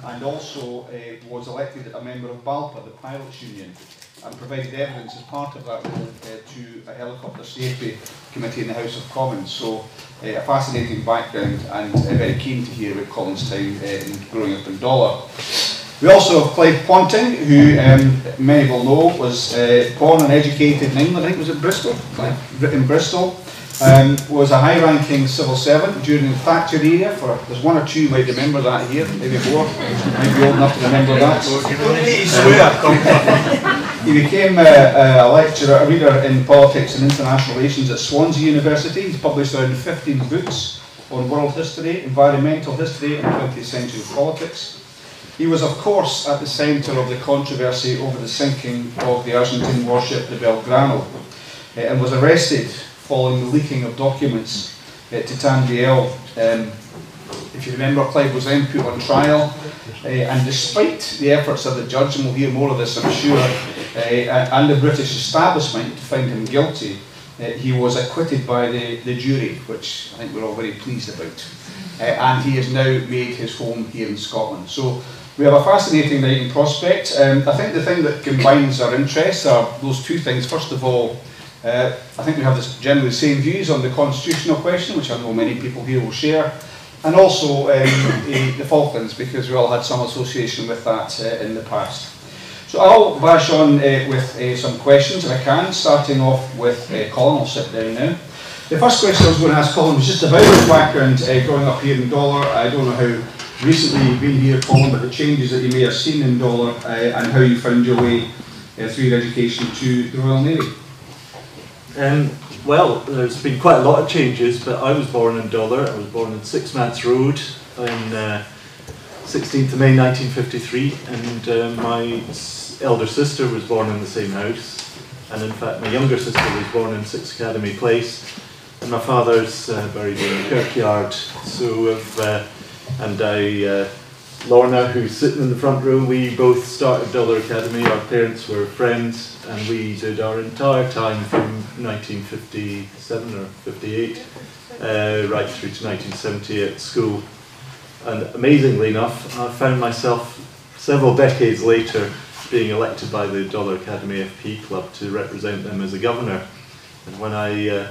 and also was elected a member of BALPA, the Pilots Union, and provided evidence as part of that role to a helicopter safety committee in the House of Commons. So a fascinating background, and very keen to hear about Colin's time in growing up in Dollar. We also have Clive Ponting, who many will know was born and educated in England. I think it was at Bristol, in Bristol. Was a high-ranking civil servant during the Thatcher era. There's one or two you might remember that here, maybe more. Might be old enough to remember that. He became a lecturer, a reader in politics and international relations at Swansea University. He's published around 15 books on world history, environmental history, and 20th century politics. He was, of course, at the centre of the controversy over the sinking of the Argentine warship, the Belgrano, and was arrested following the leaking of documents to Tangiel. If you remember, Clive was then put on trial, and despite the efforts of the judge, and we'll hear more of this I'm sure, and the British establishment to find him guilty, he was acquitted by the jury, which I think we're all very pleased about. And he has now made his home here in Scotland. So we have a fascinating night in prospect. I think the thing that combines our interests are those two things. First of all, I think we have generally the same views on the constitutional question, which I know many people here will share, and also the Falklands, because we all had some association with that in the past. So I'll bash on with some questions if I can, starting off with Colin. I'll sit down now. The first question I was going to ask Colin was just about his background growing up here in Dollar. I don't know how recently you've been here, Colin, but the changes that you may have seen in Dollar and how you found your way through your education to the Royal Navy. Well, there's been quite a lot of changes, but I was born in Dollar. I was born in Sixmans Road on 16th of May 1953, and my elder sister was born in the same house, and in fact my younger sister was born in Six Academy Place, and my father's buried in the kirkyard. So Lorna, who's sitting in the front row, we both started Dollar Academy. Our parents were friends, and we did our entire time from 1957 or 58 right through to 1970 at school. And amazingly enough, I found myself several decades later being elected by the Dollar Academy FP Club to represent them as a governor. And when I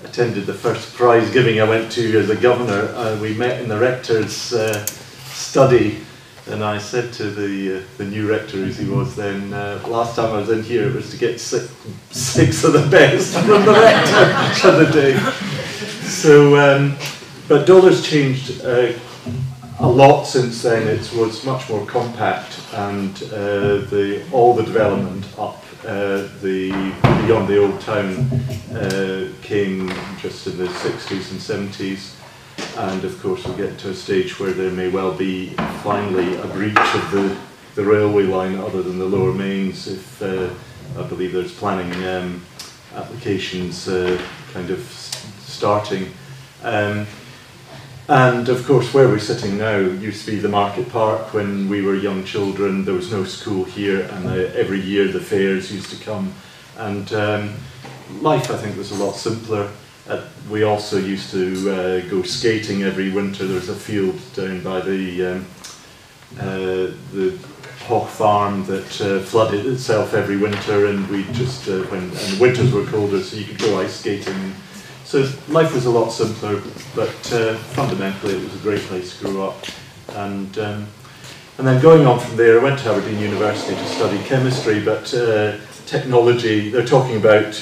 attended the first prize giving I went to as a governor, we met in the rector's study, and I said to the new rector, as he was then, last time I was in here it was to get six of the best from the rector for the day. So, but Dollar's changed a lot since then. It was much more compact, and all the development up beyond the old town came just in the 60s and 70s. And of course we'll get to a stage where there may well be finally a breach of the railway line other than the lower mains, if I believe there's planning applications kind of starting. And of course where we're sitting now used to be the Market Park when we were young children. There was no school here, and every year the fairs used to come, and life I think was a lot simpler. We also used to go skating every winter. There was a field down by the hog farm that flooded itself every winter, and we just and the winters were colder, so you could go ice skating. So life was a lot simpler, but fundamentally it was a great place to grow up. And then going on from there, I went to Aberdeen University to study chemistry, but technology. They're talking about,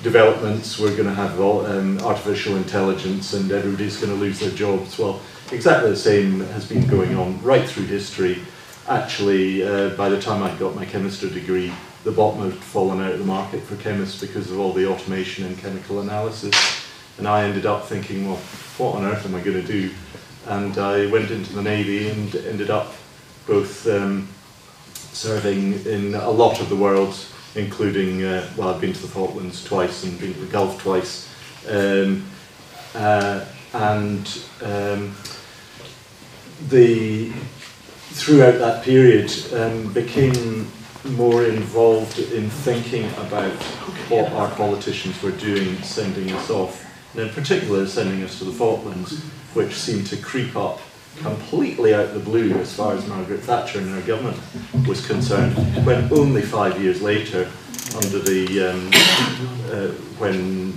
developments. We're going to have artificial intelligence, and everybody's going to lose their jobs. Well, exactly the same has been going on right through history. Actually, by the time I got my chemistry degree, the bottom had fallen out of the market for chemists because of all the automation and chemical analysis. And I ended up thinking, well, what on earth am I going to do? And I went into the Navy and ended up both serving in a lot of the world, including, well, I've been to the Falklands twice and been to the Gulf twice, throughout that period became more involved in thinking about what our politicians were doing, sending us off, and in particular sending us to the Falklands, which seemed to creep up completely out of the blue as far as Margaret Thatcher and her government was concerned, when only 5 years later, under the when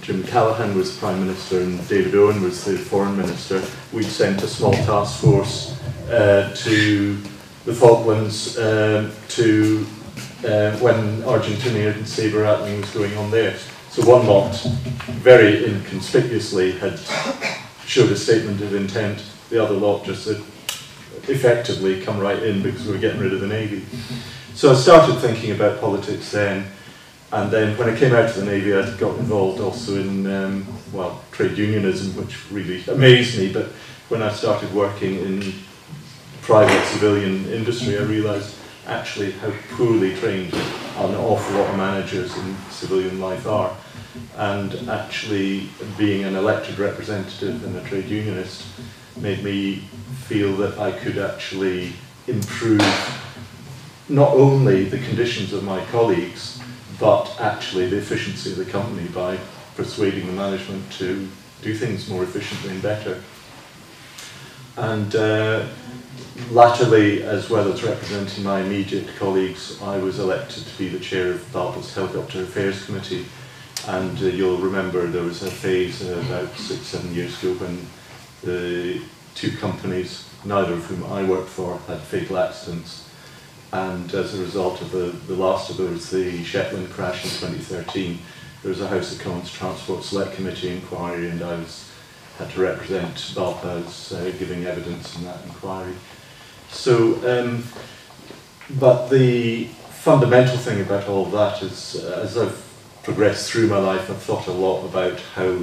Jim Callaghan was Prime Minister and David Owen was the Foreign Minister, we sent a small task force to the Falklands when Argentinian sabre rattling was going on there. So one lot, very inconspicuously, had showed a statement of intent. The other lot just said, effectively, come right in because we were getting rid of the Navy. So I started thinking about politics then, and then when I came out of the Navy I got involved also in, well, trade unionism, which really amazed me, but when I started working in private civilian industry I realised actually how poorly trained an awful lot of managers in civilian life are, and actually being an elected representative and a trade unionist made me feel that I could actually improve not only the conditions of my colleagues, but actually the efficiency of the company by persuading the management to do things more efficiently and better. And latterly, as well as representing my immediate colleagues, I was elected to be the chair of Balfour's Helicopter Affairs Committee. And you'll remember there was a phase about 6-7 years ago when the two companies, neither of whom I worked for, had fatal accidents. And as a result of the last of those, the Shetland crash in 2013, there was a House of Commons Transport Select Committee inquiry, and I had to represent BALPA as giving evidence in that inquiry. So, but the fundamental thing about all of that is, as I've progressed through my life, I've thought a lot about how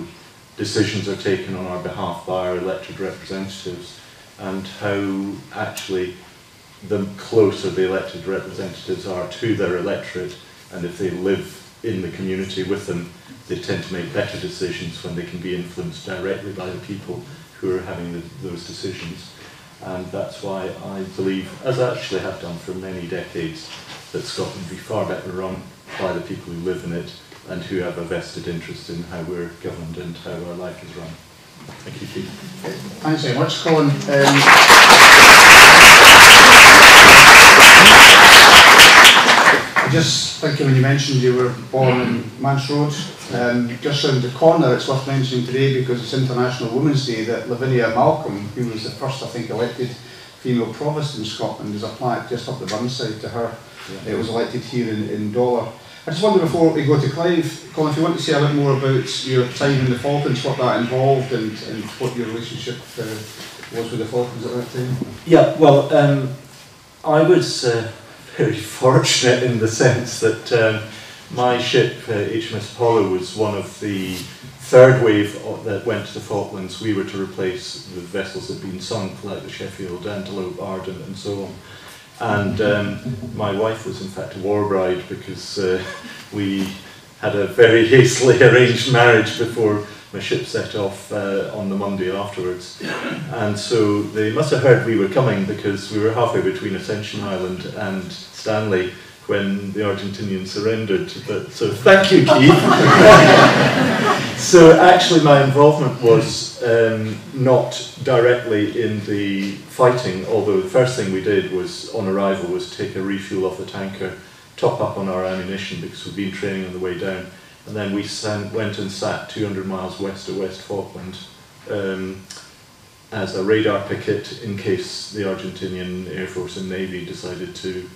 decisions are taken on our behalf by our elected representatives, and how actually the closer the elected representatives are to their electorate, and if they live in the community with them, they tend to make better decisions when they can be influenced directly by the people who are having those decisions. And that's why I believe, as I actually have done for many decades, that Scotland would be far better run by the people who live in it and who have a vested interest in how we're governed and how our life is run. Thank you, Keith. Thanks very much, Colin. Just thinking when you mentioned you were born in Manse Road, just round the corner, it's worth mentioning today because it's International Women's Day that Lavinia Malcolm, who was the first, I think, elected female provost in Scotland, there's a plaque just up the Burnside to her. Yeah. It was elected here in Dollar. I just wonder, before we go to Clive, Colin, if you want to say a bit more about your time in the Falklands, what that involved, and what your relationship was with the Falklands at that time. Yeah, well, I was very fortunate in the sense that my ship, HMS Apollo, was one of the third wave that went to the Falklands. We were to replace the vessels that had been sunk, like the Sheffield, Antelope, Ardent, and so on. And my wife was in fact a war bride because we had a very hastily arranged marriage before my ship set off on the Monday afterwards. And so they must have heard we were coming because we were halfway between Ascension Island and Stanley when the Argentinians surrendered. But, so thank you, Keith. So actually my involvement was not directly in the fighting, although the first thing we did was, on arrival, was take a refuel off the tanker, top up on our ammunition because we'd been training on the way down, and then we went and sat 200 miles west of West Falkland as a radar picket in case the Argentinian Air Force and Navy decided to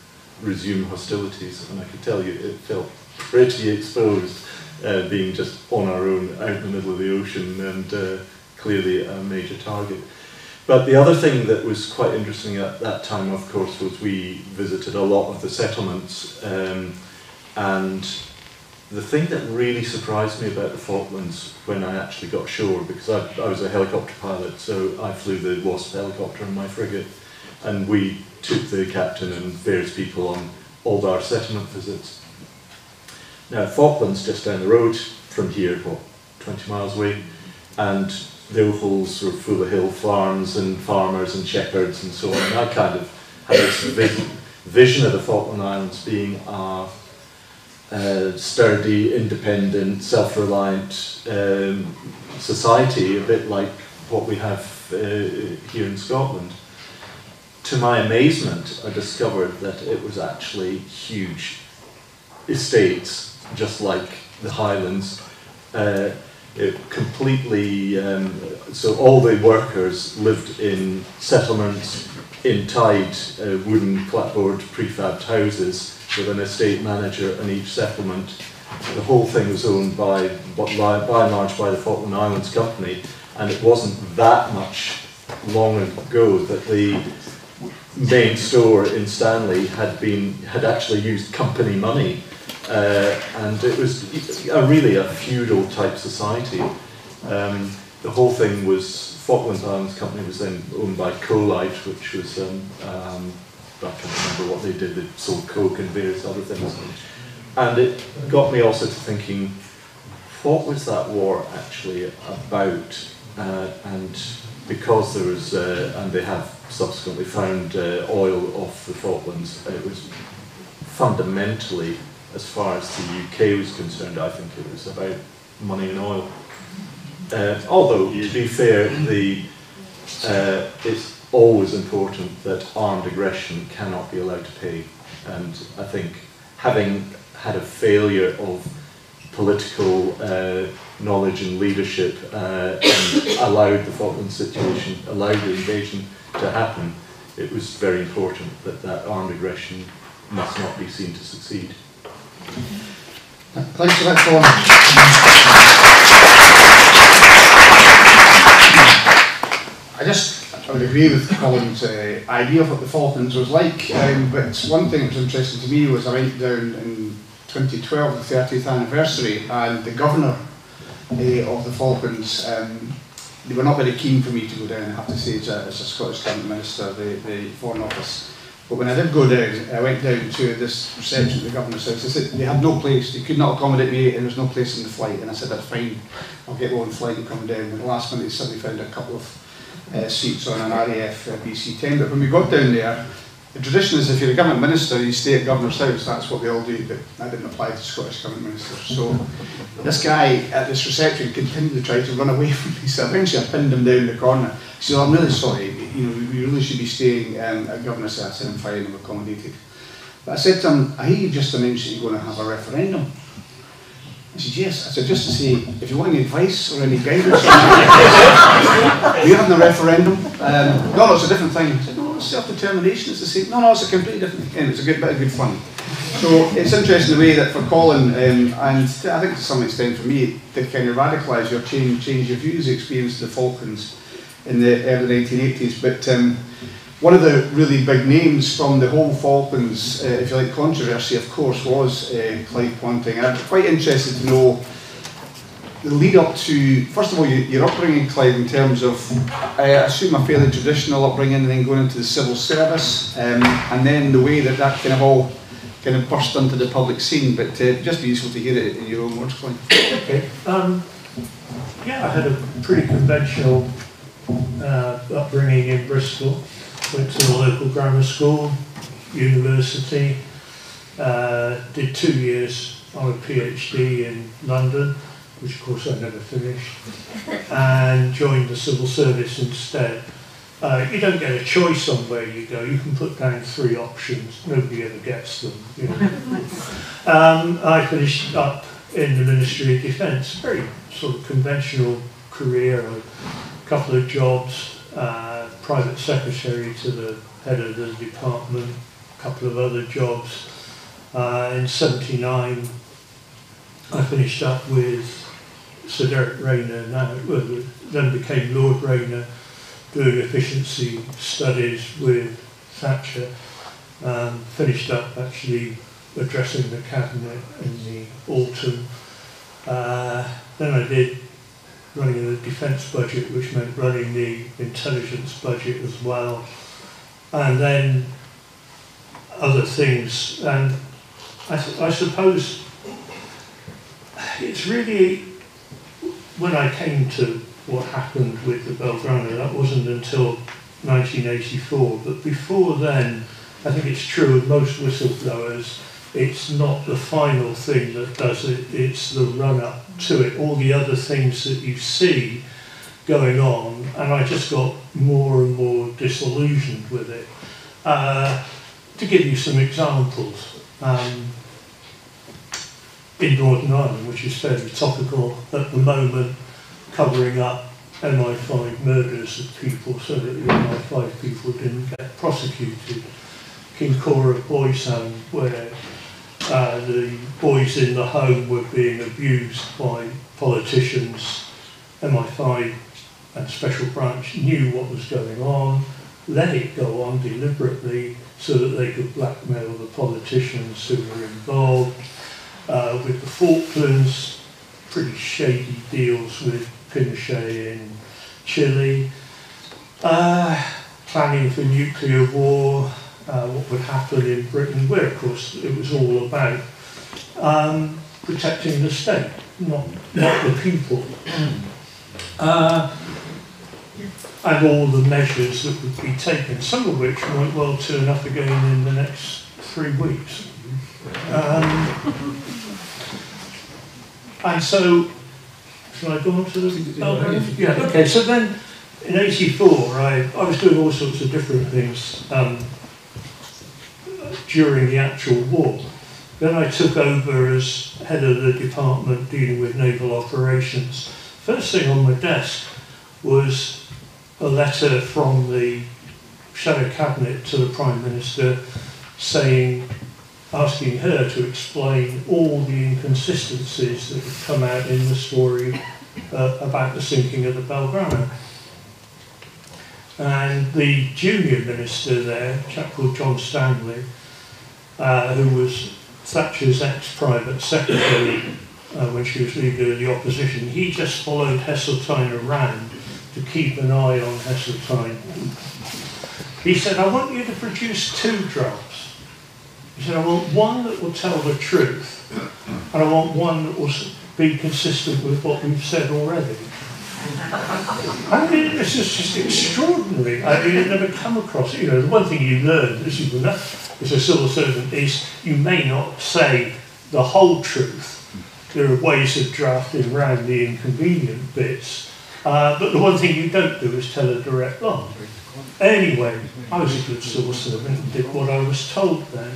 resume hostilities. And I could tell you it felt pretty exposed, being just on our own out in the middle of the ocean and clearly a major target. But the other thing that was quite interesting at that time, of course, was we visited a lot of the settlements, and the thing that really surprised me about the Falklands when I actually got ashore, because I was a helicopter pilot, so I flew the Wasp helicopter in my frigate, and we took the captain and various people on all our settlement visits. Now, Falklands just down the road from here, what, 20 miles away, and the Ochils were full of hill farms and farmers and shepherds and so on. And I kind of had this vision of the Falkland Islands being a sturdy, independent, self-reliant society, a bit like what we have here in Scotland. To my amazement, I discovered that it was actually huge estates, just like the Highlands. It completely, so all the workers lived in settlements, in tied wooden clapboard prefabbed houses with an estate manager in each settlement. The whole thing was owned by and large by the Falkland Islands Company, and it wasn't that much long ago that the main store in Stanley had actually used company money, and it was really a feudal type society. The whole thing was, Falkland Islands Company was then owned by Colite, which was, I can't remember what they did, they sold coke and various other things. And it got me also to thinking, what was that war actually about? And because there was, and they have subsequently found oil off the Falklands, it was fundamentally, as far as the UK was concerned, I think it was about money and oil. Although, to be fair, it's always important that armed aggression cannot be allowed to pay. And I think having had a failure of political knowledge and leadership and allowed the Falkland situation, allowed the invasion to happen, it was very important that armed aggression must not be seen to succeed. Thanks for that, Colin. I would agree with Colin's idea of what the Falklands was like, but one thing that was interesting to me was I went down in 2012, the 30th anniversary, and the governor of the Falklands, they were not very keen for me to go down, I have to say, as a Scottish Cabinet Minister, the Foreign Office. But when I did go down, I went down to this reception at the governor's house. They said they had no place, they could not accommodate me, and there was no place in the flight. And I said, that's fine, I'll get one flight and come down. And at the last minute, they suddenly found a couple of seats on an RAF BC-10. But when we got down there, the tradition is if you're a government minister, you stay at governor's house. That's what they all do, but that didn't apply to Scottish government ministers. So this guy at this reception continued to try to run away from me. So eventually I pinned him down the corner. He said, I'm really sorry, we really should be staying at governor's house. I said, I'm fine, I'm accommodated. But I said to him, I hear you just announced that you're going to have a referendum. He said, yes. I said, just to say, if you want any advice or any guidance, we're having a referendum. No, it's a different thing. I said, no, it's self-determination. It's the same. No, it's a completely different thing. It's a good bit of good fun. So it's interesting the way that for Colin, and I think to some extent for me, it did kind of radicalise your change your views, experience of the Falklands in the early 1980s. But one of the really big names from the whole Falklands, if you like, controversy, of course, was Clive Ponting. I'm quite interested to know the lead up to, first of all, your upbringing, Clive, in terms of, I assume, a fairly traditional upbringing, and then going into the civil service, and then the way that kind of all kind of burst onto the public scene. But just be useful to hear it in your own words, Clive. Okay. Yeah, I had a pretty conventional upbringing in Bristol. Went to the local grammar school, university, did 2 years on a PhD in London, which of course I never finished, and joined the civil service instead. You don't get a choice on where you go, you can put down 3 options, nobody ever gets them. You know. I finished up in the Ministry of Defence, very sort of conventional career, a couple of jobs, private secretary to the head of the department, a couple of other jobs. In '79, I finished up with Sir Derek Rayner, then became Lord Rayner, doing efficiency studies with Thatcher. Finished up actually addressing the cabinet in the autumn. Then I did running the defence budget, which meant running the intelligence budget as well, and then other things. And I suppose it's really, when I came to what happened with the Belgrano, that wasn't until 1984, but before then, I think it's true of most whistleblowers, it's not the final thing that does it, it's the run-up to it, all the other things that you see going on. And I just got more and more disillusioned with it. To give you some examples, in Northern Ireland, which is fairly topical at the moment, covering up MI5 murders of people so that the MI5 people didn't get prosecuted. Kincora Boys Home, where the boys in the home were being abused by politicians. MI5 and Special Branch knew what was going on, let it go on deliberately so that they could blackmail the politicians who were involved. With the Falklands, pretty shady deals with Pinochet in Chile. Planning for nuclear war, what would happen in Britain, where of course it was all about protecting the state, not the people. And all the measures that would be taken, some of which might well turn up again in the next 3 weeks. And so, shall I go on to the... yeah, okay, so then in '84 I was doing all sorts of different things during the actual war. Then I took over as head of the department dealing with naval operations. First thing on my desk was a letter from the Shadow Cabinet to the Prime Minister asking her to explain all the inconsistencies that had come out in the story about the sinking of the Belgrano. And the junior minister there, a chap called John Stanley, who was Thatcher's ex-private secretary when she was leader of the opposition, he just followed Heseltine around to keep an eye on Heseltine. He said, I want you to produce 2 drafts. He said, I want one that will tell the truth, and I want one that will be consistent with what we've said already. I mean, this is just extraordinary. I mean, I've never come across it. You know, the one thing you learn as a civil servant is you may not say the whole truth. There are ways of drafting around the inconvenient bits. But the one thing you don't do is tell a direct lie. Anyway, I was a good civil servant and did what I was told then.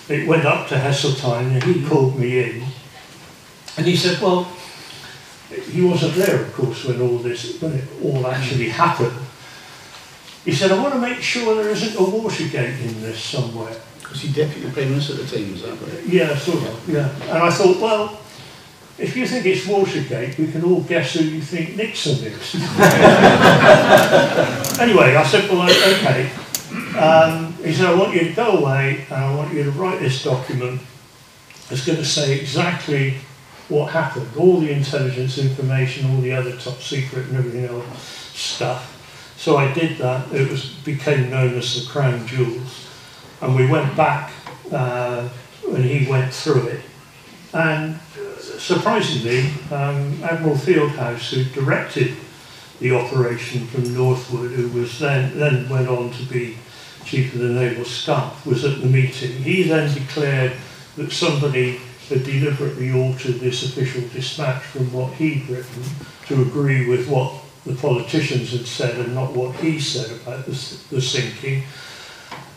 It went up to Heseltine and he called me in. And he said, well, he wasn't there, of course, when it all actually happened. He said, I want to make sure there isn't a Watergate in this somewhere. Was he Deputy Prime Minister at the time, was that right? Yeah, sort of, yeah. And I thought, well, if you think it's Watergate, we can all guess who you think Nixon is. Anyway, I said, well, okay. He said, I want you to go away and I want you to write this document. It's going to say exactly what happened, all the intelligence information, all the other top secret and everything else stuff. So I did that. It became known as the Crown Jewels. And we went back and he went through it. And surprisingly, Admiral Fieldhouse, who directed the operation from Northwood, who was then went on to be Chief of the Naval Staff, was at the meeting. He then declared that somebody had deliberately altered this official dispatch from what he'd written to agree with what the politicians had said and not what he said about the sinking.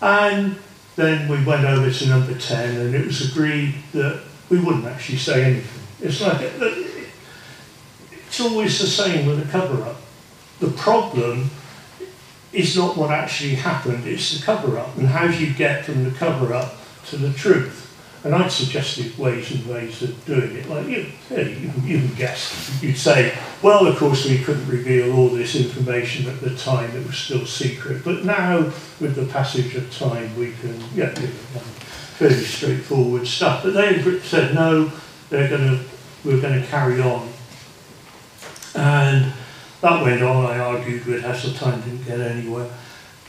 And then we went over to number 10 and it was agreed that we wouldn't actually say anything. It's like, it's always the same with a cover-up. The problem is not what actually happened, it's the cover-up, and how do you get from the cover-up to the truth. And I'd suggested ways and ways of doing it. Like, you can guess. You'd say, well, of course, we couldn't reveal all this information at the time, it was still secret. But now, with the passage of time, we can, fairly straightforward stuff. But they said, no, we're going to carry on. And that went on. I argued with Heseltine, didn't get anywhere.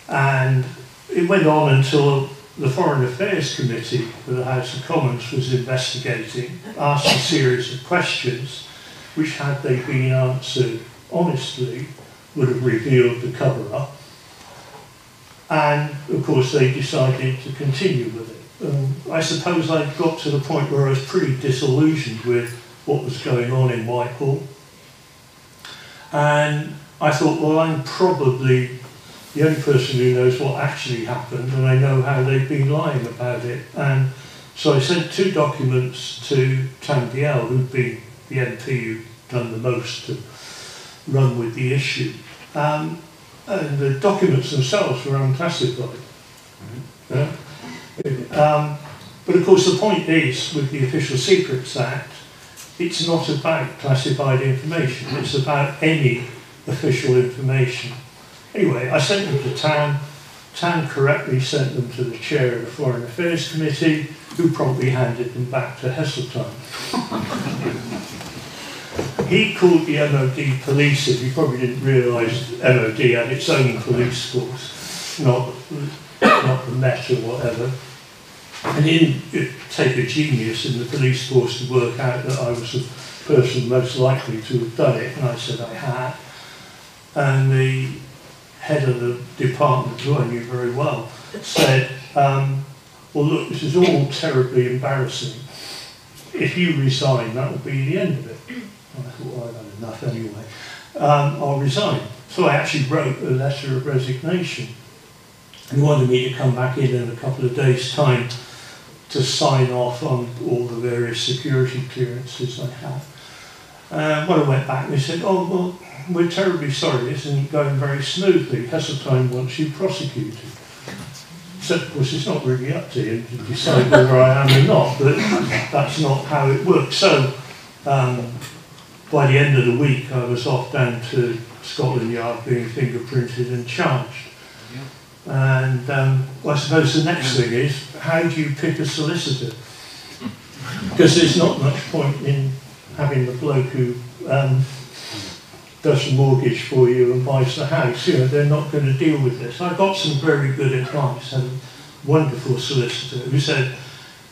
And it went on until the Foreign Affairs Committee of the House of Commons was investigating, asked a series of questions which, had they been answered honestly, would have revealed the cover-up. And of course they decided to continue with it. I suppose I got to the point where I was pretty disillusioned with what was going on in Whitehall. And I thought, well, I'm probably the only person who knows what actually happened, and I know how they've been lying about it. And so I sent 2 documents to Tanviel, who'd been the MP who'd done the most to run with the issue. And the documents themselves were unclassified. But of course the point is, with the Official Secrets Act, it's not about classified information, it's about any official information. Anyway, I sent them to Tan. Tan correctly sent them to the chair of the Foreign Affairs Committee, who promptly handed them back to Heseltine. He called the MOD police, if he probably didn't realise MOD had its own police force, not the Met or whatever. And it'd take a genius in the police force to work out that I was the person most likely to have done it, and I said I had. And the head of the department, who I knew very well, said, well look, this is all terribly embarrassing. If you resign, that will be the end of it. And I thought, well, I've had enough anyway. I'll resign. So I actually wrote a letter of resignation. He wanted me to come back in a couple of days' time to sign off on all the various security clearances I had. When I went back, they said, oh, well, we're terribly sorry, this isn't going very smoothly. Heseltine wants you prosecuted. So, of course, it's not really up to him to decide whether I am or not, but that's not how it works. So, by the end of the week, I was off down to Scotland Yard being fingerprinted and charged. And I suppose the next thing is, how do you pick a solicitor? Because there's not much point in having the bloke who does the mortgage for you and buys the house. You know, they're not going to deal with this. I got some very good advice, and a wonderful solicitor who said,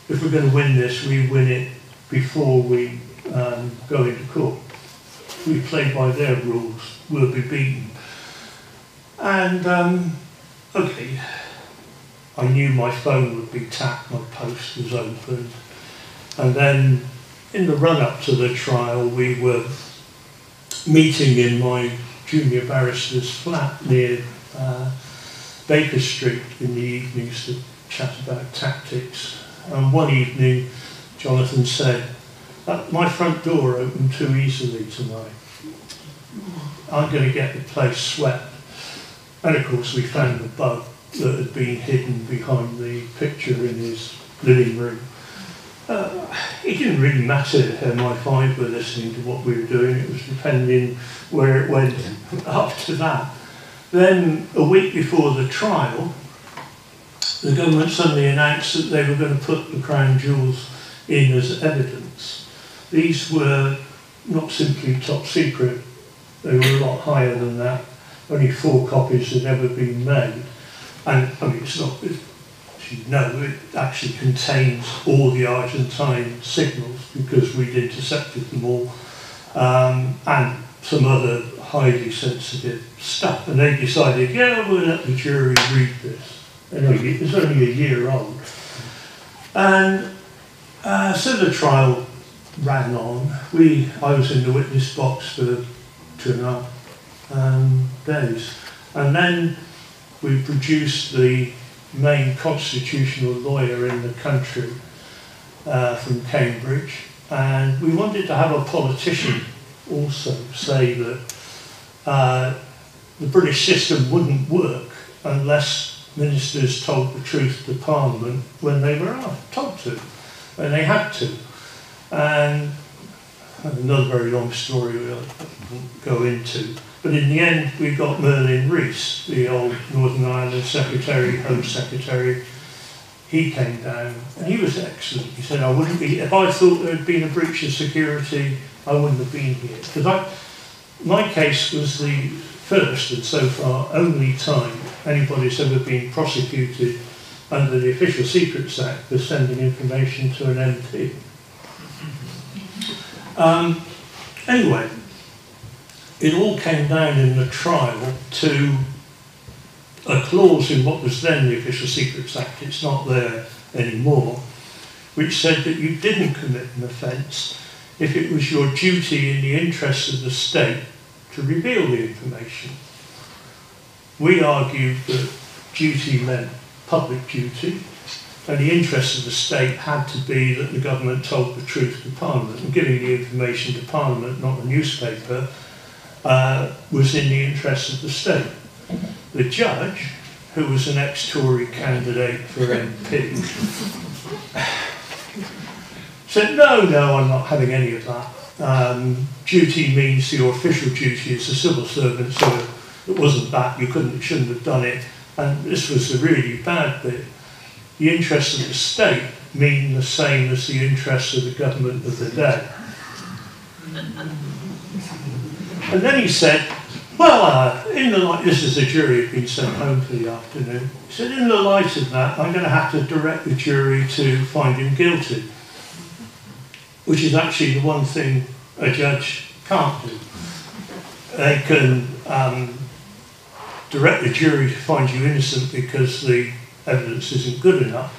if we're going to win this, we win it before we go into court. If we play by their rules, we'll be beaten. And okay, I knew my phone would be tapped, my post was open. And then in the run-up to the trial, we were meeting in my junior barrister's flat near Baker Street in the evenings to chat about tactics. And one evening, Jonathan said, my front door opened too easily tonight. I'm going to get the place swept. And of course we found the bug that had been hidden behind the picture in his living room. It didn't really matter how my five were listening to what we were doing, it was depending where it went after that. Then a week before the trial, the government suddenly announced that they were going to put the crown jewels in as evidence. These were not simply top secret, they were a lot higher than that. Only 4 copies had ever been made. And I mean, it's not, as you know, it actually contains all the Argentine signals because we'd intercepted them all, and some other highly sensitive stuff. And they decided, yeah, we'll let the jury read this. Anyway, it was only a year old. And so the trial ran on. I was in the witness box for 2.5 days. And then we produced the main constitutional lawyer in the country from Cambridge, and we wanted to have a politician also say that the British system wouldn't work unless ministers told the truth to Parliament when they were told to, and they had to. And another very long story we won't go into. But in the end, we got Milne Rees, the old Northern Ireland Secretary, Home Secretary. He came down, and he was excellent. He said, I wouldn't be, if I thought there had been a breach of security, I wouldn't have been here. Because my case was the first, and so far only time anybody's ever been prosecuted under the Official Secrets Act for sending information to an MP. Anyway, it all came down in the trial to a clause in what was then the Official Secrets Act, it's not there anymore, which said that you didn't commit an offence if it was your duty in the interests of the state to reveal the information. We argued that duty meant public duty, and the interest of the state had to be that the government told the truth to Parliament, and giving the information to Parliament, not the newspaper, was in the interest of the state. The judge, who was an ex-Tory candidate for MP, said, no, I'm not having any of that. Duty means your official duty as a civil servant, so it wasn't that, shouldn't have done it. And this was the really bad bit. The interests of the state mean the same as the interests of the government of the day. And then he said, well, this is the jury had been sent home for the afternoon. He said, in the light of that, I'm going to have to direct the jury to find him guilty, which is actually the one thing a judge can't do. They can direct the jury to find you innocent because the evidence isn't good enough.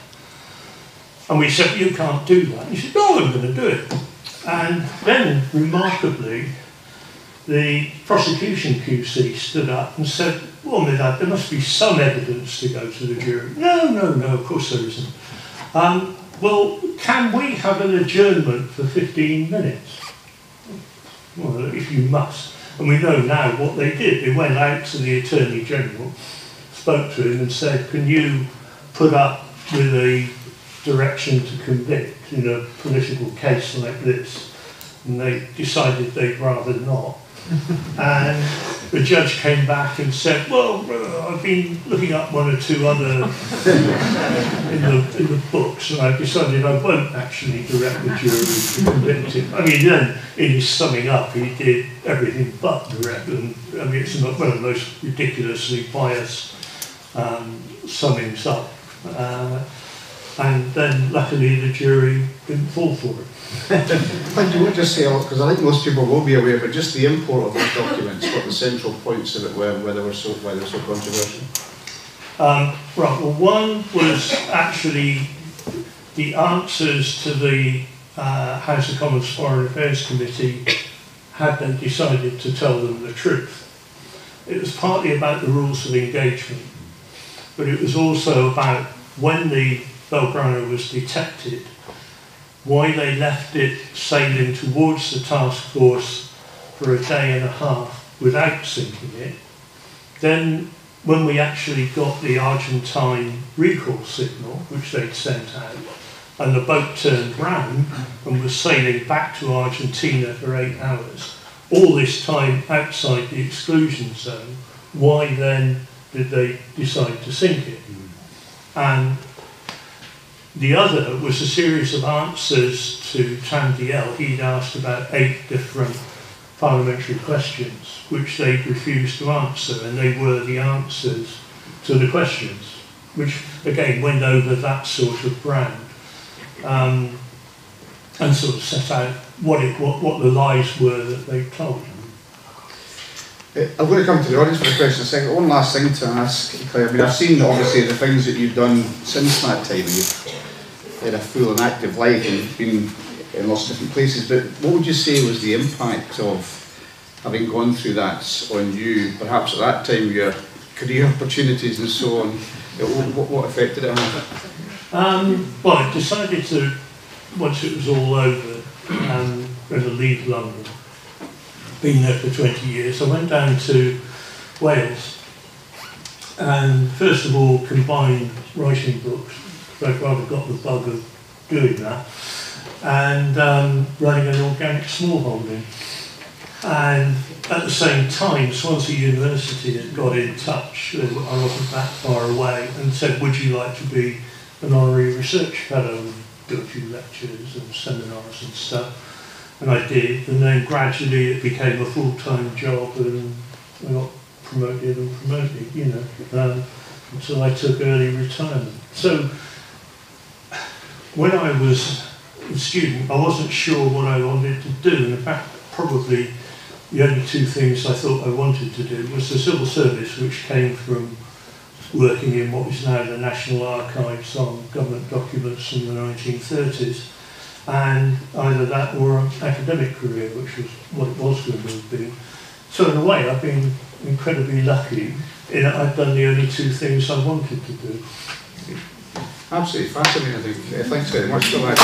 And we said, you can't do that. He said, no, I'm going to do it. And then, remarkably, the prosecution QC stood up and said, well, there must be some evidence to go to the jury. No, of course there isn't. Well, can we have an adjournment for 15 minutes? Well, if you must. And we know now what they did. They went out to the Attorney General, spoke to him and said, can you put up with a direction to convict in a political case like this? And they decided they'd rather not. And the judge came back and said, well, I've been looking up one or two other in the books, and I've decided I won't actually direct the jury to convict him. I mean, then in his summing up, he did everything but direct them. I mean, it's one of the most ridiculously biased summings up. And then, luckily, the jury didn't fall for it. Thank you. We'll just say, because I think most people will be aware, but just the import of these documents, what the central points of it were, why they were so controversial. Right. Well, one was actually the answers to the House of Commons Foreign Affairs Committee had they decided to tell them the truth. It was partly about the rules of engagement, but it was also about when the Belgrano was detected, why they left it sailing towards the task force for a day and a half without sinking it. Then, when we actually got the Argentine recall signal, which they'd sent out, and the boat turned round and was sailing back to Argentina for 8 hours, all this time outside the exclusion zone, why then did they decide to sink it? And the other was a series of answers to Tandiel. He'd asked about 8 different parliamentary questions, which they'd refused to answer, and they were the answers to the questions, which again went over that sort of brand, and sort of set out what the lies were that they told. I'm going to come to the audience for a question in a second. One last thing to ask, Clive. I mean, I've seen obviously the things that you've done since that time. You've had a full and active life and been in lots of different places, but what would you say was the impact of having gone through that on you, perhaps at that time, your career opportunities and so on? What effect did it have? Well, I decided to, once it was all over, going to leave London. Been there for 20 years. I went down to Wales and first of all combined writing books. I'd rather got the bug of doing that, and running an organic smallholding. And at the same time, Swansea University had got in touch, I wasn't that far away, and said, would you like to be an honorary research fellow and do a few lectures and seminars and stuff? And I did, and then gradually it became a full-time job, and I got promoted and promoted, you know, until I took early retirement. So when I was a student, I wasn't sure what I wanted to do, and in fact, probably the only 2 things I thought I wanted to do was the civil service, which came from working in what is now the National Archives on government documents from the 1930s, and either that or an academic career, which was what it was going to be. So in a way, I've been incredibly lucky I've done the only two things I wanted to do. Absolutely fascinating, I think. Thanks very much for that.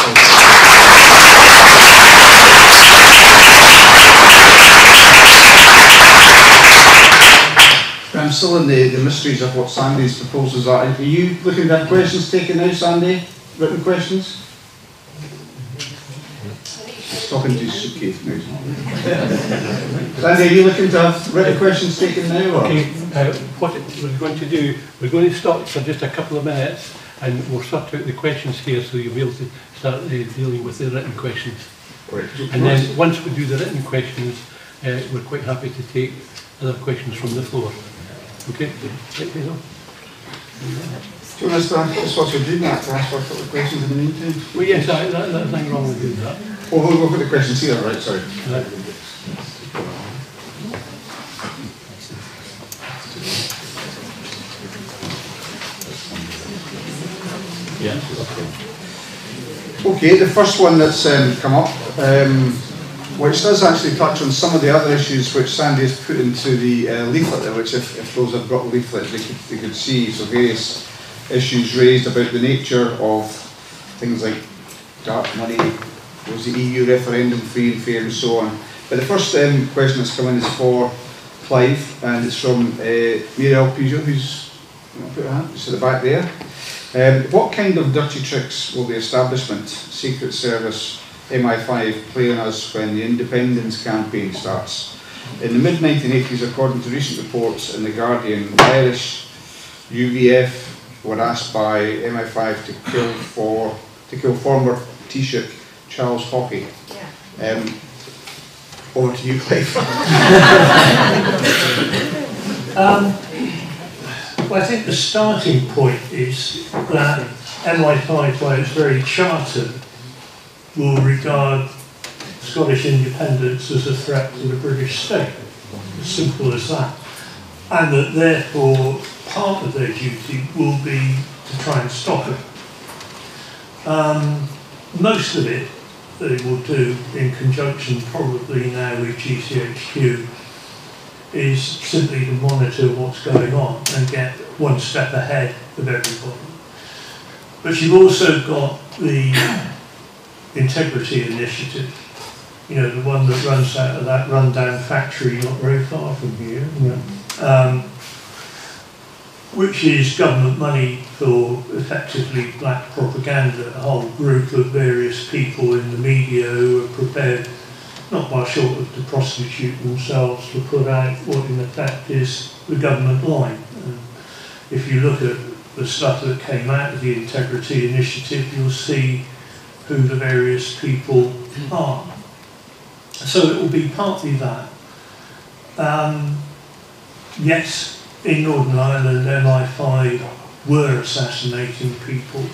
I'm still in the mysteries of what Sandy's proposals are. Are you looking to have questions taken now, Sandy? Written questions? Talking to Keith now. Sandy, are you looking to have written questions taken now? Or? Okay, what we're going to do, we're going to stop for just a couple of minutes and we'll sort out the questions here so you'll be able to start dealing with the written questions. Right. And then once we do the written questions, we're quite happy to take other questions from the floor. Okay? Right, Hazel? Do you want us to ask what you're doing that, to ask for a couple of questions in the meantime? Well, yes, there's nothing wrong with doing that. Oh, we'll put the questions here, right, sorry. Yeah. Okay, the first one that's come up, which does actually touch on some of the other issues which Sandy has put into the leaflet there, which if those have got a leaflet they could see. So various issues raised about the nature of things like dark money, was the EU referendum free and fair and so on. But the first question that's come in is for Clive, and it's from Muriel Peugeot, who's put her hand just at the back there. What kind of dirty tricks will the establishment, Secret Service, MI5 play on us when the independence campaign starts? In the mid-1980s, according to recent reports in The Guardian, the Irish UVF were asked by MI5 to kill former Taoiseach Charles Haughey. Yeah. Over to you, Clive. Well, I think the starting point is that MI5, by its very charter, will regard Scottish independence as a threat to the British state. As simple as that. And that therefore part of their duty will be to try and stop it. Most of it they will do in conjunction probably now with GCHQ is simply to monitor what's going on and get one step ahead of everybody. But you've also got the Integrity Initiative, you know, the one that runs out of that rundown factory not very far from here, which is government money for effectively black propaganda, a whole group of various people in the media who are prepared, not by short of to prostitute themselves, to put out what in effect is the government line. If you look at the stuff that came out of the Integrity Initiative, you'll see who the various people are. So it will be partly that. Yes, in Northern Ireland, MI5 were assassinating people.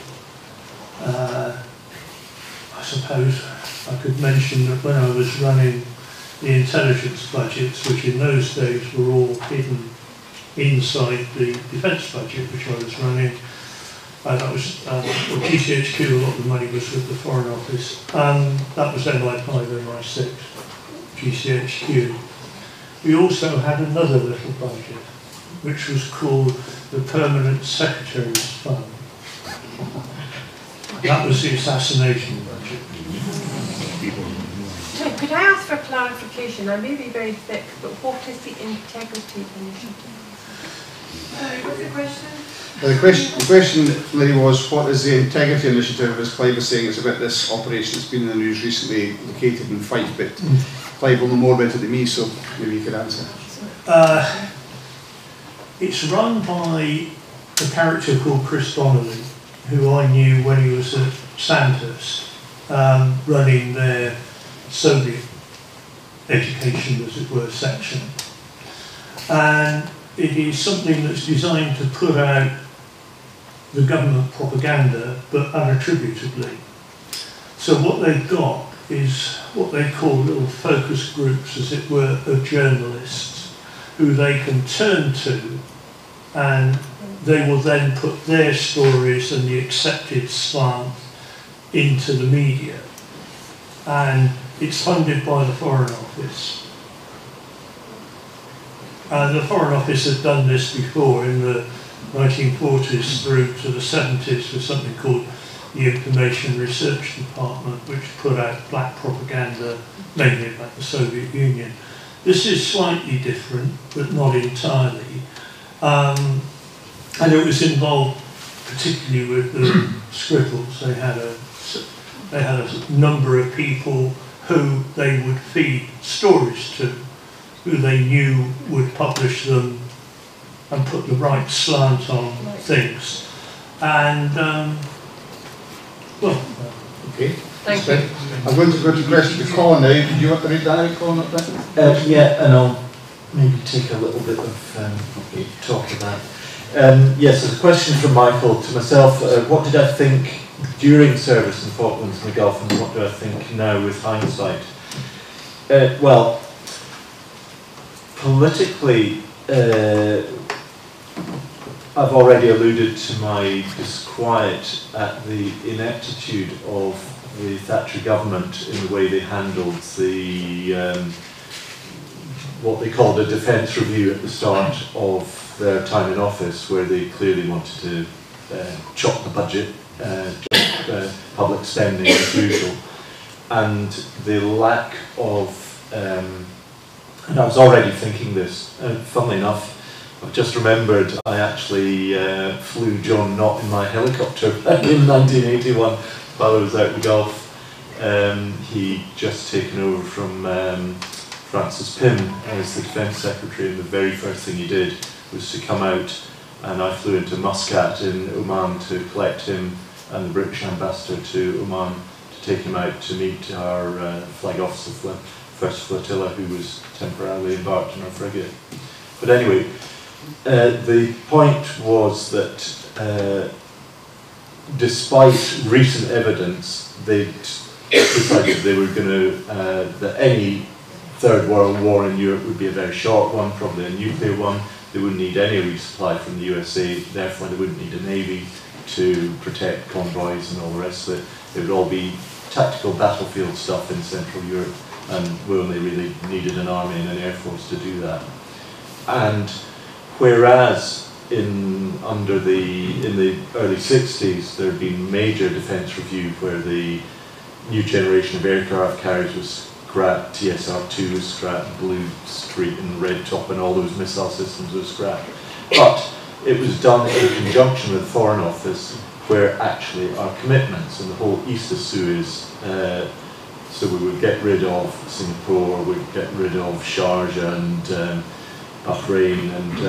I suppose I could mention that when I was running the intelligence budgets, which in those days were all hidden inside the defence budget, which I was running, that was GCHQ, a lot of the money was with the Foreign Office. That was MI5, MI6, GCHQ. We also had another little budget, which was called the Permanent Secretary's Fund. That was the assassination budget. Could I ask for clarification? I may be very thick, but what is the Integrity Initiative? What's the question? The question, Lily, was what is the Integrity Initiative? As Clive was saying, it's about this operation that's been in the news recently, located in Fife, but Clive will know more about it than me, so maybe you could answer. It's run by a character called Chris Donnelly, who I knew when he was at Sandhurst, running their Soviet education, as it were, section. And it is something that's designed to put out the government propaganda, but unattributably. So what they've got is what they call little focus groups, as it were, of journalists who they can turn to, and they will then put their stories and the accepted slant into the media. And it's funded by the Foreign Office. The Foreign Office had done this before in the 1940s through to the 70s with something called the Information Research Department, which put out black propaganda, mainly about the Soviet Union. This is slightly different, but not entirely. And it was involved particularly with the scribbles. They had a number of people who they would feed stories to, who they knew would publish them and put the right slant on things. And, well, Okay. Thank you. I'm going to go to question to Colin now. Did you want to read that out, Colin, up there? Yeah, and I'll maybe take a little bit of talk of that. Yes, there's a question from Michael to myself. What did I think during service in Falklands and the Gulf, and what do I think now with hindsight? Well, politically, I've already alluded to my disquiet at the ineptitude of the Thatcher government in the way they handled the what they called a defence review at the start of their time in office, where they clearly wanted to chop the budget, chop public spending as usual, and the lack of and I was already thinking this, funnily enough, I've just remembered I actually flew John Knott in my helicopter back in 1981 while I was out in the Gulf. He'd just taken over from Francis Pym as the Defence Secretary, and the very first thing he did was to come out, and I flew into Muscat in Oman to collect him and the British ambassador to Oman to take him out to meet our flag officer, first flotilla, who was temporarily embarked in our frigate. But anyway, the point was that despite recent evidence, they'd decided they were going to, that any Third World War in Europe would be a very short one, probably a nuclear one. They wouldn't need any resupply from the USA, therefore they wouldn't need a navy to protect convoys and all the rest of it. It would all be tactical battlefield stuff in Central Europe, and we only really needed an army and an air force to do that. And whereas in the early 60s there had been major defence review where the new generation of aircraft carriers was scrapped, TSR-2 was scrapped, Blue Street and Red Top and all those missile systems were scrapped. But it was done in conjunction with the Foreign Office, where actually our commitments and the whole East of Suez, so we would get rid of Singapore, we'd get rid of Sharjah and Bahrain and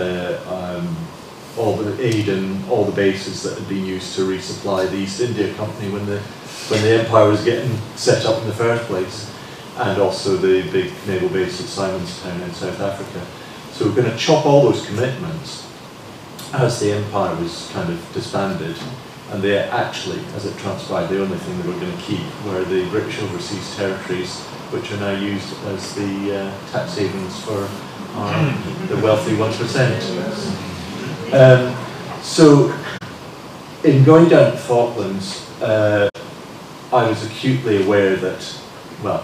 all the Aden, all the bases that had been used to resupply the East India Company when the empire was getting set up in the first place, and also the big naval base at Simonstown in South Africa. So we're going to chop all those commitments as the empire was kind of disbanded, and they actually, as it transpired, the only thing they were going to keep were the British overseas territories, which are now used as the tax havens for the wealthy 1%. So in going down to Falklands, I was acutely aware that, well,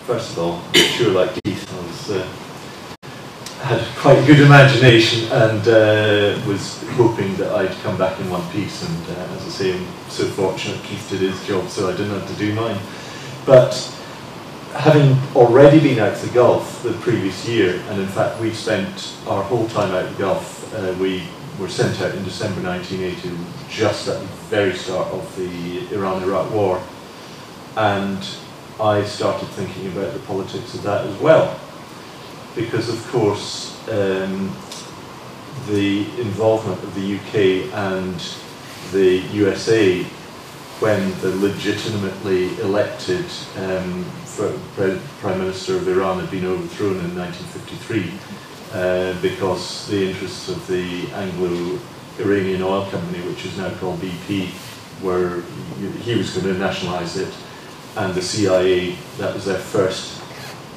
first of all, sure like Keith, I had quite a good imagination and was hoping that I'd come back in one piece, and as I say, I'm so fortunate Keith did his job so I didn't have to do mine. But having already been out to the Gulf the previous year, and in fact we spent our whole time out in the Gulf, we were sent out in December 1980, just at the very start of the Iran-Iraq war, and I started thinking about the politics of that as well, because of course the involvement of the UK and the USA when the legitimately elected Prime Minister of Iran had been overthrown in 1953 because the interests of the Anglo-Iranian Oil Company, which is now called BP, were, he was going to nationalise it, and the CIA, that was their first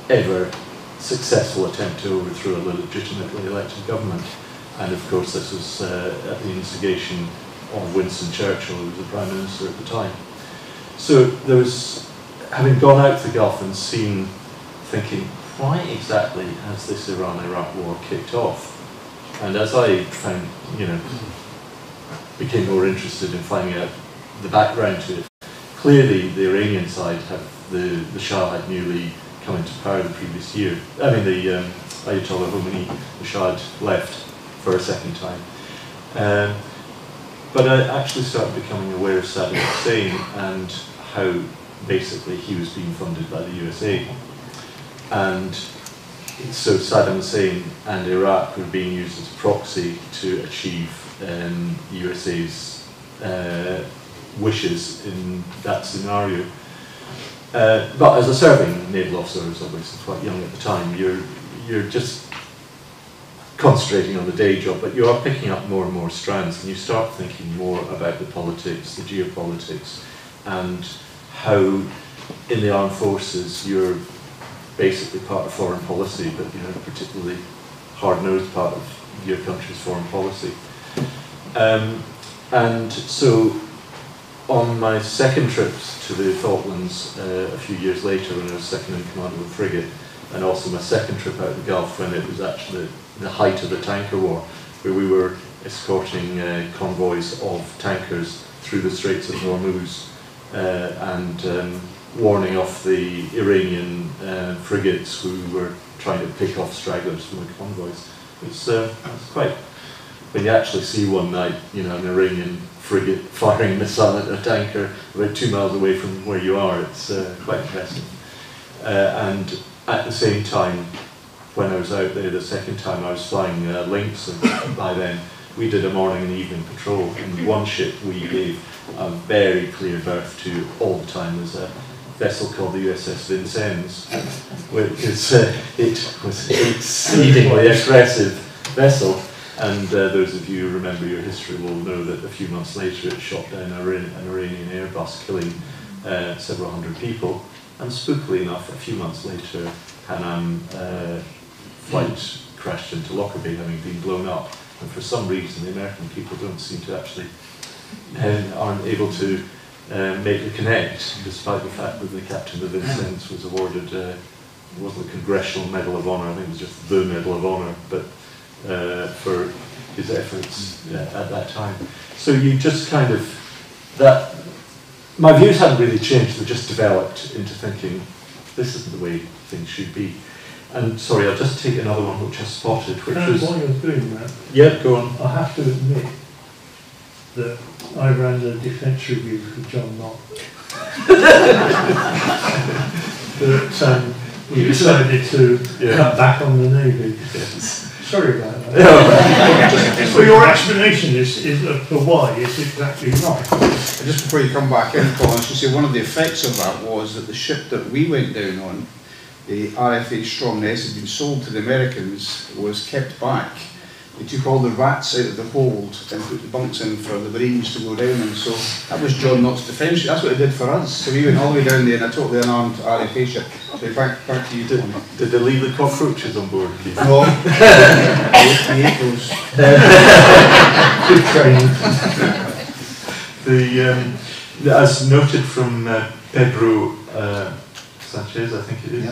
ever successful attempt to overthrow a legitimately elected government. And of course this was at the instigation of Winston Churchill, who was the Prime Minister at the time. So there was, having gone out to the Gulf and seen, thinking, why exactly has this Iran-Iraq war kicked off? And as I found, became more interested in finding out the background to it, clearly the Iranian side the Shah had newly come into power the previous year. I mean, the Ayatollah Khomeini, the Shah had left for a second time. But I actually started becoming aware of Saddam Hussein and how basically he was being funded by the USA. And so Saddam Hussein and Iraq were being used as a proxy to achieve USA's wishes in that scenario. But as a serving naval officer, I was obviously quite young at the time, you're just concentrating on the day job, but you are picking up more and more strands, and you start thinking more about the politics, the geopolitics, and how in the armed forces you're basically part of foreign policy, but particularly hard-nosed part of your country's foreign policy. And so on my second trip to the Falklands a few years later, when I was second in command of a frigate, and also my second trip out of the Gulf when it was actually the height of the tanker war, where we were escorting convoys of tankers through the Straits of Hormuz and warning off the Iranian frigates who were trying to pick off stragglers from the convoys. It's quite, when you actually see one night, an Iranian frigate firing a missile at a tanker about 2 miles away from where you are, it's quite impressive. And at the same time, when I was out there the second time, I was flying Lynx, and by then we did a morning and evening patrol. And one ship we gave a very clear berth to all the time was a vessel called the USS Vincennes, because it was an exceedingly aggressive vessel. And those of you who remember your history will know that a few months later it shot down an Iranian Airbus, killing several hundred people. And spookily enough, a few months later, Pan Am flight crashed into Lockerbie, having been blown up. And for some reason, the American people don't seem to actually, aren't able to make the connect, despite the fact that the captain of the Vincennes was awarded, it wasn't the Congressional Medal of Honor, I think it was just the Medal of Honor, but for his efforts at that time. So you just kind of, my views hadn't really changed, they just developed into thinking, this isn't the way things should be. And sorry, I'll just take another one which I spotted, which was... While you're doing that, yeah, go on. I have to admit that I ran the defence review for John Knott. But we decided to cut back on the Navy. Yes. Sorry about that. So your explanation is for why is exactly right. Just before you come back in, Colin, I should say one of the effects of that was that the ship that we went down on, the RFA Stromness, had been sold to the Americans, was kept back. They took all the rats out of the hold and put the bunks in for the Marines to go down, and so that was John Knott's defence. That's what they did for us. So we went all the way down there in a totally unarmed RFA ship. So back to you, Tony. Did they leave the cockroaches on board, Keith? No. We ate those. Good training. As noted from Pedro Sanchez, I think it is,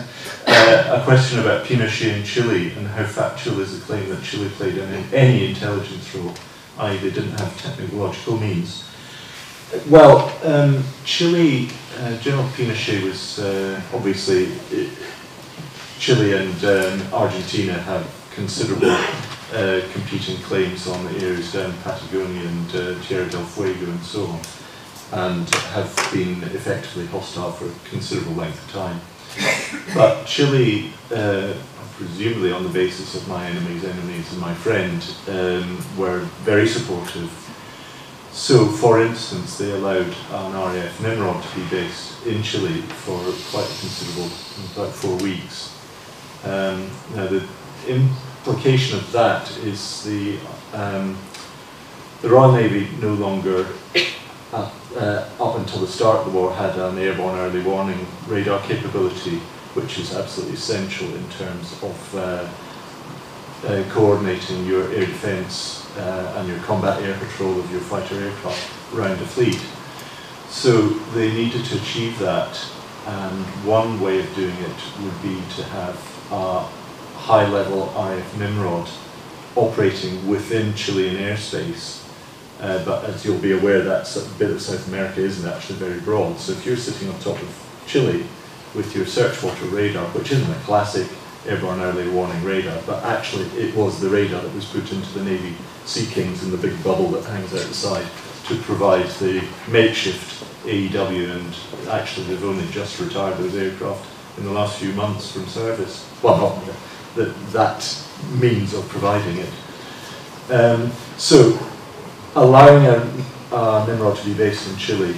a question about Pinochet in Chile and how factual is the claim that Chile played any intelligence role, i.e. they didn't have technological means. Well, Chile, General Pinochet was obviously, Chile and Argentina have considerable competing claims on the areas down Patagonia and Tierra del Fuego and so on, and have been effectively hostile for a considerable length of time. But Chile, presumably on the basis of my enemy's enemies and my friend, were very supportive. So, for instance, they allowed an RAF Nimrod to be based in Chile for quite a considerable, about 4 weeks. Now, the implication of that is the Royal Navy no longer, up until the start of the war, had an airborne early warning radar capability, which is absolutely essential in terms of coordinating your air defence and your combat air patrol of your fighter aircraft around the fleet. So they needed to achieve that, and one way of doing it would be to have a high-level IF Nimrod operating within Chilean airspace. But as you'll be aware, that bit of South America isn't actually very broad. So if you're sitting on top of Chile with your search water radar, which isn't a classic airborne early warning radar, but actually it was the radar that was put into the Navy Sea Kings in the big bubble that hangs out the side to provide the makeshift AEW, and actually they've only just retired those aircraft in the last few months from service. Well, not that means of providing it. So allowing a Nimrod to be based in Chile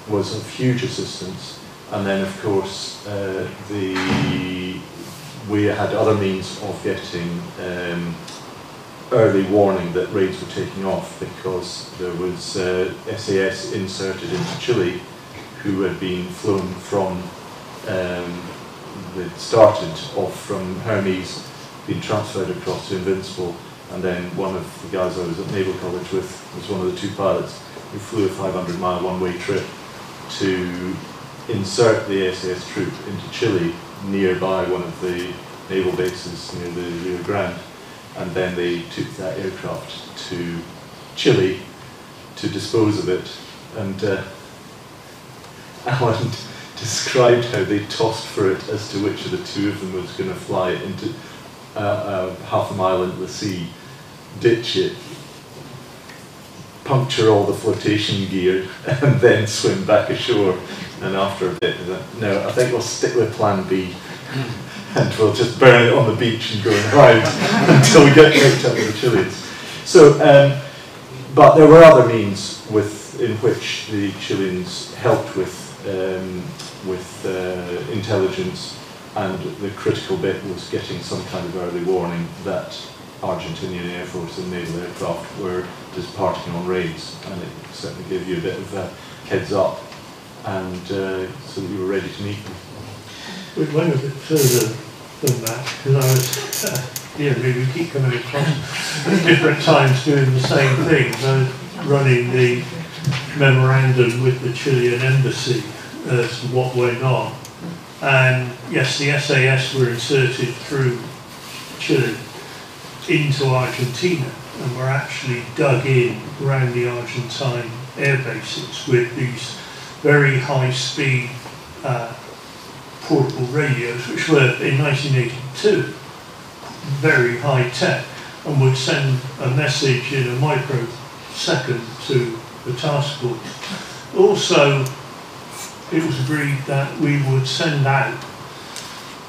was of huge assistance, and then of course we had other means of getting early warning that raids were taking off, because there was SAS inserted into Chile who had been flown from, they'd started off from Hermes, been transferred across to Invincible, and then one of the guys I was at Naval College with was one of the two pilots who flew a 500-mile one-way trip to insert the SAS troop into Chile nearby one of the naval bases near the Rio Grande, and then they took that aircraft to Chile to dispose of it. And Alan described how they tossed for it as to which of the two of them was going to fly it into half a mile into the sea, ditch it, puncture all the flotation gear, and then swim back ashore. And after a bit, no, I think we'll stick with plan B, and we'll just burn it on the beach and go and hide until we get picked up with the Chileans. So, but there were other means in which the Chileans helped with intelligence, and the critical bit was getting some kind of early warning that Argentinian Air Force and naval aircraft were departing on raids, and it certainly gave you a bit of a heads up, and so that you were ready to meet them. We went a bit further than that, because I was, we keep coming across at different times doing the same things. I was running the memorandum with the Chilean embassy as to what went on. And yes, the SAS were inserted through Chile into Argentina, and were actually dug in around the Argentine air bases with these very high-speed portable radios, which were in 1982 very high-tech, and would send a message in a microsecond to the task force. Also, it was agreed that we would send out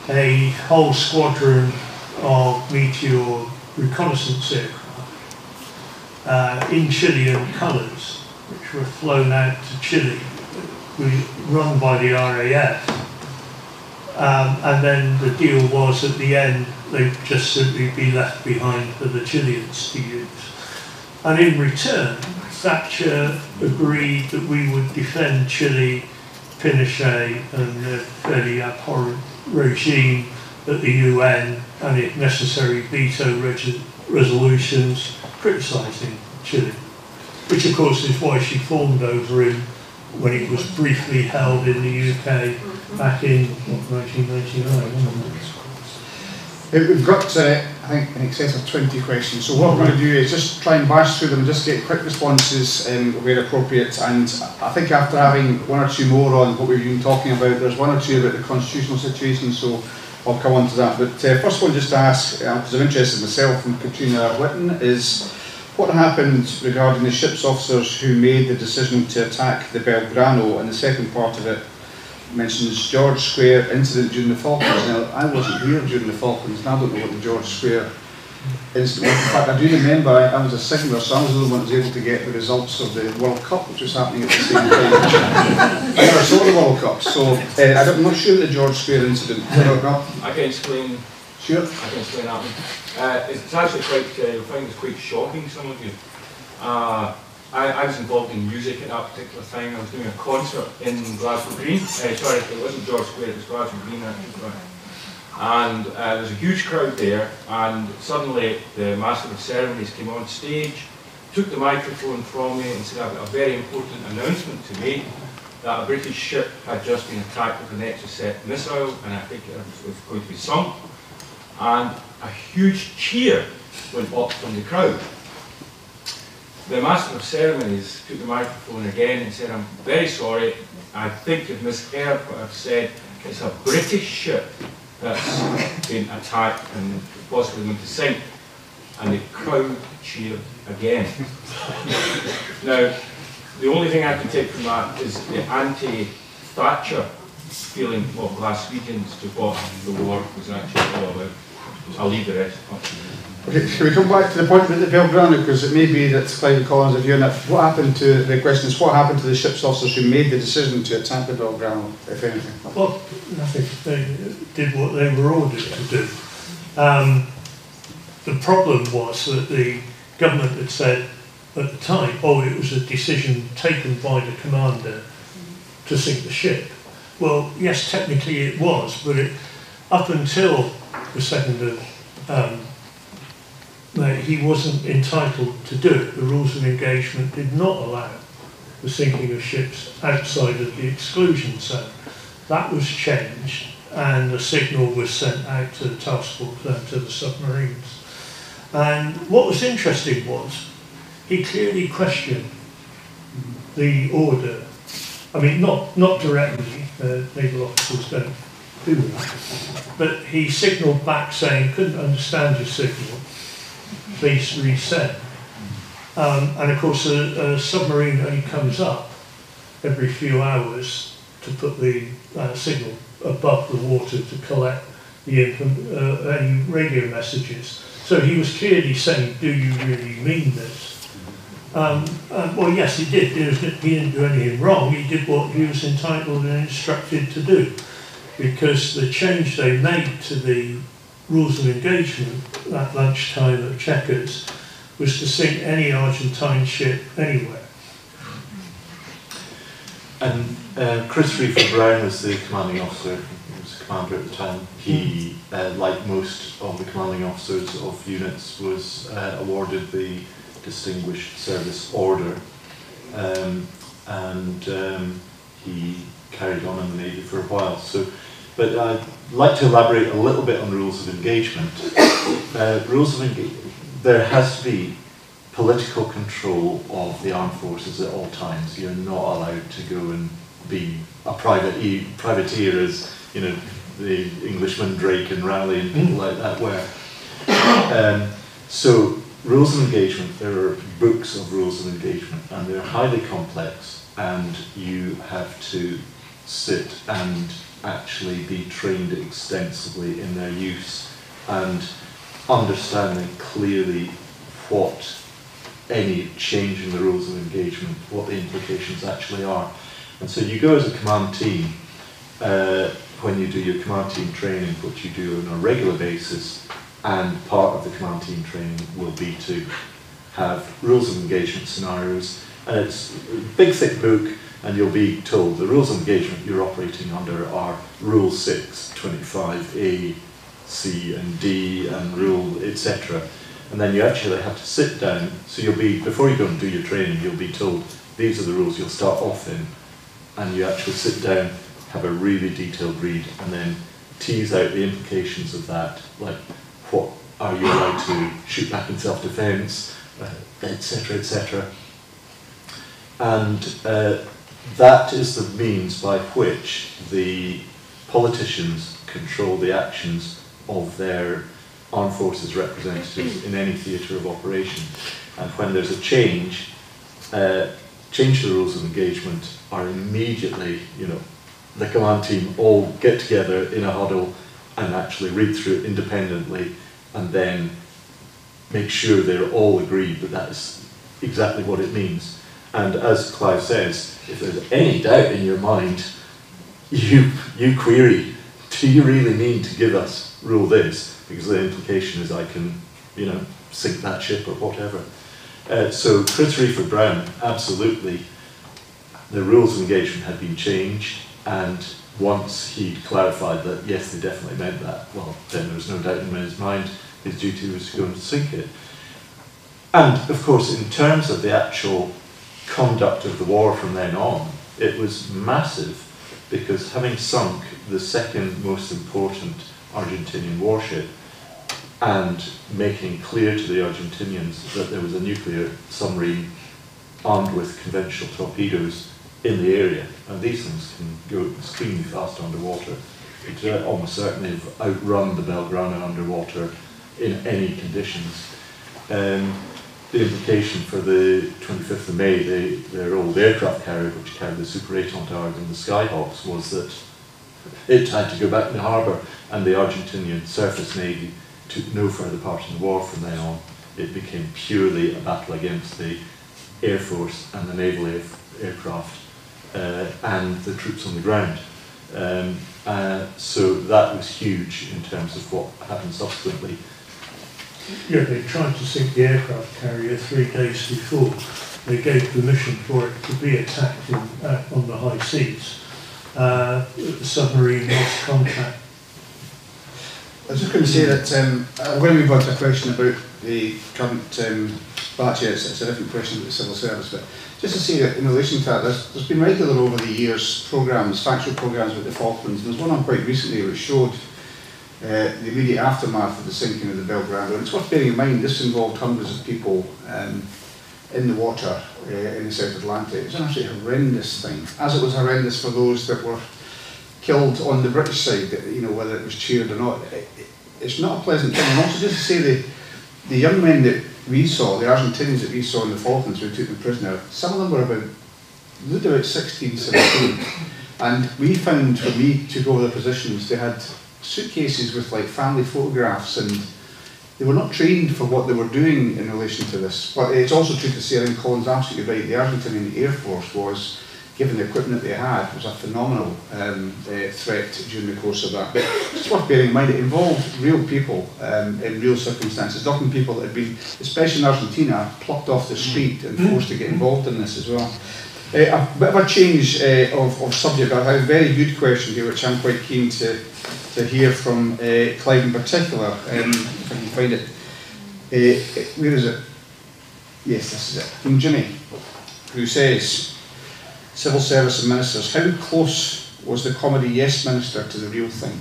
a whole squadron of Meteor reconnaissance aircraft in Chilean colours, which were flown out to Chile, run by the RAF. And then the deal was, at the end, they'd just simply be left behind for the Chileans to use. And in return, Thatcher agreed that we would defend Chile, Pinochet, and the fairly abhorrent regime at the UN, and if necessary veto resolutions criticising Chile, which of course is why she formed over him when it was briefly held in the UK back in 1999. We've got, I think, in excess of 20 questions, so what we're going to do is just try and bash through them and just get quick responses where appropriate, and I think after having one or two more on what we've been talking about, there's one or two about the constitutional situation, so I'll come on to that. But first one, just to ask, because I'm interested myself, from Katrina Whitten, is what happened regarding the ship's officers who made the decision to attack the Belgrano, and the second part of it mentions George Square incident during the Falklands. Now, I wasn't here during the Falklands, and I don't know what the George Square incident was. In fact, I do remember I was a signaller, so I was the only one that was able to get the results of the World Cup, which was happening at the same time. I never saw the World Cup, so I'm not sure the George Square incident. I can explain. Sure. I can explain that one. It's actually quite, I find it's quite shocking, some of you. I was involved in music at that particular time. I was doing a concert in Glasgow Green. Sorry, it wasn't George Square, it was Glasgow Green actually. And there was a huge crowd there, and suddenly the Master of Ceremonies came on stage, took the microphone from me and said, "I've got a very important announcement to make, that a British ship had just been attacked with an Exocet missile, and I think it was going to be sunk. and a huge cheer went up from the crowd. The Master of Ceremonies took the microphone again and said, "I'm very sorry, I think you've misheard what I've said. It's a British ship that's been attacked and possibly going to sink." And the crowd cheered again. Now, the only thing I can take from that is the anti-Thatcher feeling of Glaswegians to what the war was actually all about. I'll leave the rest. Okay, can we come back to the point about the Belgrano, because it may be that Clive and Colin's are viewing it. What happened to, the question is, what happened to the ship's officers who made the decision to attack the Belgrano, if anything? Well, nothing. They did what they were ordered to do. The problem was that the government had said at the time, oh, it was a decision taken by the commander to sink the ship. Well, yes, technically it was, but up until the 2nd of he wasn't entitled to do it. The rules of engagement did not allow the sinking of ships outside of the exclusion zone. That was changed, and a signal was sent out to the task force and to the submarines. And what was interesting was he clearly questioned the order. I mean, not directly, naval officers don't do that, but he signalled back saying, "Couldn't understand your signal, please resend." And of course a submarine only comes up every few hours to put the signal above the water to collect the any radio messages. So he was clearly saying, "Do you really mean this?" Well, yes, he did. He didn't do anything wrong. He did what he was entitled and instructed to do, because the change they made to the rules of engagement at lunchtime at Chequers was to sink any Argentine ship anywhere. And Chris Reefer Brown was the commanding officer. He was the commander at the time. He, like most of the commanding officers of units, was awarded the Distinguished Service Order, and he carried on in the Navy for a while. So, but I'd like to elaborate a little bit on rules of engagement. Rules of engagement. There has to be political control of the armed forces at all times. You're not allowed to go and be a privateer, as you know, the Englishman Drake and Raleigh and people like that were. So rules of engagement, there are books of rules of engagement, and they're highly complex, and you have to sit and actually be trained extensively in their use and understanding clearly what any change in the rules of engagement, what the implications actually are. And so you go as a command team, when you do your command team training, which you do on a regular basis, and part of the command team training will be to have rules of engagement scenarios, and it's a big thick book, and you'll be told the rules of engagement you're operating under are Rule 6, 25A, C and D, and Rule etc. And then you actually have to sit down, so you'll be, before you go and do your training, you'll be told these are the rules you'll start off in, and you actually sit down, have a really detailed read, and then tease out the implications of that, like what are you allowed to shoot back in self-defense, etc., etc. And that is the means by which the politicians control the actions of their armed forces representatives in any theatre of operation. And when there's a change to the rules of engagement are immediately, you know, the command team all get together in a huddle and actually read through it independently, and then make sure they're all agreed that that's exactly what it means. And as Clive says, if there's any doubt in your mind, you query, do you really mean to give us rule this? Because the implication is I can, you know, sink that ship or whatever. So Chris Reefer Brown, absolutely, the rules of engagement had been changed, and once he'd clarified that yes, they definitely meant that, well, then there was no doubt in his mind his duty was to go and sink it. And of course, in terms of the actual conduct of the war from then on, it was massive, because having sunk the second most important Argentinian warship, and making clear to the Argentinians that there was a nuclear submarine armed with conventional torpedoes in the area, and these things can go extremely fast underwater. It almost certainly have outrun the Belgrano underwater in any conditions. The implication for the 25th of May, their old aircraft carrier, which carried the Super 8 Antard and the Skyhawks, was that it had to go back to the harbour, and the Argentinian surface navy took no further part in the war from then on. It became purely a battle against the Air Force and the naval aircraft and the troops on the ground. So that was huge in terms of what happened subsequently. Yeah, they tried to sink the aircraft carrier 3 days before. They gave permission for it to be attacked on the high seas. The submarine lost contact. I was just going to say that I'm going to move on to a question about the current batch. It's a different question about the civil service, but just to say that in relation to that, there's been regular over the years programmes, factual programmes with the Falklands. There's one on quite recently which showed the immediate aftermath of the sinking of the Belgrano. And it's worth bearing in mind this involved hundreds of people in the water in the South Atlantic. It was an absolutely horrendous thing, as it was horrendous for those that were killed on the British side, you know, whether it was cheered or not. It's not a pleasant thing. And also just to say the young men that we saw, the Argentinians that we saw in the Falklands who took them prisoner, some of them were looked about 16, 17. And we found, when we took over the positions, they had suitcases with like family photographs, and they were not trained for what they were doing in relation to this. But it's also true to say, I think Colin's absolutely right, the Argentinian Air Force was, given the equipment they had, was a phenomenal threat during the course of that. But it's worth bearing in mind, it involved real people in real circumstances, often people that had been, especially in Argentina, plucked off the street and forced to get involved in this as well. A bit of a change of subject. I have a very good question here, which I'm quite keen to hear from Clive in particular, if I can find it. Where is it? Yes, this is it. From Jimmy, who says, Civil Service and Ministers, how close was the comedy Yes Minister to the real thing?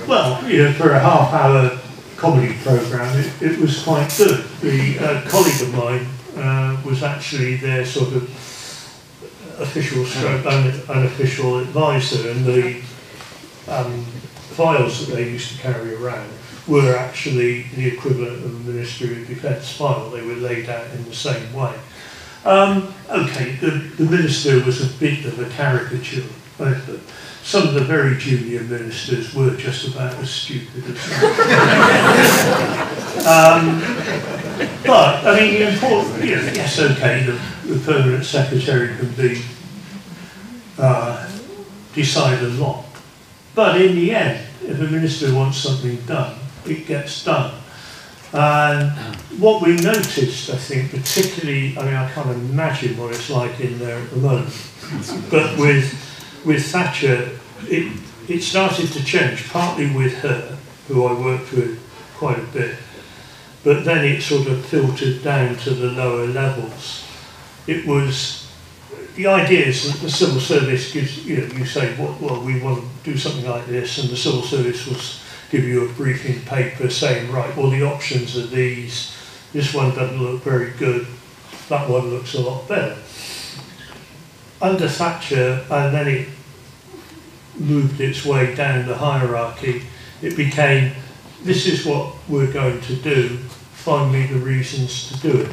Well, you know, for a half-hour comedy programme, it was quite good. The colleague of mine was actually their sort of official stroke unofficial advisor, and the files that they used to carry around were actually the equivalent of a Ministry of Defence file. They were laid out in the same way. Okay, the Minister was a bit of a caricature. Some of the very junior ministers were just about as stupid as but, I mean, the important, you know, yes, okay, the Permanent Secretary can be decide a lot. But in the end, if a minister wants something done, it gets done. And what we noticed, I think, particularly, I mean, I can't imagine what it's like in there at the moment, but with Thatcher, it started to change, partly with her, who I worked with quite a bit, but then it sort of filtered down to the lower levels. It was, the idea is that the civil service gives, you know, you say, well, we want to do something like this, and the civil service will give you a briefing paper saying, right, well, the options are these, this one doesn't look very good, that one looks a lot better. Under Thatcher, and then it moved its way down the hierarchy, it became, this is what we're going to do, find me the reasons to do it.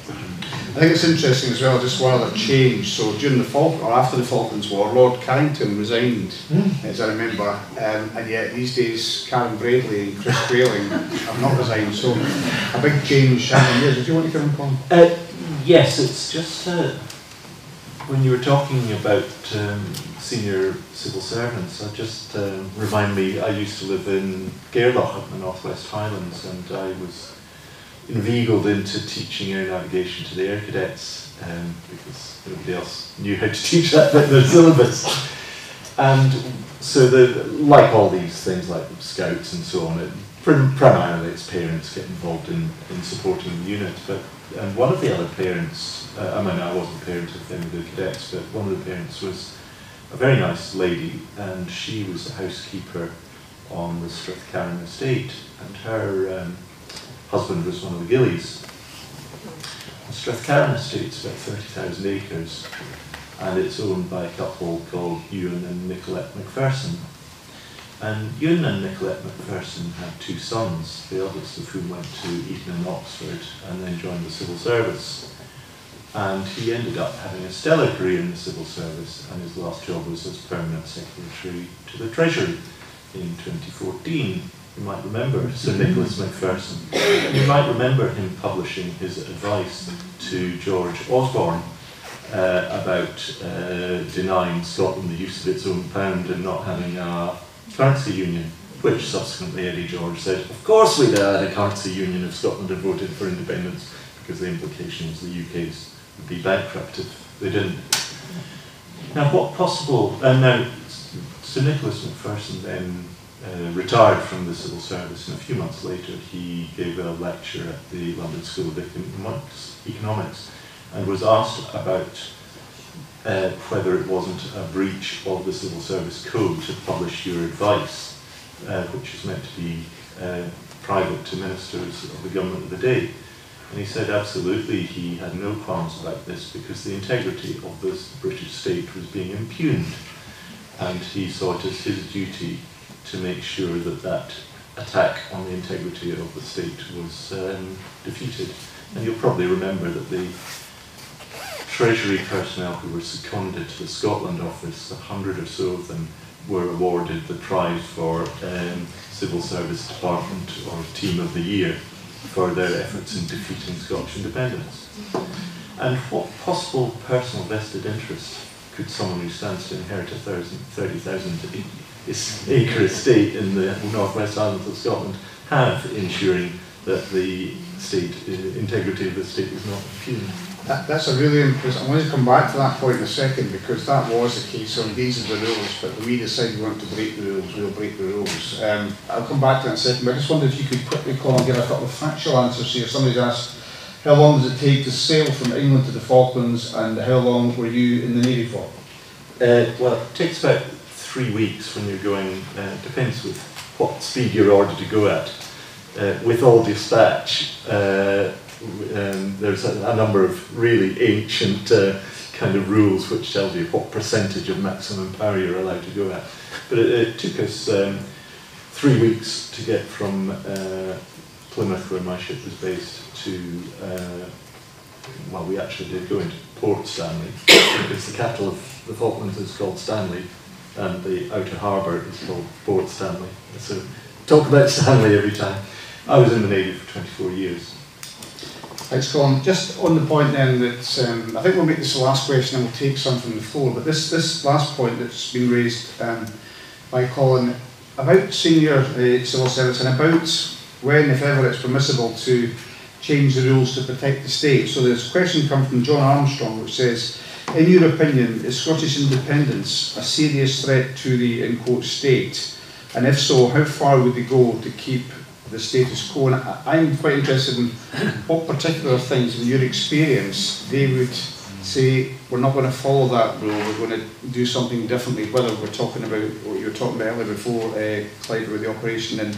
I think it's interesting as well, just while it changed. So during the after the Falklands War, Lord Carrington resigned, as I remember, and yet these days Karen Bradley and Chris Grayling have not resigned. So a big change happened here. Did you want to come in, Colin? Yes, it's just when you were talking about senior civil servants, I just remind me, I used to live in Gairloch up in the Northwest Highlands, and I was inveigled into teaching air navigation to the air cadets because nobody else knew how to teach that bit of their syllabus. And so, like all these things, like scouts and so on, primarily its parents get involved in supporting the unit. But one of the other parents, I mean, I wasn't a parent of any of the cadets, but one of the parents was a very nice lady, and she was a housekeeper on the Strathcarron estate, and her husband was one of the Gillies. The Strathcarron estate's about 30,000 acres, and it's owned by a couple called Ewan and Nicolette Macpherson. And Ewan and Nicolette Macpherson had 2 sons, the eldest of whom went to Eton and Oxford and then joined the civil service. And he ended up having a stellar career in the civil service, and his last job was as permanent secretary to the Treasury in 2014. You might remember Sir Nicholas Macpherson. You might remember him publishing his advice to George Osborne about denying Scotland the use of its own pound and not having a currency union, which subsequently Eddie George said, of course we'd had a currency union if Scotland had voted for independence, because the implication was the UK's would be bankrupt if they didn't. Now what possible, and now Sir Nicholas Macpherson then retired from the civil service, and a few months later he gave a lecture at the London School of Economics and was asked about whether it wasn't a breach of the civil service code to publish your advice, which is meant to be private to ministers of the government of the day. And he said absolutely he had no qualms about this because the integrity of the British state was being impugned, and he saw it as his duty to make sure that that attack on the integrity of the state was defeated. And you'll probably remember that the Treasury personnel who were seconded to the Scotland office, 100 or so of them, were awarded the prize for Civil Service Department or Team of the Year for their efforts in defeating Scottish independence. And what possible personal vested interest could someone who stands to inherit a 30,000 acre estate in the Northwest Islands of Scotland have ensuring that the state, integrity of the state is not impugned? That's a really interesting. I want to come back to that point in a second, because that was the case of these are the rules, but when we decide we want to break the rules, we'll break the rules. I'll come back to that in a second, but I just wondered if you could quickly, Colin, give a couple of factual answers here. Somebody's asked, how long does it take to sail from England to the Falklands, and how long were you in the Navy for? Well, it takes about 3 weeks when you're going, depends with what speed you're ordered to go at. With all dispatch, there's a number of really ancient kind of rules which tell you what percentage of maximum power you're allowed to go at. But it took us 3 weeks to get from Plymouth, where my ship was based, to, well, we actually did go into Port Stanley, because the capital of the Falklands is called Stanley, and the outer harbour is called Port Stanley. So talk about Stanley every time. I was in the Navy for 24 years. Thanks, Colin. Just on the point then that, I think we'll make this the last question and we'll take some from the floor, but this last point that's been raised by Colin about senior civil service and about when, if ever, it's permissible to change the rules to protect the state. So there's a question come from John Armstrong which says, in your opinion, is Scottish independence a serious threat to the, in quote, state? And if so, how far would they go to keep the status quo? And I'm quite interested in what particular things, in your experience, they would say, we're not going to follow that rule, we're going to do something differently, whether we're talking about what you were talking about earlier before, Clive, with the operation in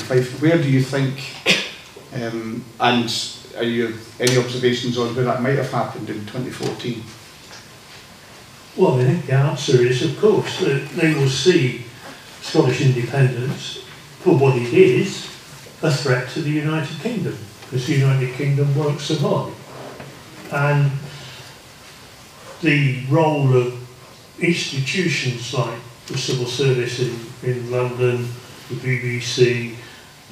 Fife. Where do you think, and are you any observations on where that might have happened in 2014? Well, I think the answer is, of course, that they will see Scottish independence for what it is, a threat to the United Kingdom, because the United Kingdom won't survive. And the role of institutions like the civil service in London, the BBC,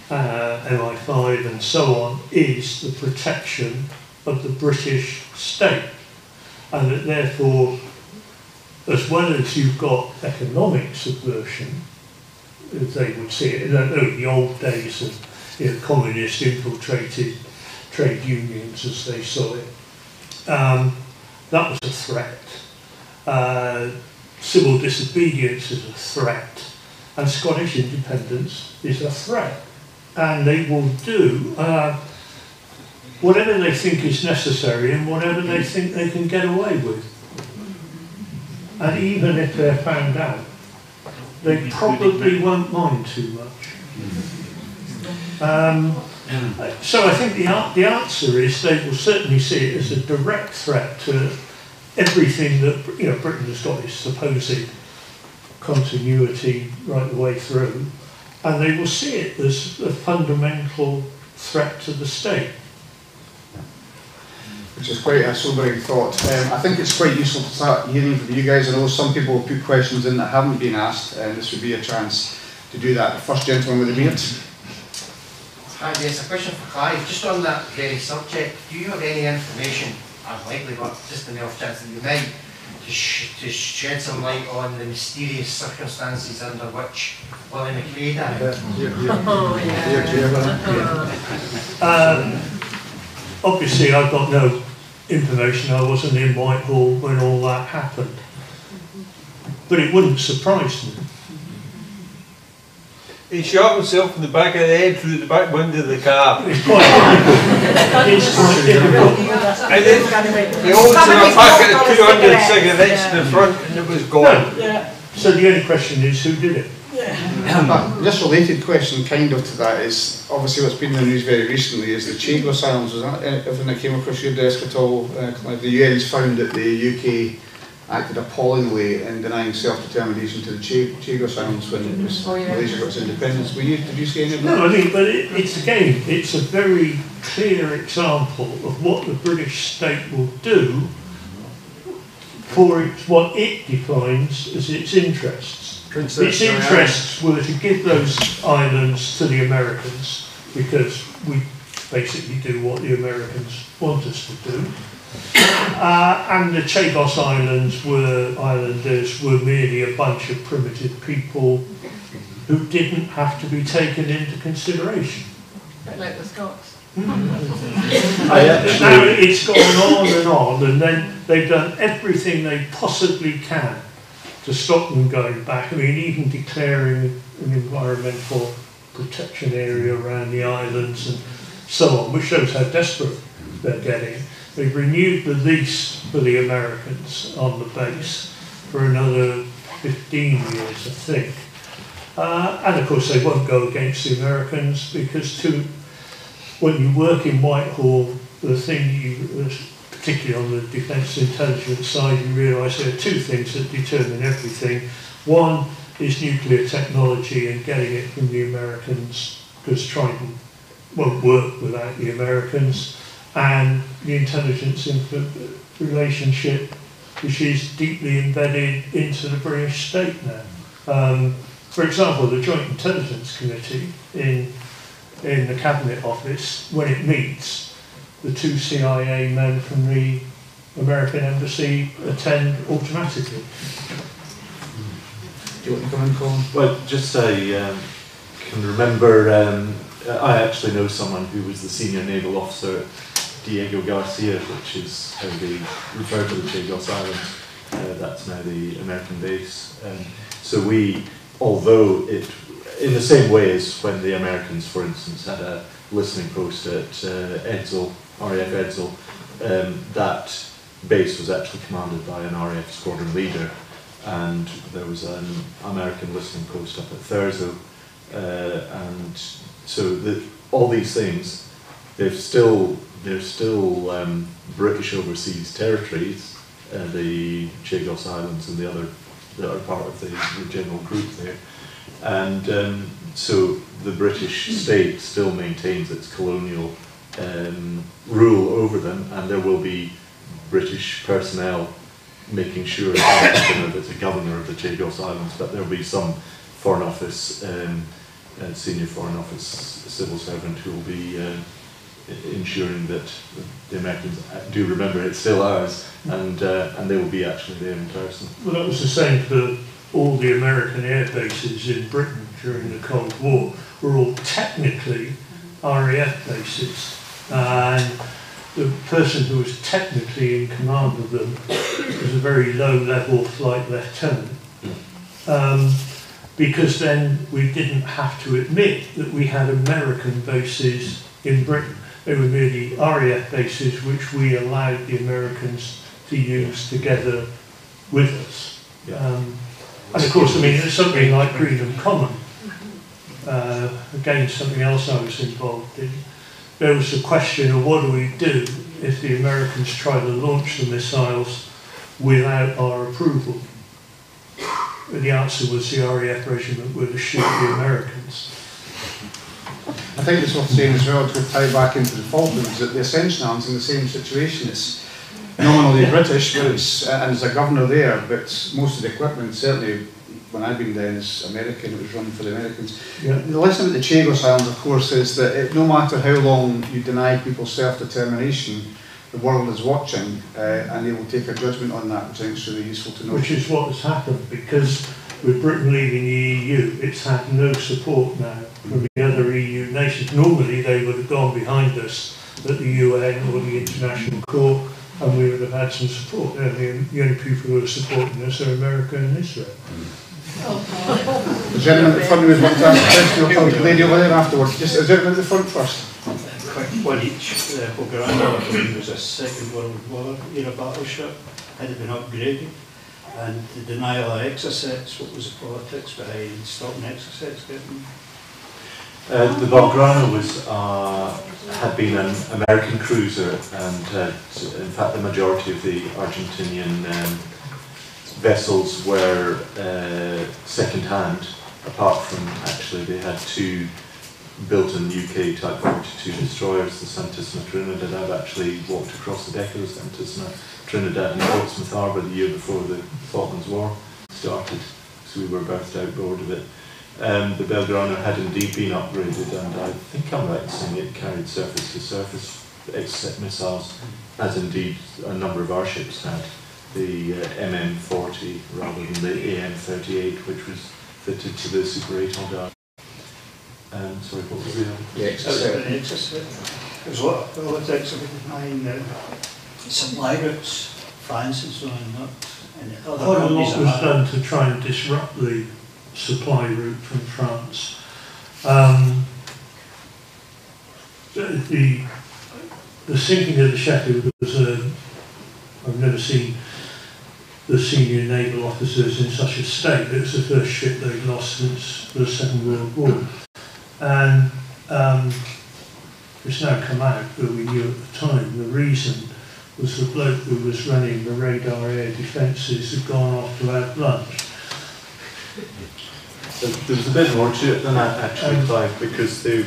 MI5 and so on, is the protection of the British state. And that therefore, as well as you've got economic subversion, as they would see it, the old days of communist infiltrated trade unions as they saw it, that was a threat. Civil disobedience is a threat, and Scottish independence is a threat. And they will do whatever they think is necessary and whatever they think they can get away with. And even if they're found out, they probably won't mind too much. So I think the answer is they will certainly see it as a direct threat to everything that Britain has got its supposed continuity right the way through, and they will see it as a fundamental threat to the state. Which is quite a sobering thought. I think it's quite useful to start hearing from you guys. I know some people have put questions in that haven't been asked, and this would be a chance to do that. The first gentleman with the beard. Hi, there's a question for Clive. Just on that very subject, do you have any information, unlikely, but just in the off chance that you might, to shed some light on the mysterious circumstances under which Willie McRae died? Obviously, I've got no information. I wasn't in Whitehall when all that happened. But it wouldn't surprise me. He shot himself in the back of the head through the back window of the car. It's quite difficult. It's quite difficult. And then he holds in a packet of 200 cigarettes in the front and it was gone. No. So the only question is, who did it? Just a related question kind of to that is, obviously what's been in the news very recently is the Chagos Islands. Was that everything that came across your desk at all? The UN's found that the UK acted appallingly in denying self-determination to the Chagos Islands when Malaysia got its independence. Did you see any of that? No, I mean, but it's a very clear example of what the British state will do for what it defines as its interests. Its interests were to give those islands to the Americans because we basically do what the Americans want us to do. And the Chagos Islanders were merely a bunch of primitive people who didn't have to be taken into consideration. A bit like the Scots. Now it's gone on, and then they've done everything they possibly can to stop them going back. I mean, even declaring an environmental protection area around the islands and so on, which shows how desperate they're getting. They've renewed the lease for the Americans on the base for another 15 years, I think. And of course they won't go against the Americans because when you work in Whitehall, the thing particularly on the defence intelligence side, you realise there are two things that determine everything. One is nuclear technology and getting it from the Americans, because Triton won't work without the Americans, and the intelligence relationship, which is deeply embedded into the British state now. For example, the Joint Intelligence Committee in the Cabinet Office, when it meets, the two CIA men from the American Embassy attend automatically. Do you want to come in, Colin? Well, just I can remember, I actually know someone who was the senior naval officer at Diego Garcia, which is how they refer to the Chagos Islands. That's now the American base. So we, although it, in the same way as when the Americans, for instance, had a listening post at Edsel, RAF Edsel, that base was actually commanded by an RAF squadron leader, and there was an American listening post up at Thurso, and so all these things, they're still British overseas territories, the Chagos Islands and the other that are part of the general group there, and so the British state still maintains its colonial rule over them, and there will be British personnel making sure that it's a governor of the Chagos Islands, but there will be some Foreign Office, senior Foreign Office civil servant who will be ensuring that the Americans do remember it's still ours, and they will be actually there in person. Well, that was the same for all the American air bases in Britain during the Cold War. Were all technically RAF bases, and the person who was technically in command of them was a very low-level flight lieutenant, because then we didn't have to admit that we had American bases in Britain. They were merely RAF bases which we allowed the Americans to use together with us. And of course, I mean, there's something like Greenham Common, again, something else I was involved in. There was the question of what do we do if the Americans try to launch the missiles without our approval? The answer was the RAF regiment would shoot the Americans. I think it's worth saying as well, to tie back into the Falklands, that the Ascension Islands in the same situation. It's nominally British, but it's, and there's a governor there, but most of the equipment, certainly when I've been down, is American. It was run for the Americans. Yeah. The lesson with the Chagos Islands, of course, is that no matter how long you deny people self-determination, the world is watching, and they will take a judgment on that, which I think is really useful to know. Which is what has happened, because with Britain leaving the EU, it's had no support now from the other EU nations. Normally they would have gone behind us at the UN or the International Court, and we would have had some support. The only people who are supporting us are America and Israel. The gentleman at the front who was wanting to ask a question, I'll tell the lady over there afterwards. Just a gentleman at the front first. Quick one each. The Grandma was a Second World War era battleship, had been upgraded, and the denial of exocets. What was the politics behind stopping exocets getting? The Belgrano was had been an American cruiser, and in fact the majority of the Argentinian vessels were second-hand, apart from actually they had two built-in UK Type 42 destroyers, the Santissima Trinidad. I've actually walked across the deck of the Santissima Trinidad in Portsmouth Harbour the year before the Falklands War started, so we were berthed outboard of it. The Belgrano had indeed been upgraded, and I think I'm right in saying it carried surface-to-surface exocet missiles, as indeed a number of our ships had. The MM40 rather than the AM38, which was fitted to the Super 8 Honda. Sorry, what was the other? The Exocet. There's a lot of politics behind supply routes, France and so on, not any other Quite a companies lot was that done to try and disrupt the supply route from France. The sinking of the Sheffield was I've never seen the senior naval officers in such a state. It was the first ship they'd lost since the Second World War. And it's now come out, but we knew at the time the reason was the bloke who was running the radar air defences had gone off to have lunch. There was a bit more to it than that actually, Clive, because the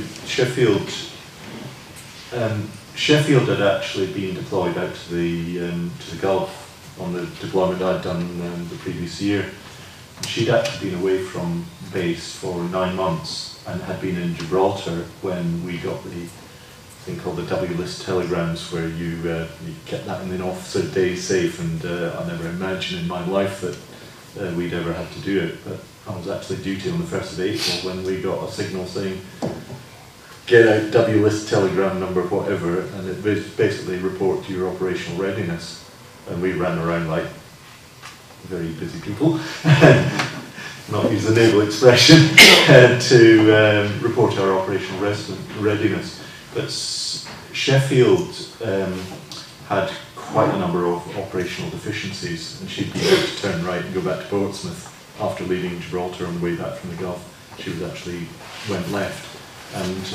Sheffield had actually been deployed out to the Gulf on the deployment I'd done the previous year. And she'd actually been away from base for 9 months and had been in Gibraltar when we got the thing called the W-list telegrams, where you kept that in an officer day safe, and I never imagined in my life that we'd ever have to do it. But I was actually duty on the 1st of April when we got a signal saying, get out W-list telegram number whatever, and it was basically report to your operational readiness. And we ran around like very busy people, not use the naval expression, to report our operational readiness. But Sheffield had quite a number of operational deficiencies, and she'd been able to turn right and go back to Portsmouth after leaving Gibraltar on the way back from the Gulf. She was actually went left, and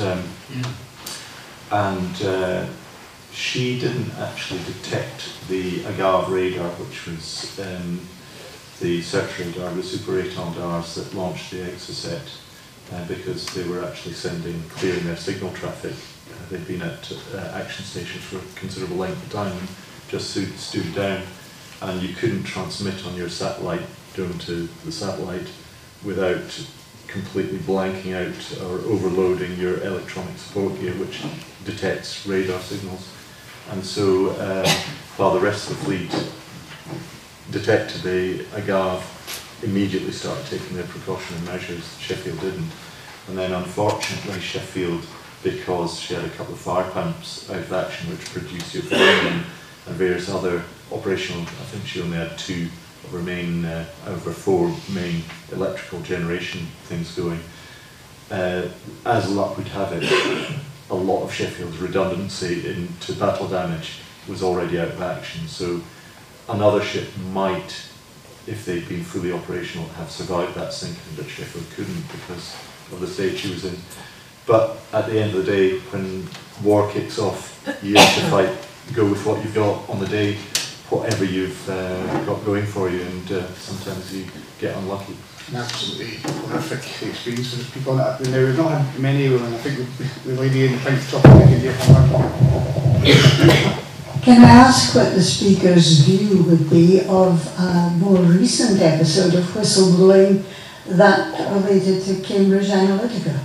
she didn't actually detect the Agave radar, which was the search radar, the Super 8 Hondas that launched the Exocet, because they were actually clearing their signal traffic. They'd been at action stations for a considerable length of time and just stood down, and you couldn't transmit on your satellite down to the satellite without completely blanking out or overloading your electronic support gear, which detects radar signals. And so while the rest of the fleet detected the Agave, immediately started taking their precautionary measures, Sheffield didn't. And then unfortunately Sheffield, because she had a couple of fire pumps out of action which produced uranium and various other operational, I think she only had 2 of her main, out of her 4 main electrical generation things going. As luck would have it, a lot of Sheffield's redundancy into battle damage was already out of action, so another ship might if they'd been fully operational, have survived that sinking, but Sheffield couldn't because of the state she was in. But at the end of the day, when war kicks off, you have to fight, go with what you've got on the day, whatever you've got going for you, and sometimes you get unlucky. An absolutely horrific experience for people. Now, we've not had many, and I think the lady in the pink top can hear from her. Can I ask what the speaker's view would be of a more recent episode of whistleblowing that related to Cambridge Analytica?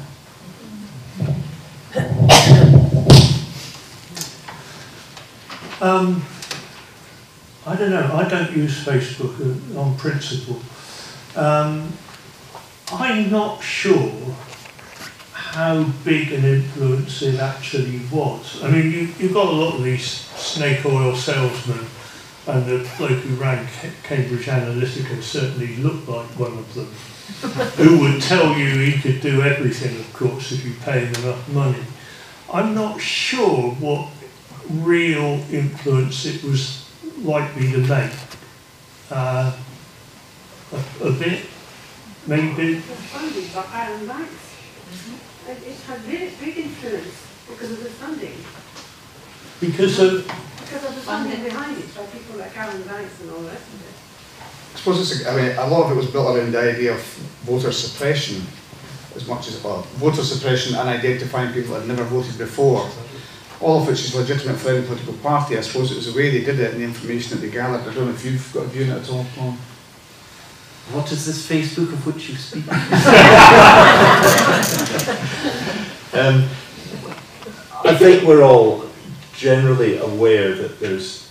I don't know, I don't use Facebook on principle. I'm not sure how big an influence it actually was. I mean, you've got a lot of these snake oil salesmen, and the bloke who ran Cambridge Analytica certainly looked like one of them, who would tell you he could do everything, of course, if you pay him enough money. I'm not sure what real influence it was likely to make. A bit, maybe. The funding by Iron Rights. It had really big influence because of the funding. Because of the funding behind it, by people like Aaron Rights and all the rest of it. I suppose it's, a lot of it was built around the idea of voter suppression, as much as, voter suppression and identifying people that had never voted before, all of which is legitimate for any political party. I suppose it was the way they did it and the information that they gathered. I don't know if you've got a view on it at all, Colin. What is this Facebook of which you speak? I think we're all generally aware that there's,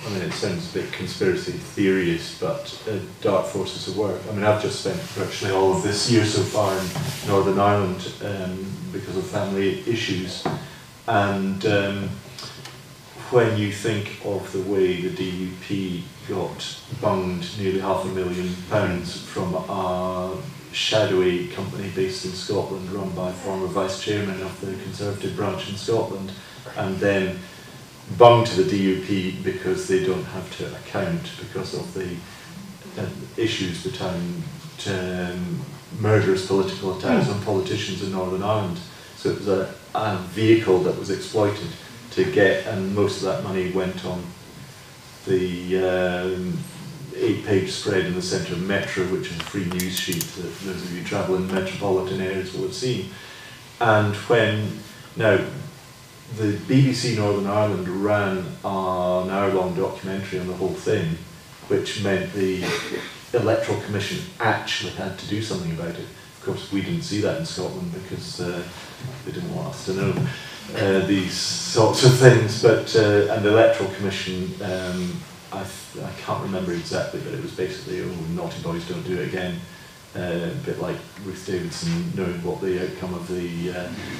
I mean, it sounds a bit conspiracy theorist, but dark forces at work. I mean, I've just spent virtually all of this year so far in Northern Ireland because of family issues, and when you think of the way the DUP got bunged nearly £500,000 from a shadowy company based in Scotland run by a former vice chairman of the Conservative branch in Scotland, and then bunged to the DUP because they don't have to account because of the issues between murderous political attacks on politicians in Northern Ireland. So it was a vehicle that was exploited to get, and most of that money went on the 8-page spread in the centre of Metro, which is a free news sheet that those of you who travel in metropolitan areas will have seen. And when, now, the BBC Northern Ireland ran an hour-long documentary on the whole thing, which meant the Electoral Commission actually had to do something about it. Of course, we didn't see that in Scotland because they didn't want us to know these sorts of things. But and the Electoral Commission, I can't remember exactly, but it was basically, oh, naughty boys, don't do it again. A bit like Ruth Davidson knowing what the outcome of the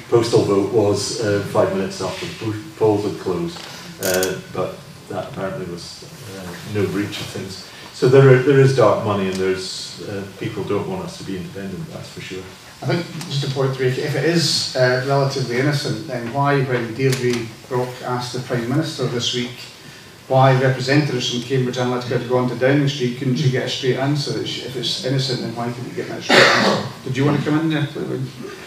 postal vote was 5 minutes after the polls had closed, but that apparently was no breach of things. So there is dark money, and there's people don't want us to be independent, that's for sure. I think, just a point to make, if it is relatively innocent, then why, when Deirdre Brock asked the Prime Minister this week why representatives from Cambridge Analytica had gone to Downing Street, couldn't you get a straight answer? If it's innocent, then why couldn't you get that straight answer? Did you want to come in there?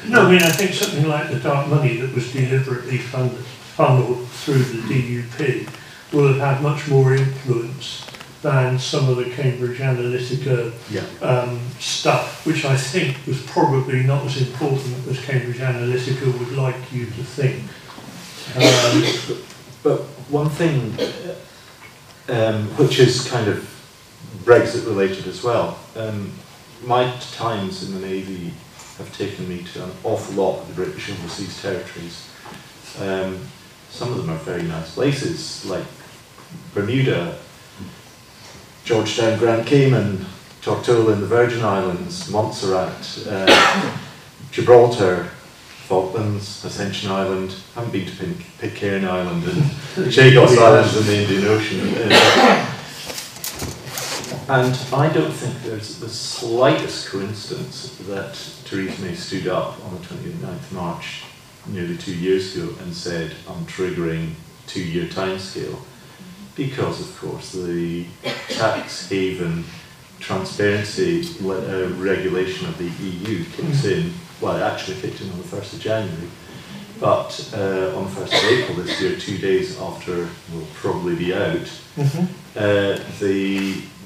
No, I mean, I think something like the dark money that was deliberately funneled through the DUP will have had much more influence than some of the Cambridge Analytica stuff, which I think was probably not as important as Cambridge Analytica would like you to think. But one thing which is kind of Brexit related as well, my times in the Navy have taken me to an awful lot of the British overseas territories. Some of them are very nice places, like Bermuda, Georgetown, Grand Cayman, Tortola in the Virgin Islands, Montserrat, Gibraltar, Falklands, Ascension Island. I haven't been to Pitcairn Island and Chagos Islands in the Indian Ocean. And I don't think there's the slightest coincidence that Theresa May stood up on the 29th March, nearly 2 years ago, and said, I'm triggering 2-year timescale. because, of course, the tax haven transparency regulation of the EU kicks in. Well, it actually kicked in on the 1st of January, but on the 1st of April this year, 2 days after we'll probably be out,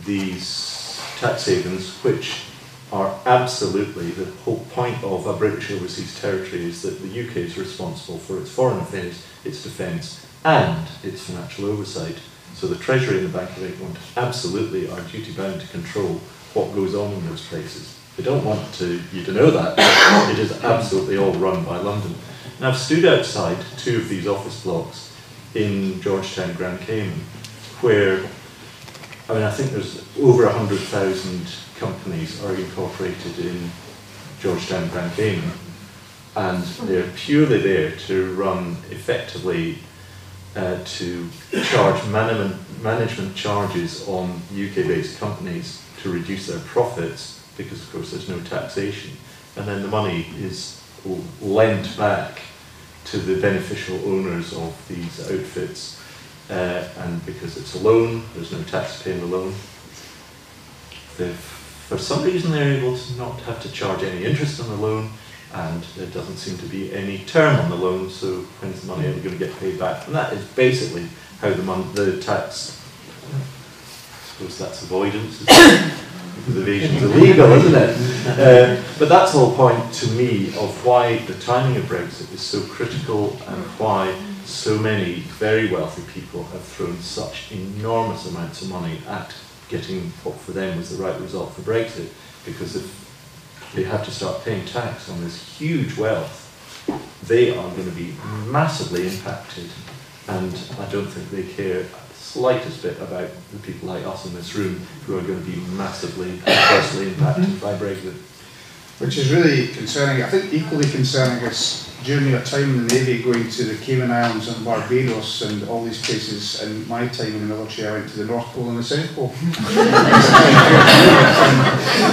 these tax havens, which are absolutely the whole point of a British overseas territory, is that the UK is responsible for its foreign affairs, its defence and its financial oversight. So the Treasury and the Bank of England absolutely are duty bound to control what goes on in those places. They don't want you to know that, but it is absolutely all run by London. And I've stood outside 2 of these office blocks in Georgetown, Grand Cayman, where, I mean, I think there's over 100,000 companies are incorporated in Georgetown, Grand Cayman, and they're purely there to run effectively to charge management charges on UK-based companies to reduce their profits, because of course there's no taxation, and then the money is lent back to the beneficial owners of these outfits, and because it's a loan, there's no tax to pay on the loan. For some reason they're able to not have to charge any interest on the loan, and there doesn't seem to be any term on the loan, so when's the money ever going to get paid back? And that is basically how the tax, I suppose that's avoidance, because evasion is illegal, isn't it? But that's the whole point to me of why the timing of Brexit is so critical, and why so many very wealthy people have thrown such enormous amounts of money at getting what for them was the right result for Brexit, because if they have to start paying tax on this huge wealth, they are going to be massively impacted, and I don't think they care the slightest bit about the people like us in this room who are going to be massively adversely impacted by Brexit. Which is really concerning. I think equally concerning is during your time in the Navy, going to the Cayman Islands and Barbados and all these places, and my time in the military, I went to the North Pole and the South Pole.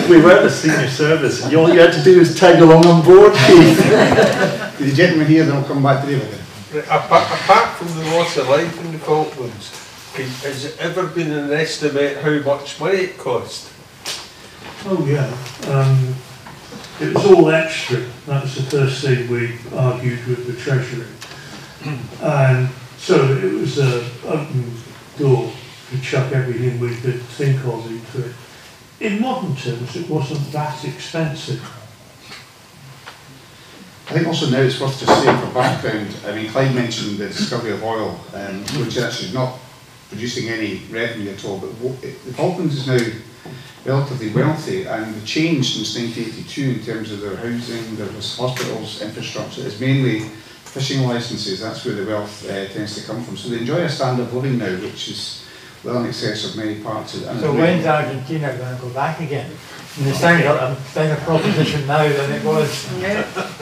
We weren't a senior service, and all you had to do was tag along on board, Keith. The gentleman here, then I'll come back to David. Apart from the loss of life in the Falklands, has it ever been an estimate how much money it cost? Oh yeah. It was all extra. That was the first thing we argued with the Treasury. And so it was an open door to chuck everything we could think of into it. In modern terms, it wasn't that expensive. I think also now it's worth just saying for background, I mean, Clive mentioned the discovery of oil, which is actually not producing any revenue at all, but the Falklands is now relatively wealthy, and the change since 1982 in terms of their housing, their hospitals, infrastructure is mainly fishing licences. That's where the wealth tends to come from. So they enjoy a standard of living now, which is well in excess of many parts of it. So when's Argentina going to go back again? And it sounds like a better proposition now than it was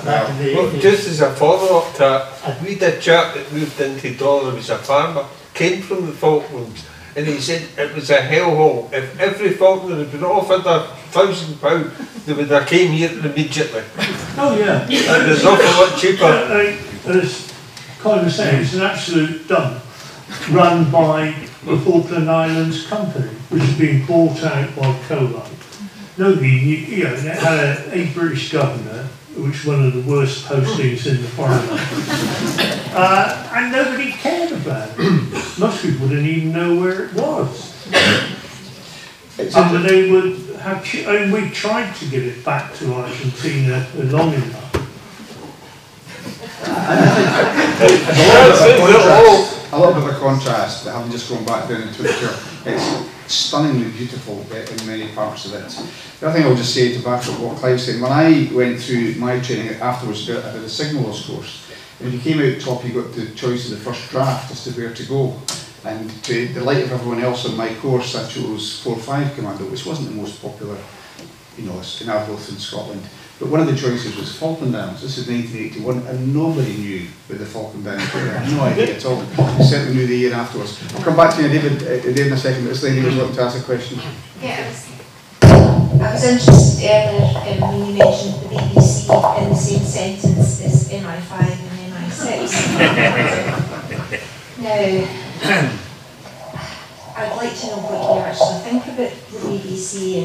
back in the 80s. Just as a follow-up to that, we had a chap that moved into Dollar, was a farmer, came from the Falklands, and he said it was a hellhole. If every Falkland had been offered £1,000, they would have came here immediately. Oh yeah. And it's an awful lot cheaper. As Colin was saying, it's an absolute dump run by the Falkland Islands Company, which has been bought out by Colin. Nobody knew, you know, it had a British governor, which was one of the worst postings in the parliament, and nobody cared about it. Most people didn't even know where it was. And they would have, and we tried to give it back to Argentina long enough. A little bit of a contrast, having just gone back down into it, it's stunningly beautiful in many parts of it. The other thing I'll just say to back up what Clive said, when I went through my training afterwards, I did a signallers course, and if you came out top, you got the choice of the first draft as to where to go. And to the light of everyone else on my course, I chose 4-5 Commando, which wasn't the most popular, you know, in Arbroath in Scotland. But one of the choices was Falkland Islands. This is 1981, and nobody knew where the Falkland Islands were. I had no idea at all. They certainly knew the year afterwards. I'll come back to you, David, in a second, but this lady was wanting to ask a question. Yeah, I was interested earlier when you mentioned the BBC in the same sentence as MI5 and MI6. Now, I'd like to know what you actually think about the BBC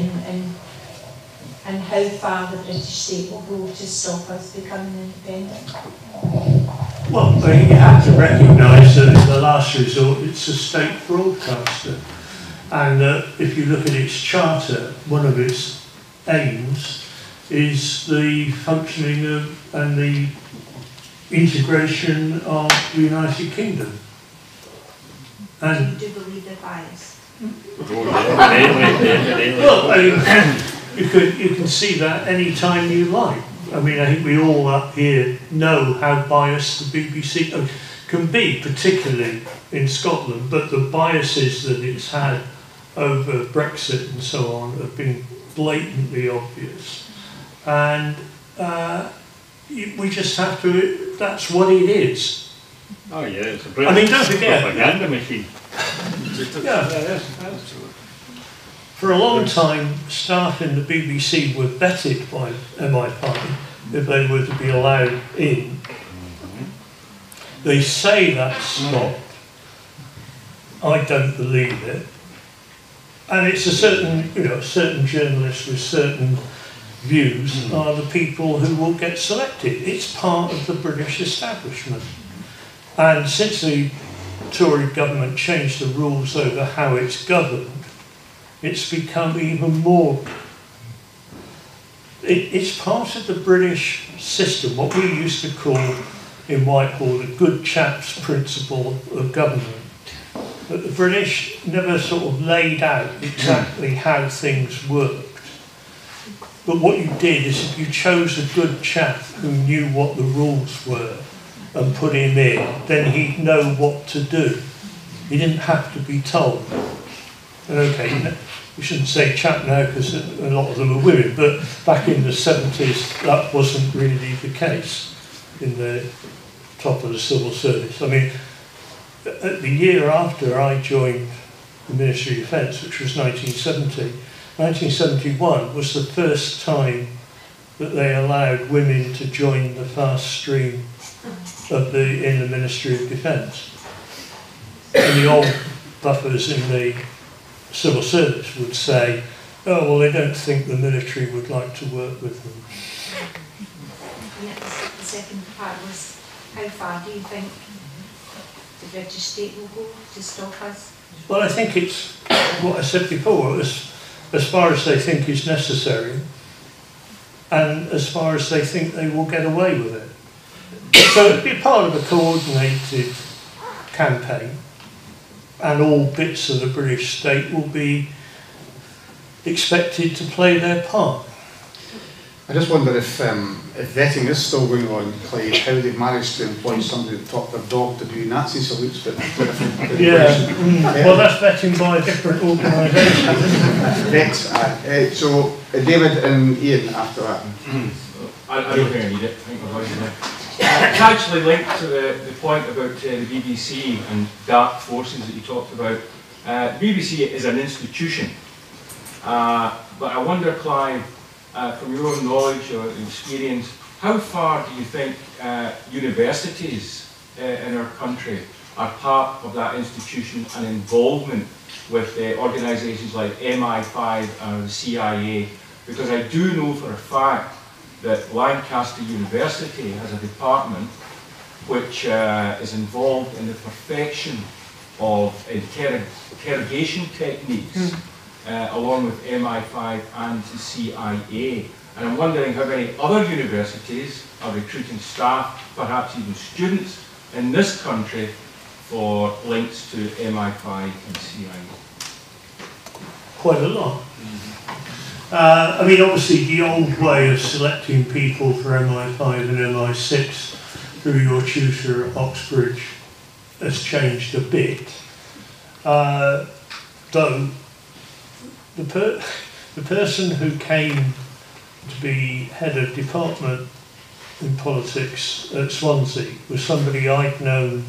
and how far the British state will go to stop us becoming independent. Well, I think you have to recognise that in the last resort it's a state broadcaster, and if you look at its charter, one of its aims is the functioning of and the integration of the United Kingdom. And do you believe they're biased? well, I mean, you can see that any time you like. I mean, I think we all up here know how biased the BBC can be, particularly in Scotland, but the biases that it's had over Brexit and so on have been blatantly obvious. And we just have to, that's what it is. Oh yeah, it's a brilliant don't forget, propaganda machine. Yeah, for a long time, staff in the BBC were vetted by MI5 if they were to be allowed in. They say that's stopped. I don't believe it. And it's a certain, certain journalists with certain views are the people who will get selected. It's part of the British establishment. And since the Tory government changed the rules over how it's governed, it's become even more. It's part of the British system, what we used to call in Whitehall the good chaps principle of government. But the British never sort of laid out exactly how things worked. But what you did is if you chose a good chap who knew what the rules were and put him in, then he'd know what to do. He didn't have to be told. And okay, we shouldn't say chap now because a lot of them are women, but back in the 70s that wasn't really the case in the top of the civil service. I mean, the year after I joined the Ministry of Defence, which was 1970, 1971 was the first time that they allowed women to join the fast stream in the Ministry of Defence. And the old buffers in the civil service would say, oh, well, they don't think the military would like to work with them. Yeah, the second part was, how far do you think the British state will go to stop us? Well, I think it's what I said before, as far as they think is necessary, and as far as they think they will get away with it. So it'll be part of a coordinated campaign, and all bits of the British state will be expected to play their part. I just wonder if vetting is still going on, Clive, how they've managed to employ somebody that taught their dog to do Nazi salutes, but well, that's vetting by a different organisation. So David and Ian after that. I don't think I need it. I think we're going to it's actually linked to the point about the BBC and dark forces that you talked about. The BBC is an institution, but I wonder, Clive, from your own knowledge or experience, how far do you think universities in our country are part of that institution and involvement with organisations like MI5 or the CIA? Because I do know for a fact that Lancaster University has a department which is involved in the perfection of interrogation techniques along with MI5 and the CIA. And I'm wondering how many other universities are recruiting staff, perhaps even students, in this country for links to MI5 and CIA. Quite a lot. I mean, obviously the old way of selecting people for MI5 and MI6 through your tutor at Oxbridge has changed a bit. Though the person who came to be head of department in politics at Swansea was somebody I'd known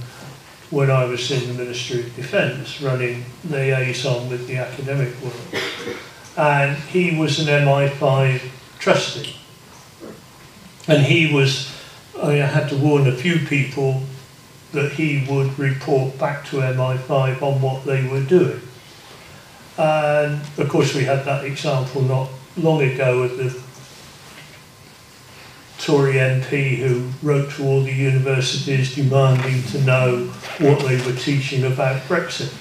when I was in the Ministry of Defence, running liaison with the academic world. And he was an MI5 trustee. And I had to warn a few people that he would report back to MI5 on what they were doing. And of course we had that example not long ago of the Tory MP who wrote to all the universities demanding to know what they were teaching about Brexit.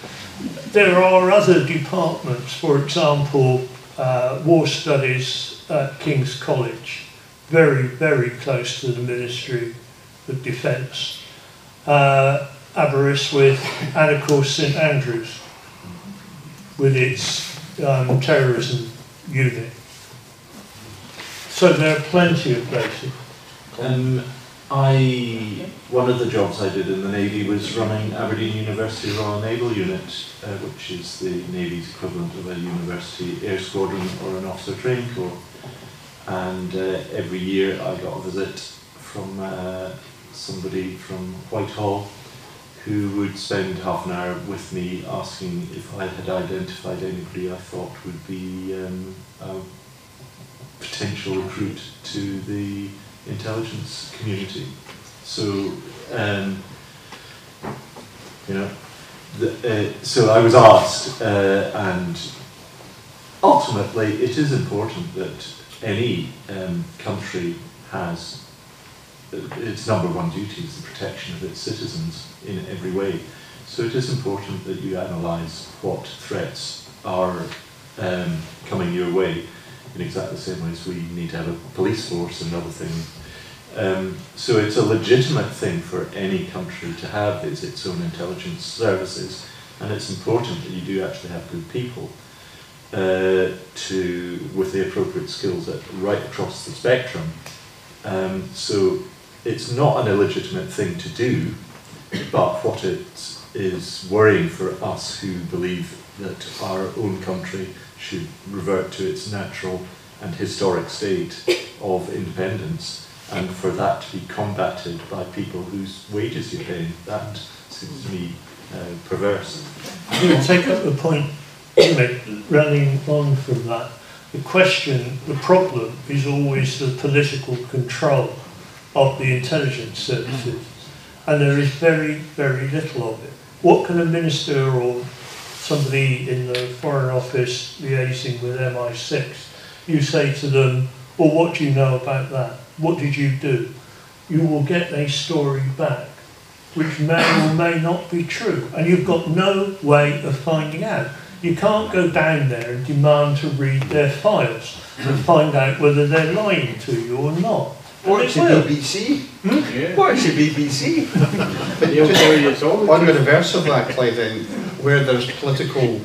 There are other departments, for example, war studies at King's College, very, very close to the Ministry of Defence. Aberystwyth, and of course St Andrews, with its terrorism unit. So there are plenty of places. One of the jobs I did in the Navy was running Aberdeen University Royal Naval Unit, which is the Navy's equivalent of a university air squadron or an officer training corps. And every year I got a visit from somebody from Whitehall who would spend half an hour with me asking if I had identified anybody I thought would be a potential recruit to the intelligence community. So, so I was asked, and ultimately it is important that any country has its number one duty is the protection of its citizens in every way. So it is important that you analyse what threats are coming your way in exactly the same way as we need to have a police force and other things. So it's a legitimate thing for any country to have its own intelligence services, and it's important that you do actually have good people with the appropriate skills right across the spectrum. So it's not an illegitimate thing to do, but what it is worrying for us who believe that our own country should revert to its natural and historic state of independence, and for that to be combated by people whose wages you're paying, that seems to me perverse. I'm going to take up the point, running on from that. The question, the problem is always the political control of the intelligence services, and there is very, very little of it. What can a minister or somebody in the Foreign Office liaising with MI6, you say to them, well, what do you know about that? What did you do? You will get a story back which may or may not be true, and you've got no way of finding out. You can't go down there and demand to read their files and find out whether they're lying to you or not. Watch the BBC. Yeah. Watch the BBC. But on the reverse of that, Clive, then, where there's political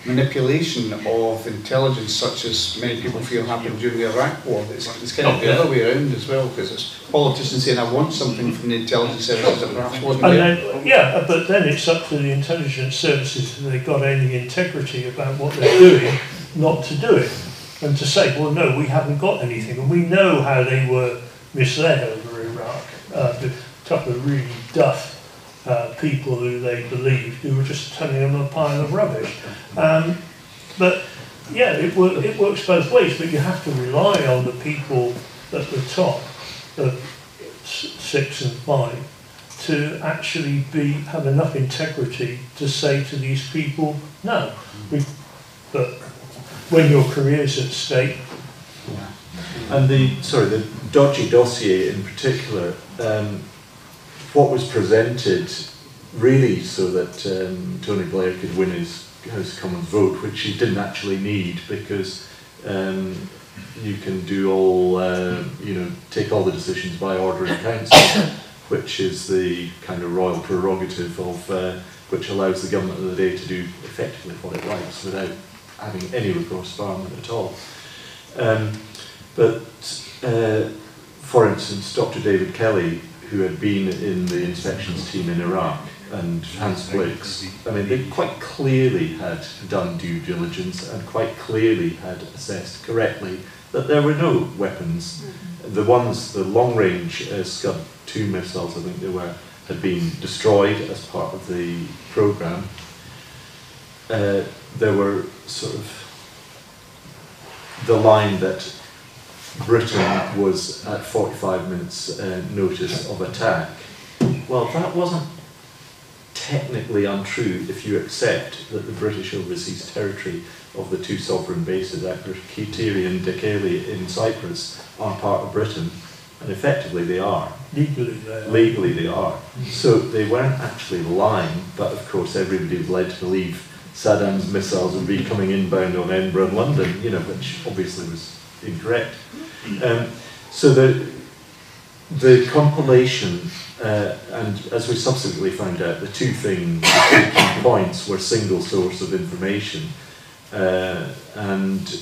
manipulation of intelligence, such as many people feel happened during the Iraq War, it's kind of the other way around as well, because it's politicians saying, I want something from the intelligence services that perhaps wasn't there. Then, yeah, but then it's up to the intelligence services, if they've got any integrity about what they're doing, not to do it. And to say, well, no, we haven't got anything. And we know how they were misled over Iraq. A couple of really duff people who they believed, who were just telling them a pile of rubbish. But yeah, it works both ways, but you have to rely on the people at the top of 6 and 5 to actually have enough integrity to say to these people, no. But when your career's at stake. And the dodgy dossier in particular, what was presented really so that Tony Blair could win his House of Commons vote, which he didn't actually need, because you can do all, take all the decisions by order in council, which is the kind of royal prerogative of which allows the government of the day to do effectively what it likes without having any recourse to Parliament at all. But for instance, Dr. David Kelly, who had been in the inspections team in Iraq, and Hans Blix, I mean, they quite clearly had done due diligence and quite clearly had assessed correctly that there were no weapons. The long-range Scud 2 missiles, I think they were, had been destroyed as part of the programme. There were sort of the line that Britain was at 45 minutes notice of attack. Well, that wasn't technically untrue if you accept that the British overseas territory of the two sovereign bases, Akrotiri and Dekeli in Cyprus, are part of Britain, and effectively they are. Legally they are. Legally they are. So they weren't actually lying, but of course everybody was led to believe Saddam's missiles would be coming inbound on Edinburgh and London, you know, which obviously was incorrect. So the compilation, and as we subsequently found out, the two key points were single source of information, and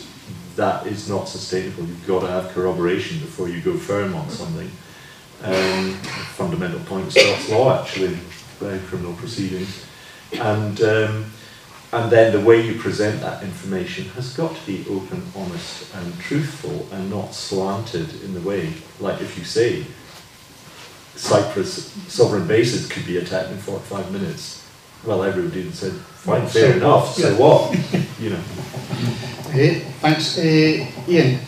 that is not sustainable. You've got to have corroboration before you go firm on something. Fundamental point of Scots law, actually, criminal proceedings. And then the way you present that information has got to be open, honest and truthful and not slanted in the way, like if you say Cyprus sovereign bases could be attacked in 45 minutes, well, everybody said, fine, fair enough, so what? You know. Thanks. Ian.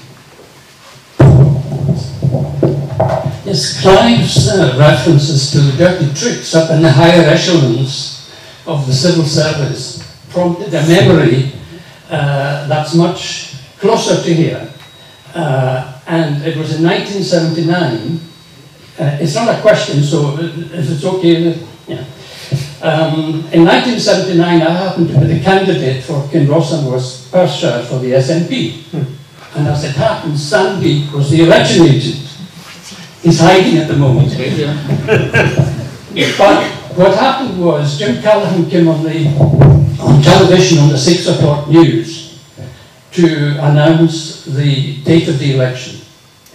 Yes, Clive's references to the dirty tricks up in the higher echelons of the civil service prompted a memory that's much closer to here. And it was in 1979. It's not a question, so if it's okay, yeah. In 1979, I happened to be the candidate for Kinross was Perthshire for the SNP. And as it happens, Sandy was the election agent. He's hiding at the moment. But what happened was Jim Callaghan came on television on the 6 o'clock news to announce the date of the election.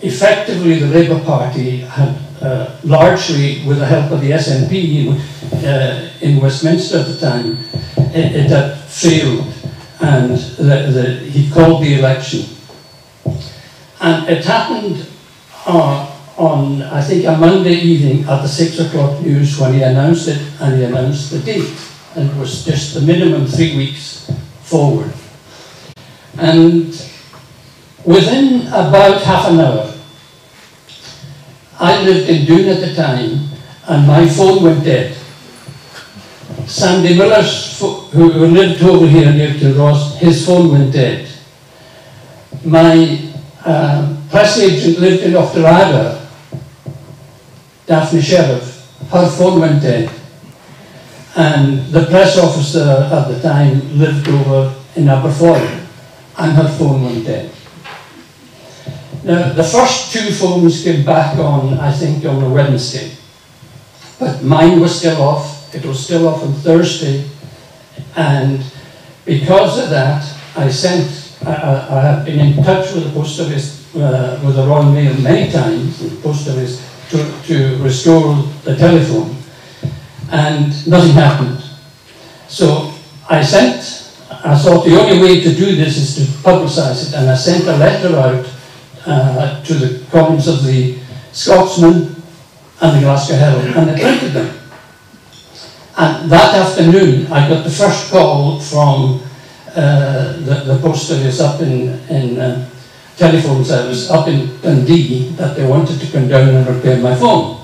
Effectively, the Labour Party had largely, with the help of the SNP in Westminster at the time, it had failed, and he called the election. And it happened on, I think, a Monday evening at the 6 o'clock news when he announced it, and he announced the date. And it was just the minimum 3 weeks forward. And within about half an hour, I lived in Doon at the time, and my phone went dead. Sandy Miller's, who lived over here near Kinross, his phone went dead. My press agent lived in Ochterada, Daphne Sheriff, her phone went dead. And the press officer at the time lived over in Aberfoyle, and her phone went dead. Now, the first two phones came back on, I think, on a Wednesday. But mine was still off. It was still off on Thursday. And because of that, I have been in touch with the Post Office, with the Royal Mail many times, the Post Office, to restore the telephone. And nothing happened. So I thought the only way to do this is to publicise it, and I sent a letter out to the columns of the Scotsman and the Glasgow Herald, and they printed them. And that afternoon, I got the first call from the Post Office up in telephone service up in Dundee that they wanted to come down and repair my phone,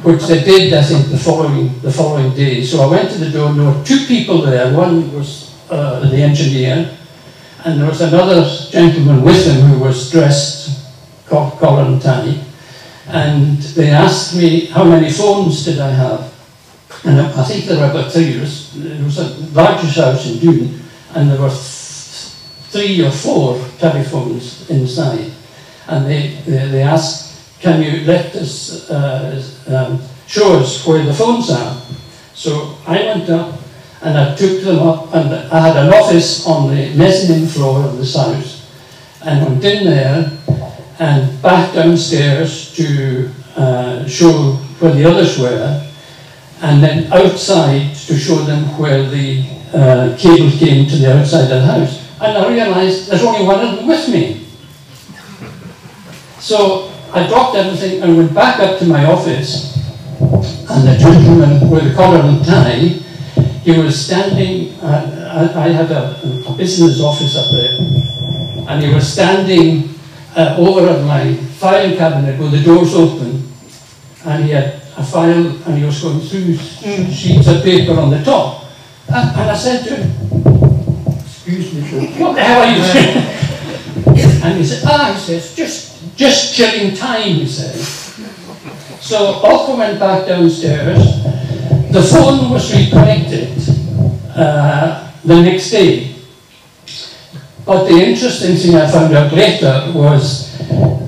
which they did, I think, the following day. So I went to the door, and there were two people there. One was the engineer, and there was another gentleman with him who was dressed, collar and tie, and they asked me how many phones did I have. And I think there were about 3. It was a largish house in Doon, and there were 3 or 4 telephones inside. And they asked, can you let us show us where the phones are? So I went up and I took them up, and I had an office on the mezzanine floor of this house, and went in there and back downstairs to show where the others were, and then outside to show them where the cable came to the outside of the house. And I realised there's only one of them with me. So I dropped everything and went back up to my office, and the gentleman with the collar and tie, he was standing, I had a business office up there, and he was standing over at my filing cabinet with the doors open, and he had a file and he was going through sheets of paper on the top. And I said to him, "Excuse me, what the hell are you doing?" And he said, he says, just chilling time, he says. So off we went back downstairs. The phone was reconnected the next day. But the interesting thing I found out later was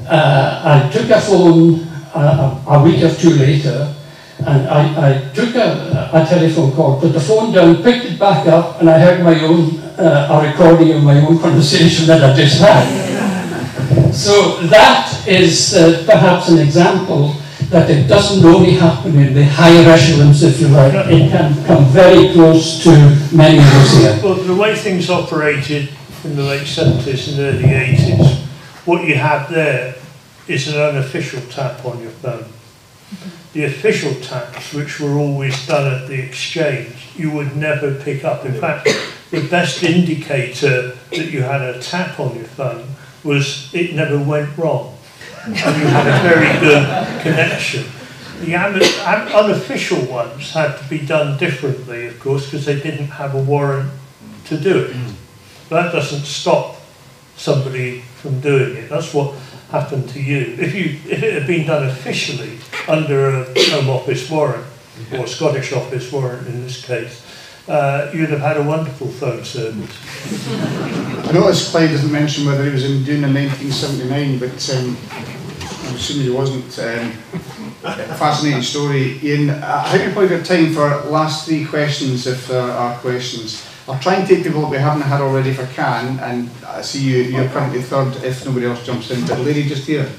I took a phone a week or two later, and I took a telephone call, put the phone down, picked it back up, and I heard my own, a recording of my own conversation that I just had. So that is perhaps an example that it doesn't only happen in the higher echelons, if you like. It can come very close to many of us here. Well, the way things operated in the late 70s and early 80s, what you have there is an unofficial tap on your phone. The official taps, which were always done at the exchange, you would never pick up. In fact, the best indicator that you had a tap on your phone was it never went wrong. And you had a very good connection. The unofficial ones had to be done differently, of course, because they didn't have a warrant to do it. But that doesn't stop somebody from doing it. That's what happened to you. If it had been done officially under a Home Office warrant, or Scottish Office warrant in this case, you'd have had a wonderful phone service. I noticed Clive doesn't mention whether he was in Dune in 1979, but I'm assuming he wasn't. Fascinating story. Ian, I think we've probably got time for last three questions, if there are questions. I'll try and take people that we haven't had already for Can, and I see you're currently third if nobody else jumps in. But lady just here.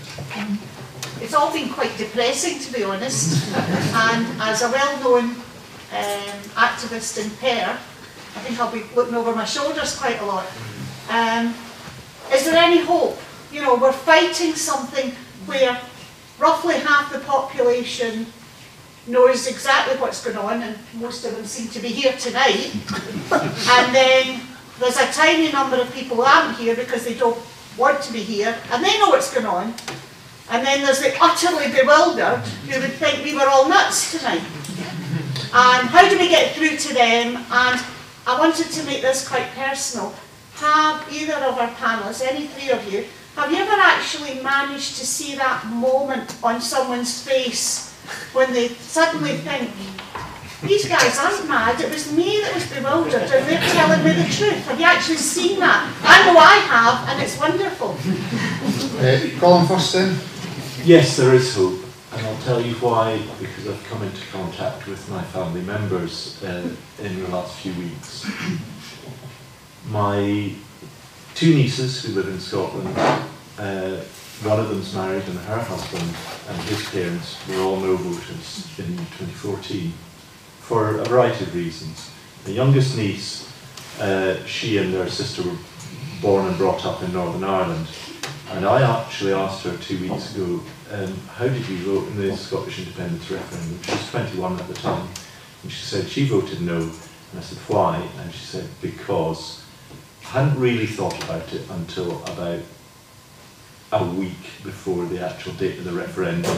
It's all been quite depressing, to be honest. And as a well-known activist in Perth, I think I'll be looking over my shoulders quite a lot. Is there any hope? You know, we're fighting something where roughly half the population knows exactly what's going on, and most of them seem to be here tonight. And then there's a tiny number of people who aren't here because they don't want to be here, and they know what's going on. And then there's the utterly bewildered who would think we were all nuts tonight. And how do we get through to them? And I wanted to make this quite personal. Have either of our panellists, any three of you, have you ever actually managed to see that moment on someone's face when they suddenly think, these guys aren't mad, it was me that was bewildered and they're telling me the truth? Have you actually seen that? I know I have, and it's wonderful. Colin first then. Yes, there is hope, and I'll tell you why, because I've come into contact with my family members in the last few weeks. My two nieces who live in Scotland, one of them's married, and her husband and his parents were all no voters in 2014 for a variety of reasons. The youngest niece, she and their sister were born and brought up in Northern Ireland, and I actually asked her 2 weeks ago, how did you vote in the Scottish independence referendum? She was 21 at the time, and she said she voted no, and I said why? And she said because I hadn't really thought about it until about a week before the actual date of the referendum,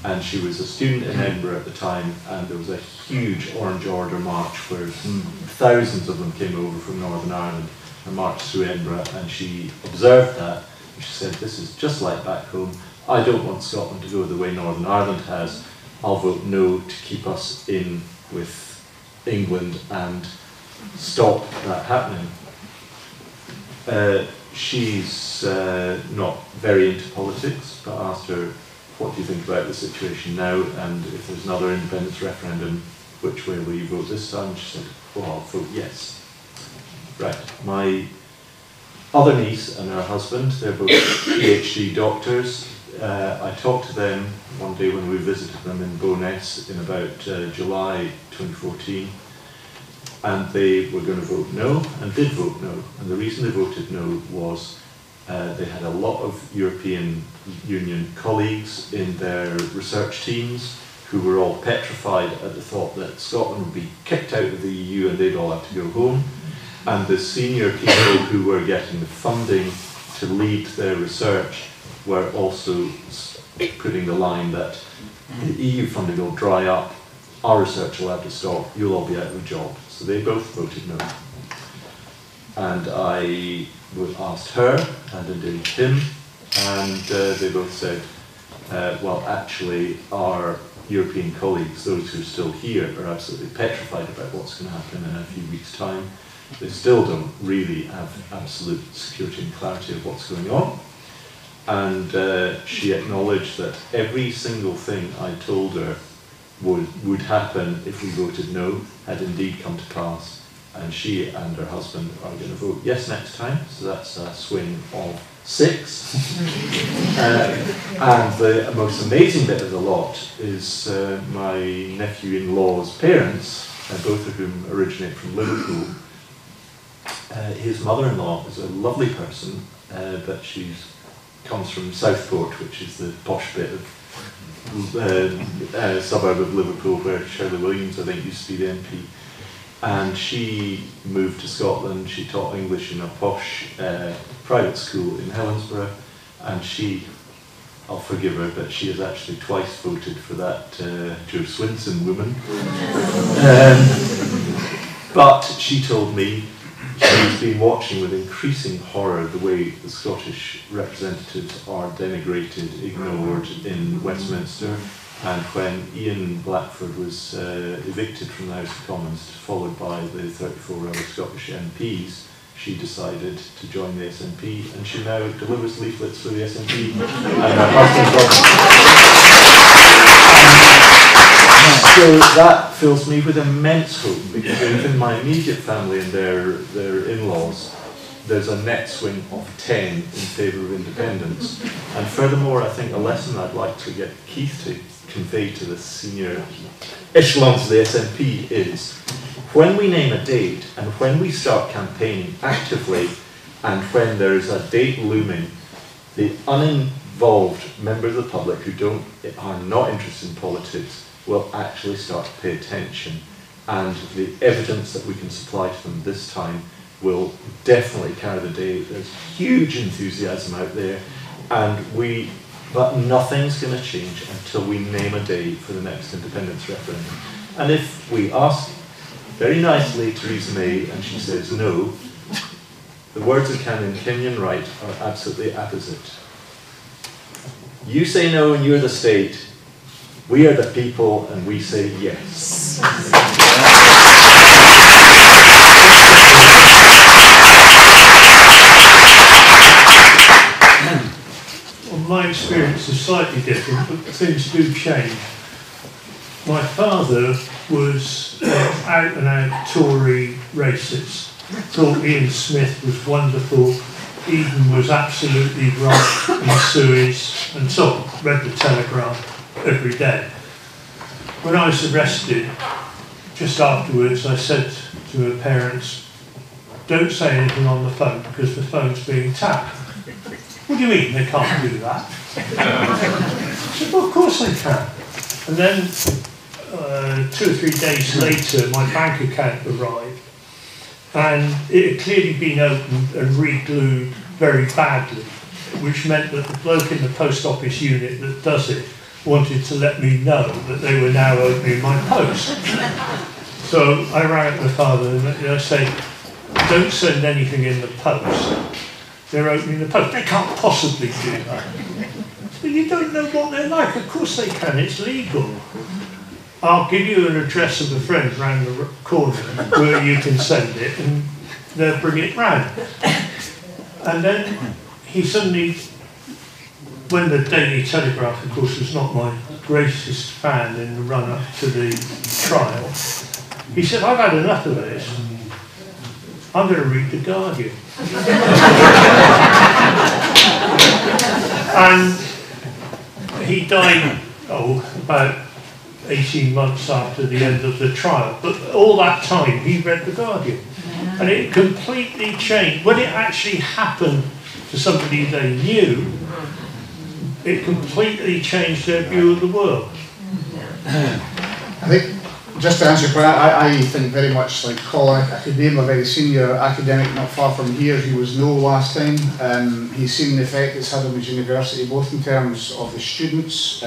and she was a student in Edinburgh at the time, and there was a huge Orange Order march where thousands of them came over from Northern Ireland and marched through Edinburgh, and she observed that, and she said, this is just like back home, I don't want Scotland to go the way Northern Ireland has, I'll vote no to keep us in with England and stop that happening. She's not very into politics, but I asked her, what do you think about the situation now, and if there's another independence referendum, which way will you vote this time? She said, well, I'll vote yes. Right, my other niece and her husband, they're both PhD doctors. I talked to them one day when we visited them in Bo'ness in about July 2014. And they were going to vote no, and did vote no. And the reason they voted no was they had a lot of European Union colleagues in their research teams who were all petrified at the thought that Scotland would be kicked out of the EU and they'd all have to go home. And the senior people who were getting the funding to lead their research were also putting the line that the EU funding will dry up, our research will have to stop, you'll all be out of a job. So they both voted no. And I asked her, and indeed him, and they both said, well, actually, our European colleagues, those who are still here, are absolutely petrified about what's going to happen in a few weeks' time. They still don't really have absolute security and clarity of what's going on. And she acknowledged that every single thing I told her would happen if we voted no had indeed come to pass. And she and her husband are going to vote yes next time, so that's a swing of 6. And the most amazing bit of the lot is my nephew-in-law's parents, both of whom originate from Liverpool. His mother-in-law is a lovely person, but she comes from Southport, which is the posh bit of suburb of Liverpool where Shirley Williams, I think, used to be the MP. And she moved to Scotland. She taught English in a posh private school in Helensburgh, and she, I'll forgive her, but she has actually twice voted for that Joe Swinson woman. But she told me she's been watching with increasing horror the way the Scottish representatives are denigrated, ignored in Westminster. And when Ian Blackford was evicted from the House of Commons, followed by the 34 other Scottish MPs, she decided to join the SNP, and she now delivers leaflets for the SNP. And her husband. So that fills me with immense hope, because within my immediate family and their in-laws, there's a net swing of 10 in favour of independence. And furthermore, I think a lesson I'd like to get Keith to convey to the senior echelons of the SNP is, when we name a date and when we start campaigning actively and when there is a date looming, the uninvolved members of the public who are not interested in politics will actually start to pay attention, and the evidence that we can supply to them this time will definitely carry the day. There's huge enthusiasm out there, but nothing's going to change until we name a day for the next independence referendum. And if we ask very nicely Theresa May and she says no, the words of Canon Kenyon Wright are absolutely apposite. You say no and you're the state, we are the people and we say yes. Well, my experience is slightly different, but things do change. My father was out and out Tory racist. Thought Ian Smith was wonderful, Eden was absolutely right in Suez, and so on. Read the Telegraph every day. When I was arrested, just afterwards, I said to her parents, don't say anything on the phone because the phone's being tapped. What do you mean they can't do that? I said, well, of course they can. And then 2 or 3 days later, my bank account arrived, and it had clearly been opened and re-glued very badly, which meant that the bloke in the post office unit that does it wanted to let me know that they were now opening my post. So I rang up my father and I said, don't send anything in the post. They're opening the post. They can't possibly do that. But you don't know what they're like. Of course they can. It's legal. I'll give you an address of a friend round the corner where you can send it, and they'll bring it round. And then he suddenly, when the Daily Telegraph, of course, was not my greatest fan in the run-up to the trial, he said, I've had enough of this. I'm going to read The Guardian. And he died, about 18 months after the end of the trial. But all that time, he read The Guardian. And it completely changed. When it actually happened to somebody they knew, it completely changed their view of the world. I think Just to answer your question, I think very much like Colin. I could name a very senior academic not far from here who was no last time. He's seen the effect it's had on his university, both in terms of the students.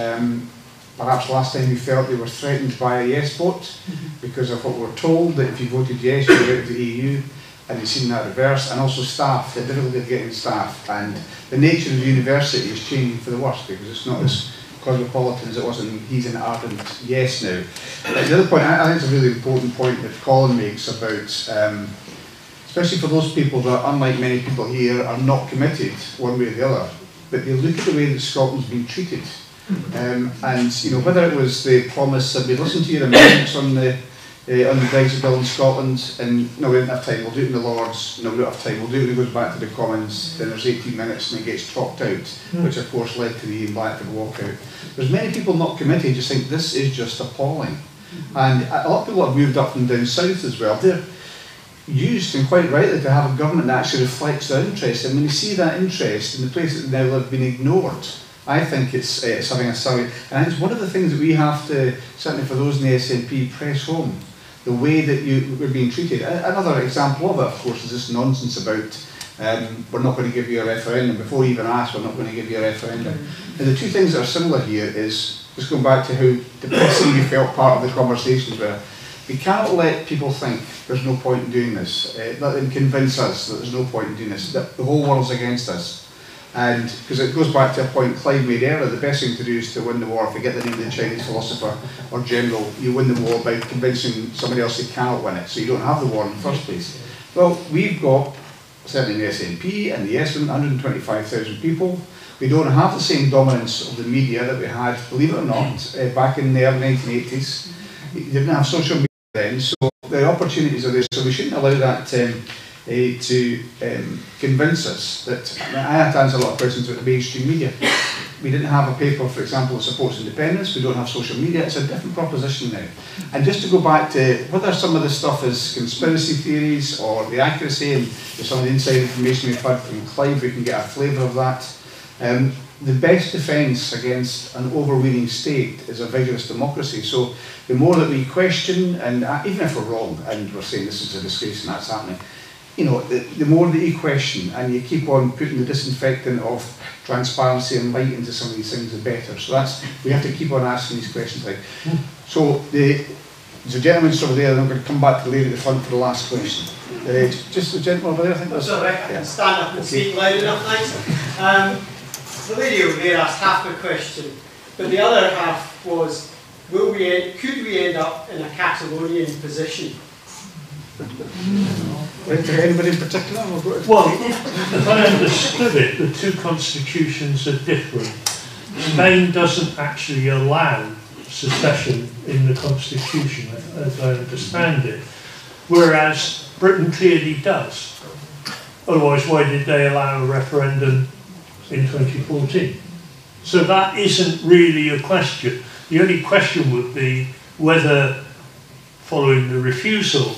Perhaps last time he felt they were threatened by a yes vote because of what we were told, that if you voted yes, you were out of the EU, and he's seen that reverse. And also staff, the difficulty of getting staff. And the nature of the university is changing for the worse because it's not as cosmopolitan as it was, and he's an ardent yes now. The other point, I think it's a really important point that Colin makes about, especially for those people that, unlike many people here, are not committed one way or the other, but they look at the way that Scotland's been treated. And you know, whether it was the promise that we'd listen to your amendments on the Brexit bill in Scotland, and no, we don't have time, we'll do it in the Lords, no, we don't have time, we'll do it when it goes back to the Commons, then there's 18 minutes and it gets chopped out, which of course led to the Ian Blackford walkout. There's many people not committed, just think this is just appalling. And a lot of people have moved up and down south as well. They're used, and quite rightly, to have a government that actually reflects their interest, and when you see that interest in the places that now have been ignored, I think it's having a salary. And I think it's one of the things that we have to, certainly for those in the SNP, press home. The way that we're being treated. Another example of it, of course, is this nonsense about we're not going to give you a referendum. Before you even ask, we're not going to give you a referendum. And the two things that are similar here is, just going back to how depressing you felt part of the conversations were, we cannot let people think there's no point in doing this. Let them convince us that there's no point in doing this, that the whole world's against us. And because it goes back to a point Clive made earlier, the best thing to do is to win the war. Forget the name of the Chinese philosopher or general. You win the war by convincing somebody else they cannot win it, so you don't have the war in the first place. Well, we've got, certainly in the SNP and the S, 125,000 people. We don't have the same dominance of the media that we had, believe it or not, back in the early 1980s. You didn't have social media then, so the opportunities are there, so we shouldn't allow that to convince us that. I had to answer a lot of questions about the mainstream media. We didn't have a paper, for example, that supports independence. We don't have social media. It's a different proposition now. And just to go back to whether some of this stuff is conspiracy theories or the accuracy, and some of the inside information we've had from Clive, we can get a flavour of that. The best defence against an overweening state is a vigorous democracy. So the more that we question, and even if we're wrong and we're saying this is a disgrace and that's happening, you know, the more that you question and you keep on putting the disinfectant of transparency and light into some of these things, the better. So that's, we have to keep on asking these questions. Like, so there's a gentleman over there, and I'm going to come back to the lady at the front for the last question. Just the gentleman over there, I think. That's all right. I can stand up and speak loud enough, thanks. The lady over there asked half the question, but the other half was, could we end up in a Catalonian position? Anybody in particular? Well, as I understood it, the two constitutions are different. Spain doesn't actually allow secession in the constitution, as I understand it, whereas Britain clearly does. Otherwise, why did they allow a referendum in 2014? So that isn't really a question. The only question would be whether, following the refusal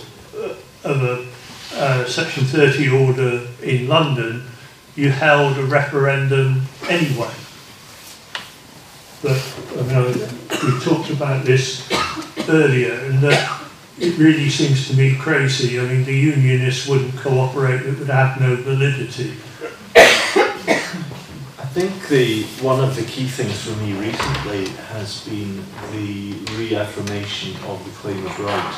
of a Section 30 order in London, you held a referendum anyway. But I know we talked about this earlier, and that it really seems to me crazy. I mean, the unionists wouldn't cooperate; it would have no validity. I think one of the key things for me recently has been the reaffirmation of the claim of right.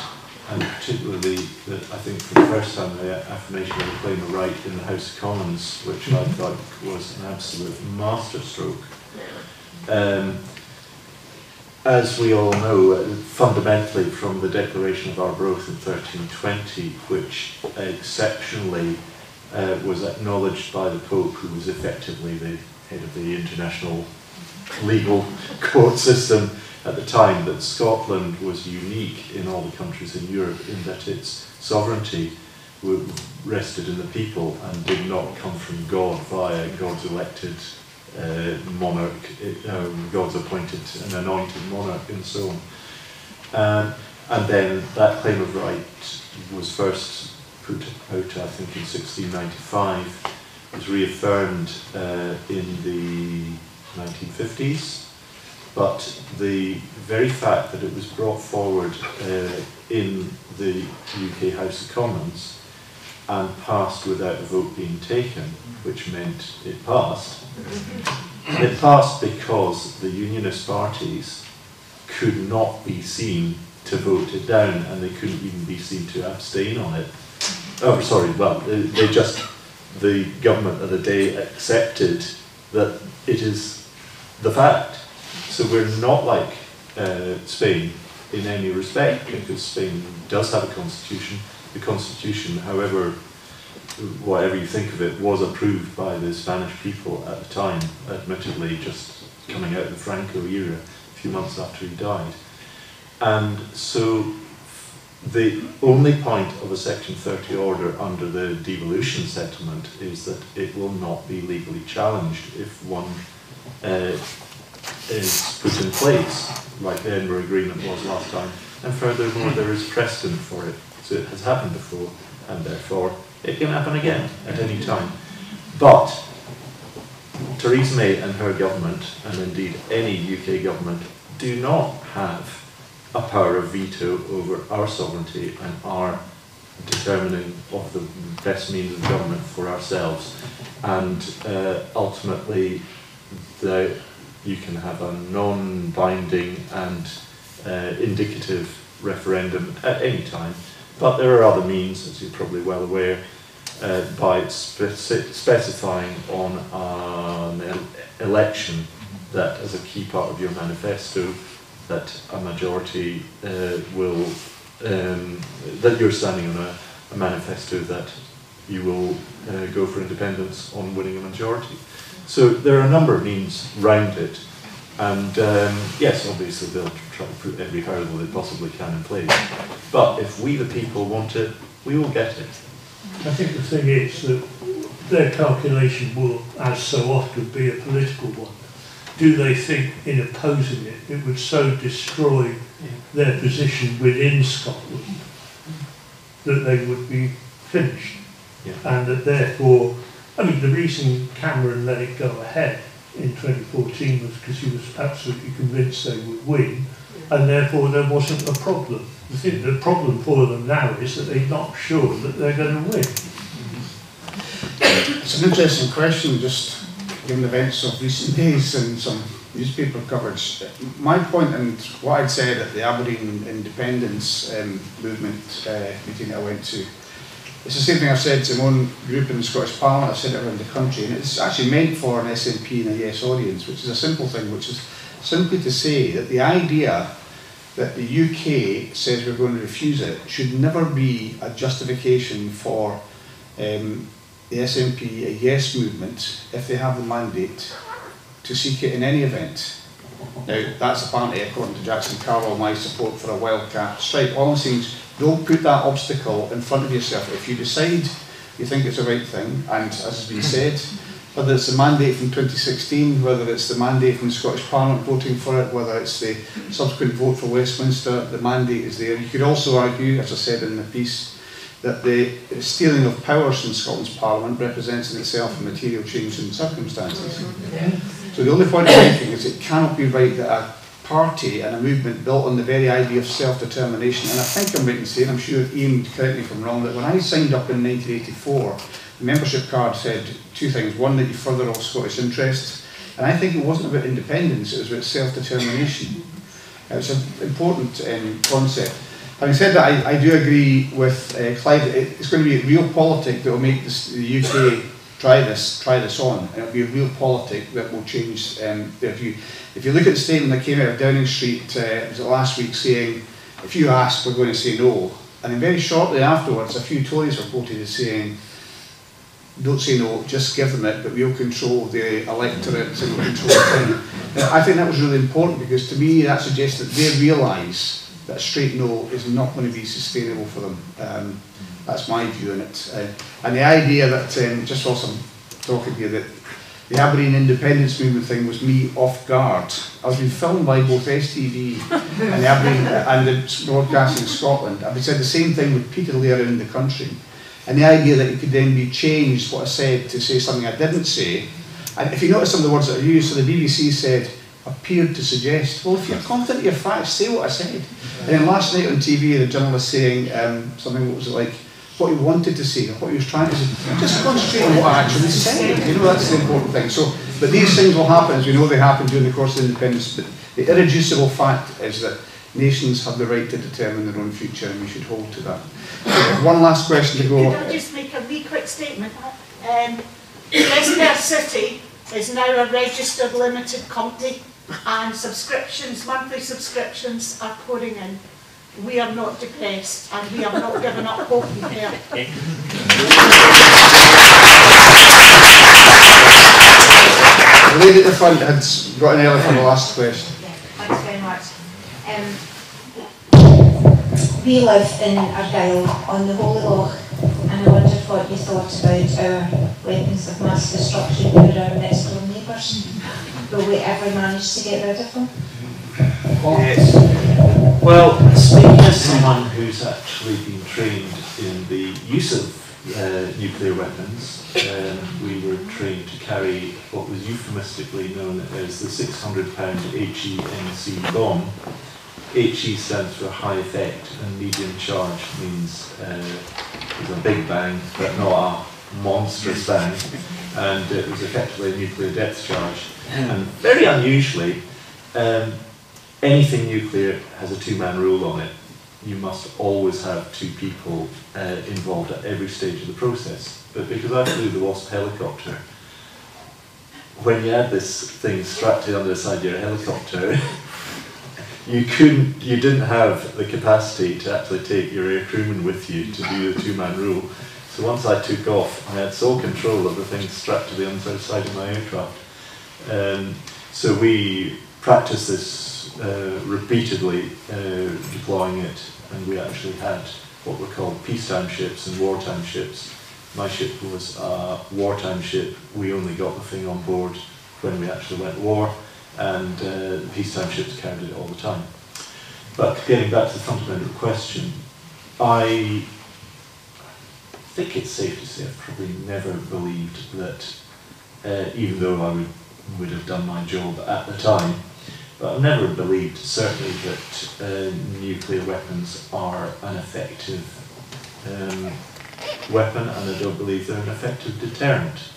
And particularly, I think for the first time, the affirmation of the claim of right in the House of Commons, which I thought was an absolute masterstroke. As we all know, fundamentally from the Declaration of Arbroath in 1320, which exceptionally was acknowledged by the Pope, who was effectively the head of the international legal court system at the time, that Scotland was unique in all the countries in Europe in that its sovereignty rested in the people and did not come from God via God's elected monarch, God's appointed and anointed monarch, and so on. And then that claim of right was first put out, I think, in 1695, was reaffirmed in the 1950s. but the very fact that it was brought forward in the UK House of Commons and passed without a vote being taken, which meant it passed. It passed because the unionist parties could not be seen to vote it down, and they couldn't even be seen to abstain on it. Oh, sorry, well, the government of the day accepted that it is the fact. So we're not like Spain in any respect, because Spain does have a constitution. The constitution, however, whatever you think of it, was approved by the Spanish people at the time, admittedly just coming out of the Franco era a few months after he died. And so the only point of a Section 30 order under the devolution settlement is that it will not be legally challenged if one is put in place, like the Edinburgh Agreement was last time. And furthermore, there is precedent for it. So it has happened before, and therefore it can happen again at any time. But Theresa May and her government, and indeed any UK government, do not have a power of veto over our sovereignty and our determining of the best means of government for ourselves. And ultimately, you can have a non-binding and indicative referendum at any time, but there are other means, as you're probably well aware, by specifying on an election that as a key part of your manifesto, that a majority will, that you're standing on a manifesto that you will go for independence on winning a majority. So there are a number of means round it, and yes, obviously they'll try to put every hurdle they possibly can in place. But if we the people want it, we will get it. I think the thing is that their calculation will, as so often, be a political one. Do they think in opposing it, it would so destroy their position within Scotland that they would be finished? Yeah. And that therefore, I mean, the reason Cameron let it go ahead in 2014 was because he was absolutely convinced they would win, and therefore there wasn't a problem. The problem for them now is that they're not sure that they're going to win. It's an interesting question, just given the events of recent days and some newspaper coverage. My point, and what I'd said at the Aberdeen Independence movement meeting I went to, it's the same thing I've said to my own group in the Scottish Parliament. I've said it around the country, and it's actually meant for an SNP and a Yes audience, which is a simple thing, which is simply to say that the idea that the UK says we're going to refuse it should never be a justification for the SNP, a Yes movement, if they have the mandate to seek it in any event. Now, that's apparently, according to Jackson Carroll, my support for a wildcat strike. All I'm saying is, don't put that obstacle in front of yourself. If you decide you think it's the right thing, and as has been said, whether it's the mandate from 2016, whether it's the mandate from the Scottish Parliament voting for it, whether it's the subsequent vote for Westminster, the mandate is there. You could also argue, as I said in the piece, that the stealing of powers from Scotland's Parliament represents in itself a material change in circumstances. So the only point I'm making is it cannot be right that a party and a movement built on the very idea of self-determination, and I think I'm right in saying, I'm sure Ian, correct me if I'm wrong, that when I signed up in 1984, the membership card said two things. One, that you further all Scottish interests, and I think it wasn't about independence, it was about self-determination. It's an important concept. Having said that, I do agree with Clive. It's going to be real politics that will make the UK try this on, and it'll be a real politic that will change their view. If you look at the statement that came out of Downing Street was it last week, saying, if you ask, we're going to say no. And then very shortly afterwards, a few Tories were quoted as saying, don't say no, just give them it, but we'll control the electorate, and we'll control the thing. I think that was really important, because to me that suggests that they realise that a straight no is not going to be sustainable for them. That's my view on it. And the idea that, just whilst I'm talking to you, that the Aberdeen Independence Movement thing was me off guard. I was being filmed by both STV and the Aberdeen and the Broadcasting Scotland. I've said the same thing repeatedly around the country. And the idea that it could then be changed, what I said, to say something I didn't say. And if you notice some of the words that I used, so the BBC said, appeared to suggest, well, if you're confident of your facts, say what I said. And then last night on TV, the journalist saying something, what was it like, what he wanted to say, or what he was trying to say. Just concentrate on what I actually said. You know, that's the important thing. So, but these things will happen, as we know they happen during the course of independence. But the irreducible fact is that nations have the right to determine their own future, and we should hold to that. One last question to go. Could I just make a wee quick statement? Leicester City is now a registered limited company, and subscriptions, monthly subscriptions are pouring in. We are not depressed, and we have not given up hope there. The lady at the front had got an early for the last question. Yeah, thanks very much. We live in Argyll on the Holy Loch, and I wondered what you thought about our weapons of mass destruction who are our next door neighbours. Will we ever manage to get rid of them? Yes. Well, speaking as someone who's actually been trained in the use of nuclear weapons, we were trained to carry what was euphemistically known as the 600-pound HENC bomb. HE stands for high effect, and medium charge means it's a big bang, but not a monstrous bang. And it was effectively a nuclear depth charge. And very unusually, anything nuclear has a two-man rule on it. You must always have two people involved at every stage of the process. But because I flew the Wasp helicopter, when you had this thing strapped to the underside of your helicopter, you didn't have the capacity to actually take your air crewman with you to do the two-man rule. So once I took off, I had sole control of the thing strapped to the underside of my aircraft. So we practiced this repeatedly, deploying it, and we actually had what were called peacetime ships and wartime ships. My ship was a wartime ship. We only got the thing on board when we actually went to war, and peacetime ships carried it all the time. But getting back to the fundamental question, I think it's safe to say I've probably never believed that, even though I would have done my job at the time, but I've never believed certainly that nuclear weapons are an effective weapon, and I don't believe they're an effective deterrent.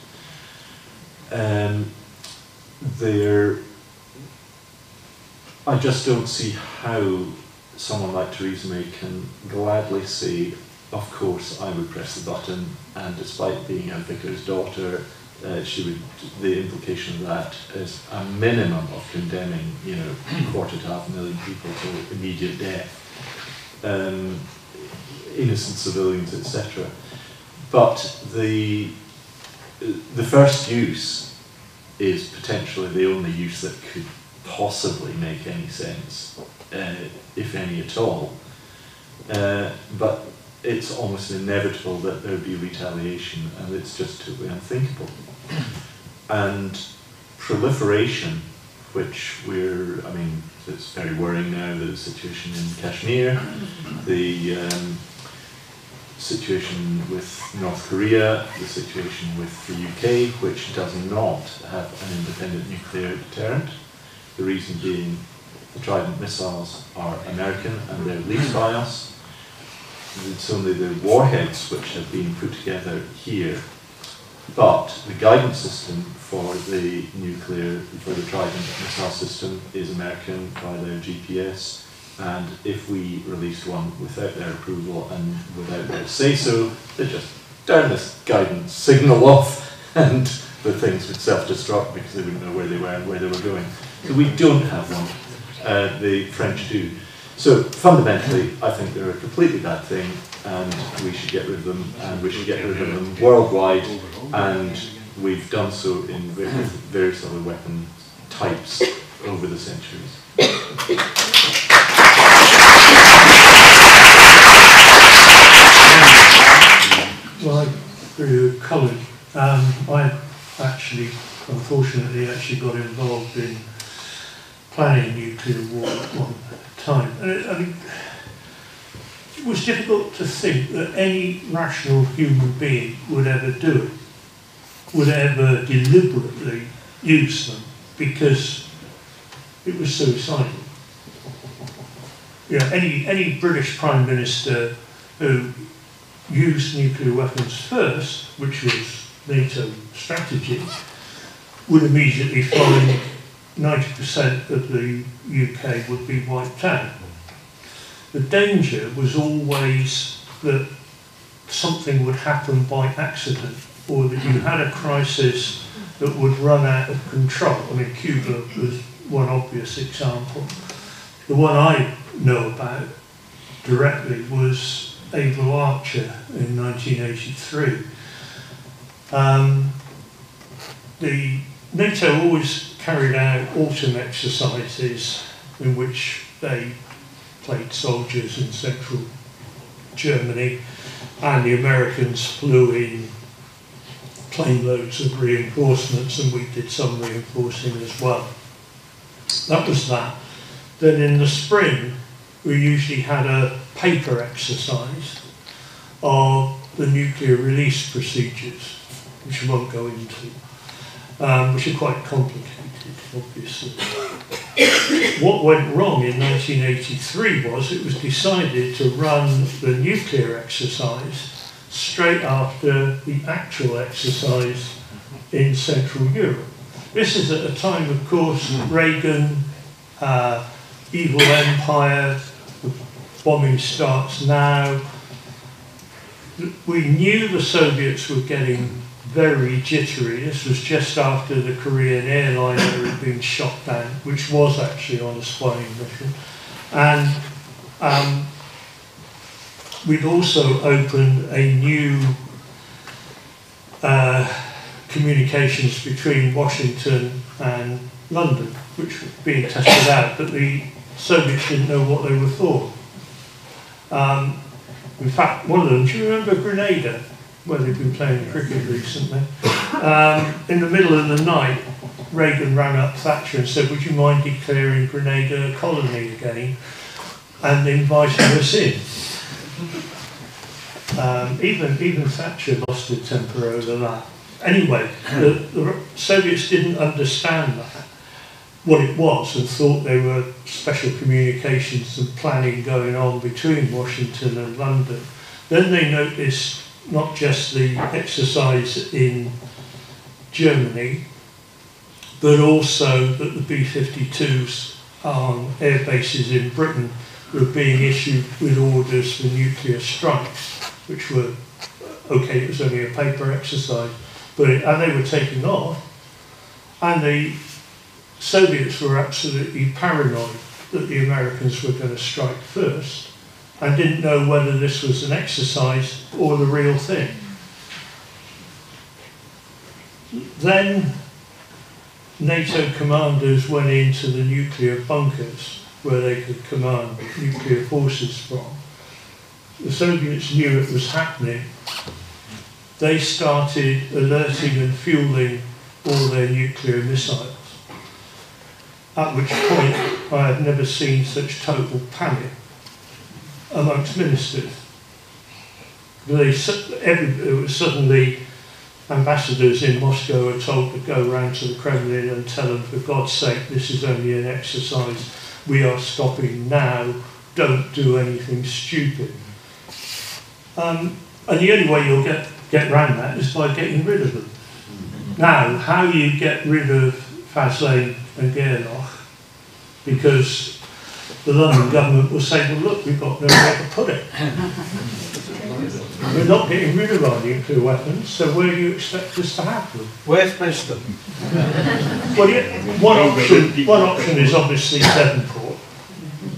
I just don't see how someone like Theresa May can gladly say, of course I would press the button, and despite being a vicar's daughter, the implication of that is a minimum of condemning, 250,000 people to immediate death, innocent civilians, etc. But the first use is potentially the only use that could possibly make any sense, if any at all. But it's almost inevitable that there would be retaliation, and it's just totally unthinkable. And proliferation, which it's very worrying now, the situation in Kashmir, the situation with North Korea, the situation with the UK, which does not have an independent nuclear deterrent. The reason being the Trident missiles are American and they're leased by us. It's only the warheads which have been put together here. But the guidance system for the Trident missile system is American by their GPS. And if we released one without their approval and without their say-so, they'd just turn this guidance signal off, and the things would self-destruct because they wouldn't know where they were and where they were going. So we don't have one. The French do. So fundamentally, I think they're a completely bad thing, and we should get rid of them, and we should get rid of them worldwide, and we've done so in various other weapon types over the centuries. Well, I agree with Colin. I actually, unfortunately, got involved in planning nuclear war at one time. And it was difficult to think that any rational human being would ever do it, would ever deliberately use them, because it was suicidal. You know, any British Prime Minister who used nuclear weapons first, which was NATO strategy, would immediately find 90% of the UK would be wiped out. The danger was always that something would happen by accident, or that you had a crisis that would run out of control. I mean, Cuba was one obvious example. The one I know about directly was Able Archer in 1983. The NATO always carried out autumn exercises in which they played soldiers in central Germany, and the Americans flew in plane loads of reinforcements, and we did some reinforcing as well. That was that. Then in the spring, we usually had a paper exercise of the nuclear release procedures, which I won't go into, which are quite complicated, obviously. What went wrong in 1983 was it was decided to run the nuclear exercise straight after the actual exercise in Central Europe. This is at a time, of course, Reagan, evil empire, the bombing starts now. We knew the Soviets were getting very jittery. This was just after the Korean airliner had been shot down, which was actually on a spying mission. And we'd also opened a new communications between Washington and London, which was being tested out, but the Soviets didn't know what they were for. In fact, one of them, do you remember Grenada, where they've been playing cricket recently? In the middle of the night, Reagan rang up Thatcher and said, would you mind declaring Grenada a colony again and inviting us in? Even Thatcher lost her temper over that. Anyway, the Soviets didn't understand that, what it was, and thought there were special communications and planning going on between Washington and London. Then they noticed not just the exercise in Germany, but also that the B-52s on air bases in Britain were being issued with orders for nuclear strikes, which were, okay, it was only a paper exercise, and they were taking off, and the Soviets were absolutely paranoid that the Americans were going to strike first, and didn't know whether this was an exercise or the real thing. Then NATO commanders went into the nuclear bunkers where they could command nuclear forces from. The Soviets knew it was happening. They started alerting and fueling all their nuclear missiles. At which point I had never seen such total panic amongst ministers. Suddenly ambassadors in Moscow were told to go round to the Kremlin and tell them, for God's sake, this is only an exercise, we are stopping now, don't do anything stupid. And the only way you'll get around that is by getting rid of them. Now, how you get rid of Faslane and Gerlach, because the London government will say, well look, we've got nowhere to put it. We're not getting rid of our nuclear weapons, so where do you expect us to have them? Westminster. Well, yeah, one option is obviously Devonport,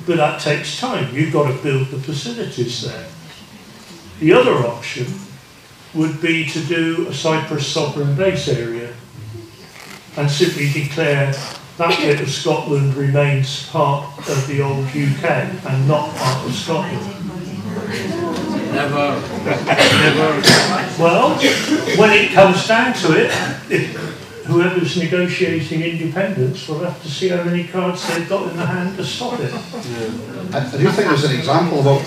but that takes time. You've got to build the facilities there. The other option would be to do a Cyprus sovereign base area and simply declare that bit of Scotland remains part of the old UK and not part of Scotland. Never. Well, when it comes down to it, whoever's negotiating independence will have to see how many cards they've got in the hand to stop it. I do think there's an example of what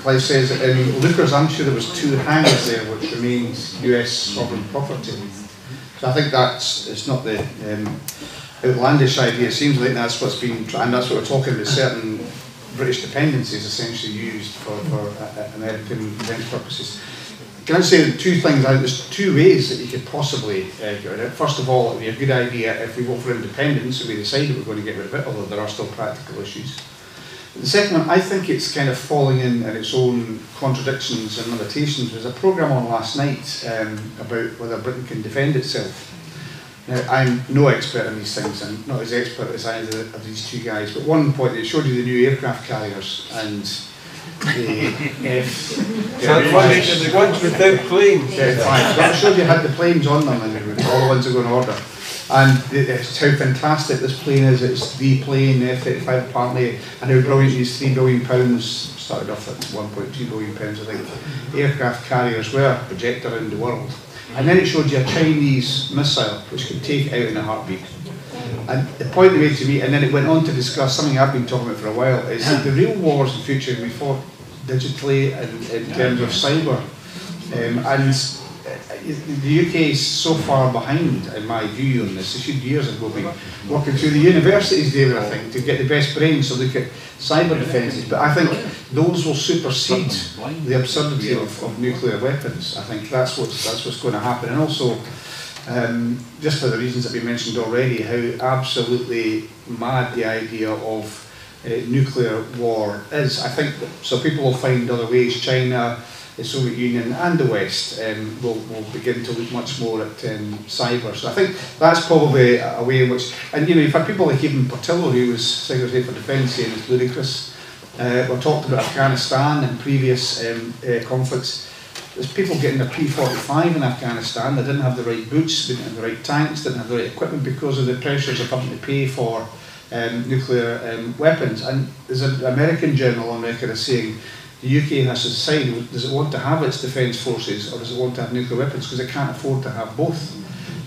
Clive says. In Lucas, I'm sure there was 2 hangars there, which remains US sovereign property. So I think it's not the outlandish idea. It seems like that's what's been, and that's what we're talking about, certain British dependencies essentially used for American defence purposes. Can I say two things? There's two ways that you could possibly get rid of it. First of all, it would be a good idea if we go for independence and we decide that we're going to get rid of it, although there are still practical issues. The second one, I think it's kind of falling in its own contradictions and limitations. There was a programme on last night about whether Britain can defend itself. Now, I'm no expert in these things, and not as expert as either of these two guys, but one point, it showed you the new aircraft carriers, and the the ones without planes. That showed you had the planes on them, and all the ones they're going to order. And it's how fantastic this plane is. It's the plane, the F-35 apparently, and how brilliant these £3 billion, started off at £1.2 billion, I think, aircraft carriers were projected around the world. And then it showed you a Chinese missile which could take it out in a heartbeat. And the point they made to me, and then it went on to discuss something I've been talking about for a while, is that the real wars in the future we fought digitally and in terms of cyber. And the UK is so far behind, in my view, on this. They should years ago be working through the universities, David, I think, to get the best brains to look at cyber defences. But I think those will supersede the absurdity of nuclear weapons. I think that's what's going to happen. And also, just for the reasons that we mentioned already, how absolutely mad the idea of nuclear war is. I think so. People will find other ways. China, the Soviet Union and the West will begin to look much more at cyber. So I think that's probably a way in which, and you've had people like even Portillo, who was Secretary for Defence, saying it's ludicrous. We've talked about Afghanistan and previous conflicts. There's people getting a P-45 in Afghanistan. They didn't have the right boots, didn't have the right tanks, didn't have the right equipment because of the pressures of having to pay for nuclear weapons. And there's an American general on record as saying the UK has to decide, does it want to have its defence forces or does it want to have nuclear weapons, because it can't afford to have both.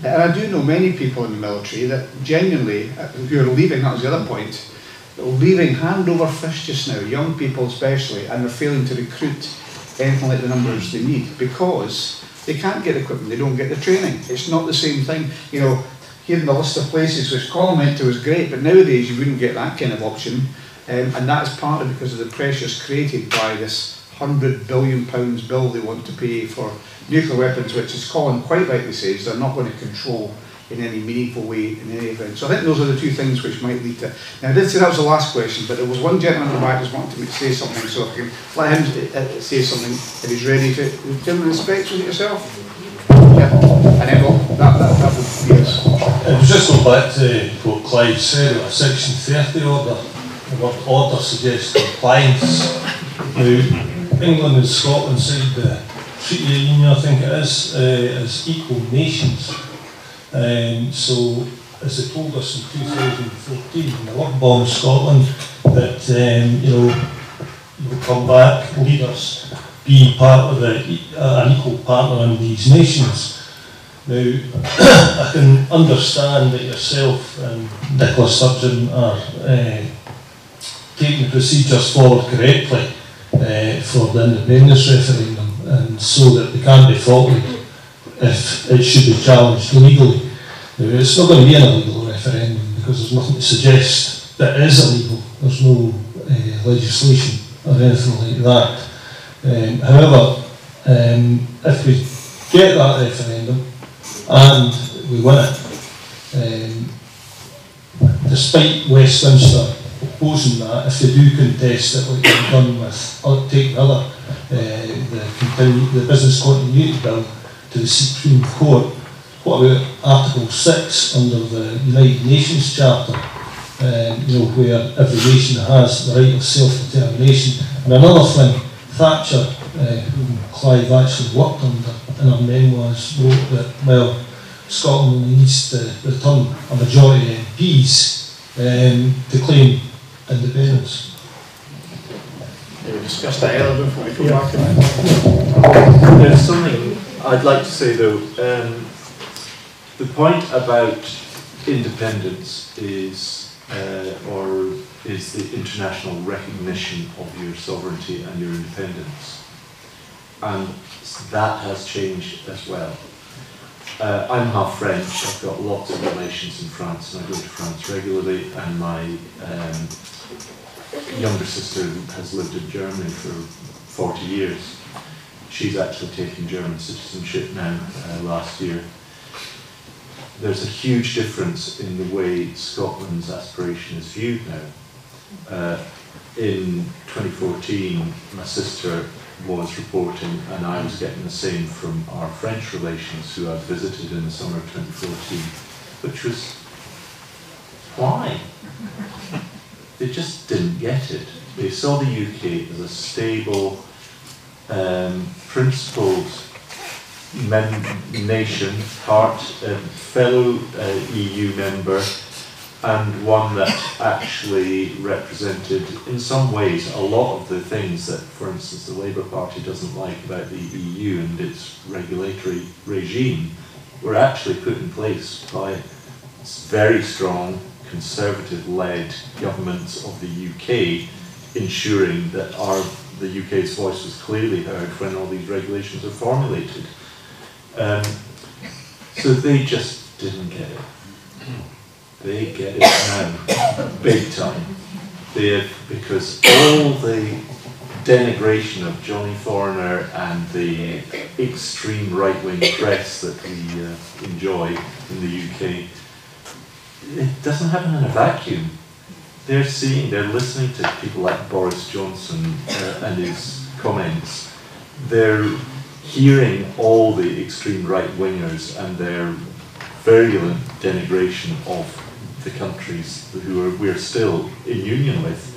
And I do know many people in the military that genuinely, who are leaving, that was the other point, leaving hand over fist just now, young people especially, and they're failing to recruit anything like the numbers they need because they can't get equipment, they don't get the training. It's not the same thing. Hearing the list of places which Colin went to was great, but nowadays you wouldn't get that kind of option. And that is partly because of the pressures created by this £100 billion bill they want to pay for nuclear weapons, which, as Colin quite rightly says, they're not going to control in any meaningful way in any event. So I think those are the two things which might lead to... Now, I did say that was the last question, but there was one gentleman in the back just wanted to say something, so I can let him say something if he's ready to... Gentleman in specs, was it yourself? Yeah. And then that would be us. I was just going back to what Clive said about a Section 30 order. The word order suggests compliance. Now, England and Scotland signed the Treaty of Union, I think it is, as equal nations. So, as they told us in 2014, the work bomb Scotland, that you'll come back, leaders, be part of an equal partner in these nations. Now, I can understand that yourself and Nicola Sturgeon are taking the procedures forward correctly for the independence referendum, and so that they can't be faulted if it should be challenged legally. Now, it's not going to be an illegal referendum because there's nothing to suggest that it is illegal. There's no legislation or anything like that. However, if we get that referendum and we win it, despite Westminster opposing that, if they do contest it like they've done with taking the business continuity bill to the Supreme Court, what about Article 6 under the United Nations Charter, where every nation has the right of self-determination? And another thing, Thatcher, whom Clive actually worked under in her memoirs, wrote that, well, Scotland needs to return a majority of MPs to claim independence. We discussed that earlier before we come back to that. There's something I'd like to say though. The point about independence is the international recognition of your sovereignty and your independence, and that has changed as well. I'm half French. I've got lots of relations in France, and I go to France regularly. And my younger sister has lived in Germany for 40 years. She's actually taken German citizenship now last year. There's a huge difference in the way Scotland's aspiration is viewed now. In 2014, my sister was reporting, and I was getting the same from our French relations who I'd visited in the summer of 2014, which was, why? They just didn't get it. They saw the UK as a stable, principled nation, fellow EU member, and one that actually represented, in some ways, a lot of the things that, for instance, the Labour Party doesn't like about the EU and its regulatory regime, were actually put in place by very strong, conservative-led governments of the UK, ensuring that the UK's voice was clearly heard when all these regulations were formulated. So they just didn't get it. They get it now, big time. Because all the denigration of Johnny Foreigner and the extreme right-wing press that we enjoy in the UK, it doesn't happen in a vacuum. They're listening to people like Boris Johnson and his comments. They're hearing all the extreme right-wingers and their virulent denigration of the countries we're still in union with.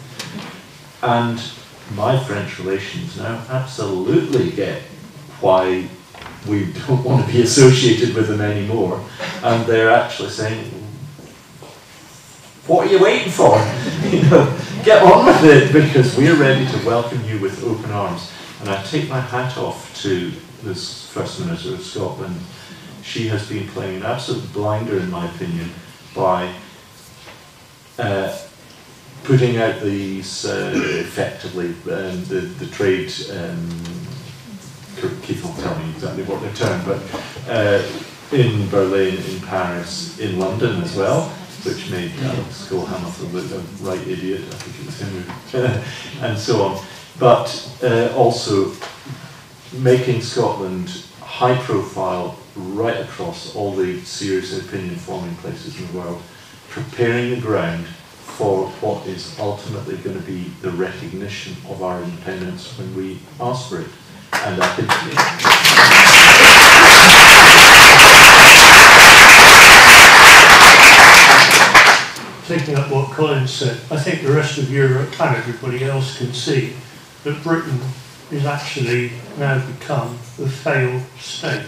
And my French relations now absolutely get why we don't want to be associated with them anymore. And they're actually saying, what are you waiting for? Get on with it, because we're ready to welcome you with open arms. And I take my hat off to this First Minister of Scotland. She has been playing an absolute blinder, in my opinion, by putting out these effectively the trade. Keith will tell me exactly what they're termed, but in Berlin, in Paris, in London as well, which made Alex Cole-Hamilton look a right idiot. I think it was him, and so on. But also making Scotland high profile right across all the serious opinion forming places in the world, preparing the ground for what is ultimately going to be the recognition of our independence when we ask for it. And I think picking up what Colin said, I think the rest of Europe and everybody else can see that Britain is actually now become a failed state.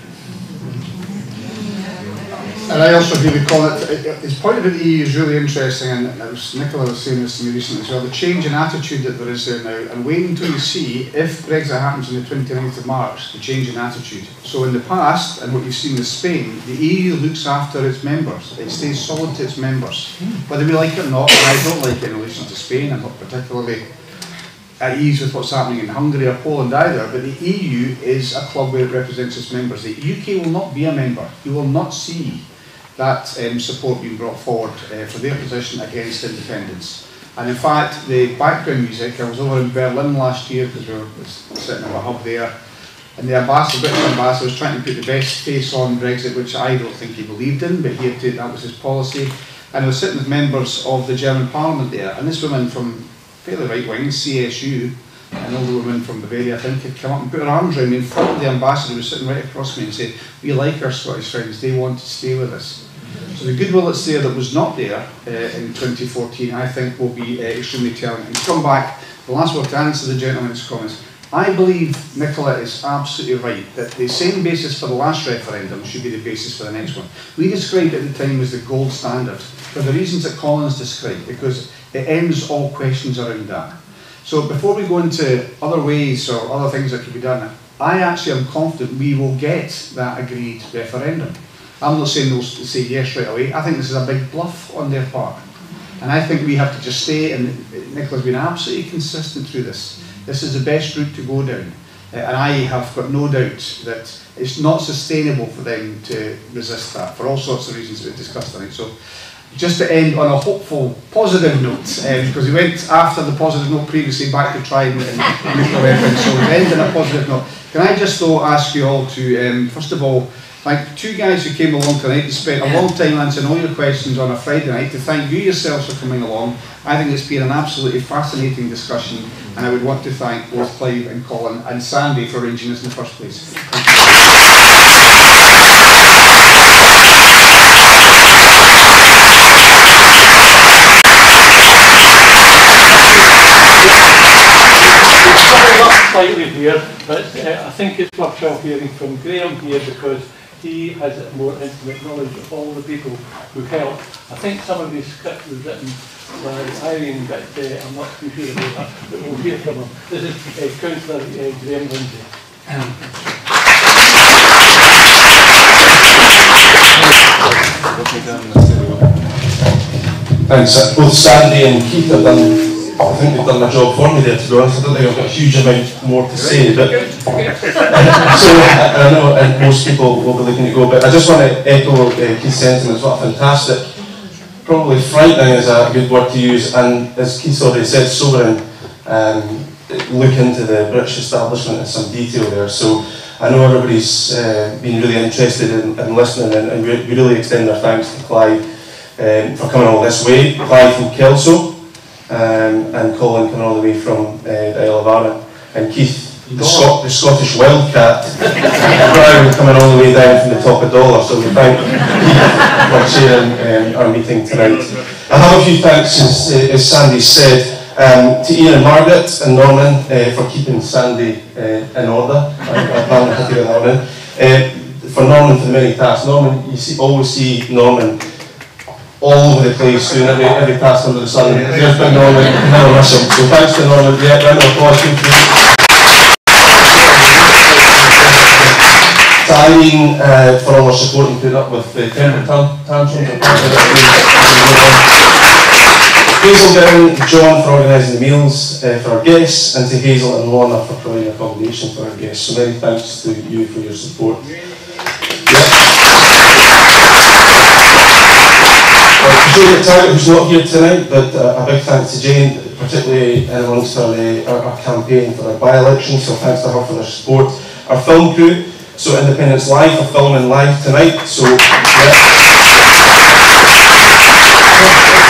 And I also agree with Colin. His point about the EU is really interesting, and Nicola was saying this to me recently as well, the change in attitude that there is there now, and wait until you see, if Brexit happens on the 29th of March, the change in attitude. So in the past, and what you've seen with Spain, the EU looks after its members. It stays solid to its members. Whether we like it or not, and I don't like it in relation to Spain, I'm not particularly at ease with what's happening in Hungary or Poland either, but the EU is a club where it represents its members. The UK will not be a member. You will not see that support being brought forward for their position against independence. And in fact, the background music, I was over in Berlin last year because we were sitting in a hub there, and the ambassador, British ambassador, was trying to put the best face on Brexit, which I don't think he believed in, but he had to, that was his policy. And I was sitting with members of the German Parliament there, and this woman from fairly right wing, CSU, an older woman from Bavaria, I think, had come up and put her arms around me in front of the ambassador, who was sitting right across me, and said, we like our Scottish friends, they want to stay with us. So the goodwill that's there that was not there in 2014, I think will be extremely telling. And to come back, the last word to answer the gentleman's comments, I believe Nicola is absolutely right, that the same basis for the last referendum should be the basis for the next one. We described it at the time as the gold standard, for the reasons that Colin's described, because it ends all questions around that. So before we go into other ways or other things that could be done, I actually am confident we will get that agreed referendum. I'm not saying they'll say yes right away. I think this is a big bluff on their part. And I think we have to just stay, and Nicola's been absolutely consistent through this. This is the best route to go down. and I have got no doubt that it's not sustainable for them to resist that, for all sorts of reasons that we've discussed tonight. So, just to end on a hopeful, positive note, because we went after the positive note previously back to Trident and nuclear weapons, so to end on a positive note, can I just though ask you all to, first of all, thank two guys who came along tonight and spent a long time answering all your questions on a Friday night, to thank you yourselves for coming along. I think it's been an absolutely fascinating discussion, and I would want to thank both Clive and Colin and Sandy for arranging this in the first place. Thank you. Slightly here, but I think it's worthwhile hearing from Graham here, because he has more intimate knowledge of all the people who helped. I think some of his script was written by Irene, but I'm not too sure about that, but we'll hear from him. This is Councillor Graham Lindsay. Thanks. Both Sandy and Keith have done, I think they've done my job for me there, to be honest. I don't think I've got a huge amount more to say, but so I know and most people will be looking to go, but I just want to echo Keith's sentiments. What a fantastic, probably frightening is a good word to use, and as Keith already said, sobering look into the British establishment in some detail there. So I know everybody's been really interested in listening, and we really extend our thanks to Clive for coming all this way. Clive from Kelso, and Colin coming all the way from the Isle of Arran, and Keith, the Scottish wildcat, Brown coming all the way down from the top of Dollar. So we thank Keith for chairing our meeting tonight. I have a few thanks, as Sandy said, to Ian and Margaret and Norman for keeping Sandy in order. For Norman for the many tasks. Norman, you always see Norman all over the place doing every task under the sun. There's been Norman, you can never miss him. So thanks to Norman. Yeah, round of applause. To Irene for all her support and putting up with the temper tantrums. Hazel Brown, John for organising the meals for our guests, and to Hazel and Lorna for providing accommodation for our guests. So many thanks to you for your support. Jane Taggart, who's not here tonight, but a big thanks to Jane, particularly in amongst our campaign for our by-election, so thanks to her for their support. Our film crew, so Independence Live for filming live tonight, so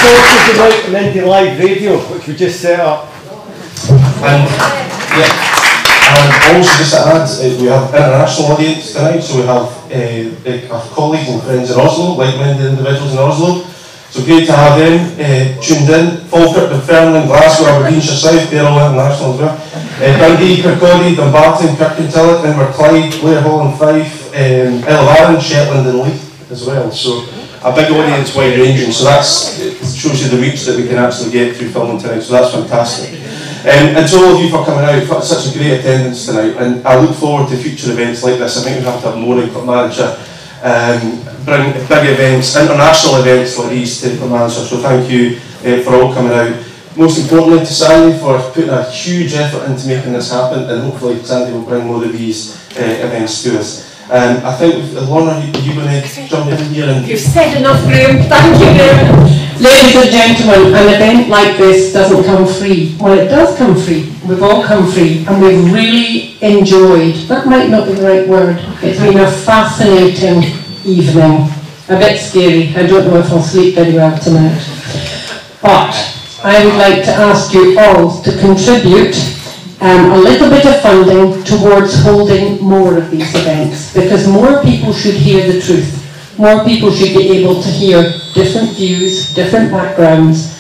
Talking about an Indie Live radio, which we just set up. And also just to add, we have international audience tonight, so we have our colleagues and friends in Oslo, like-minded individuals in Oslo. So great to have them tuned in. Falkirk, Dunfermline, Glasgow, Aberdeenshire South, they're all international as well. Dundee, Kirkcaldy, Dumbarton, Kirkintilloch, Inverclyde, Blairhall and Fife, Isle of Arran, Shetland and Leith as well. So a big audience, wide ranging. So that shows you the reach that we can actually get through filming tonight. So that's fantastic. And to all of you for coming out, for such a great attendance tonight. And I look forward to future events like this. I think we have to have more in Clackmannan, bring big events, international events like these to Clackmannan. So thank you for all coming out. Most importantly to Sandy for putting a huge effort into making this happen, and hopefully Sandy will bring more of these events to us. I think, Lorna, are you going to jump in here? And you've said enough, Graham. Thank you, Graham. Ladies and gentlemen, an event like this doesn't come free. Well, it does come free. We've all come free, and we've really enjoyed, that might not be the right word, it's been a fascinating evening. A bit scary. I don't know if I'll sleep very well tonight. But I would like to ask you all to contribute a little bit of funding towards holding more of these events, because more people should hear the truth. More people should be able to hear different views, different backgrounds,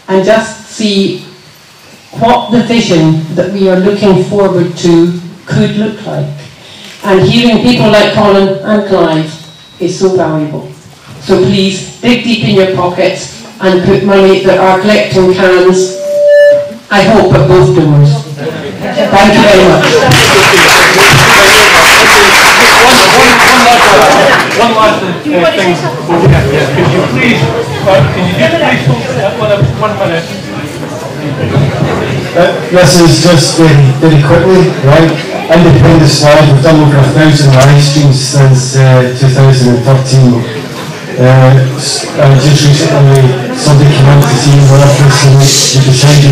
and just see what the vision that we are looking forward to could look like. And hearing people like Colin and Clive is so valuable. So please, dig deep in your pockets and put money that are collecting cans, I hope, at both doors. Thank you very much. One last thing before we get here. Can you please hold 1 minute? This is just very quickly, right? Independence Live, we've done over 1,000 live streams since 2013. Just recently, somebody came in to see the office and we decided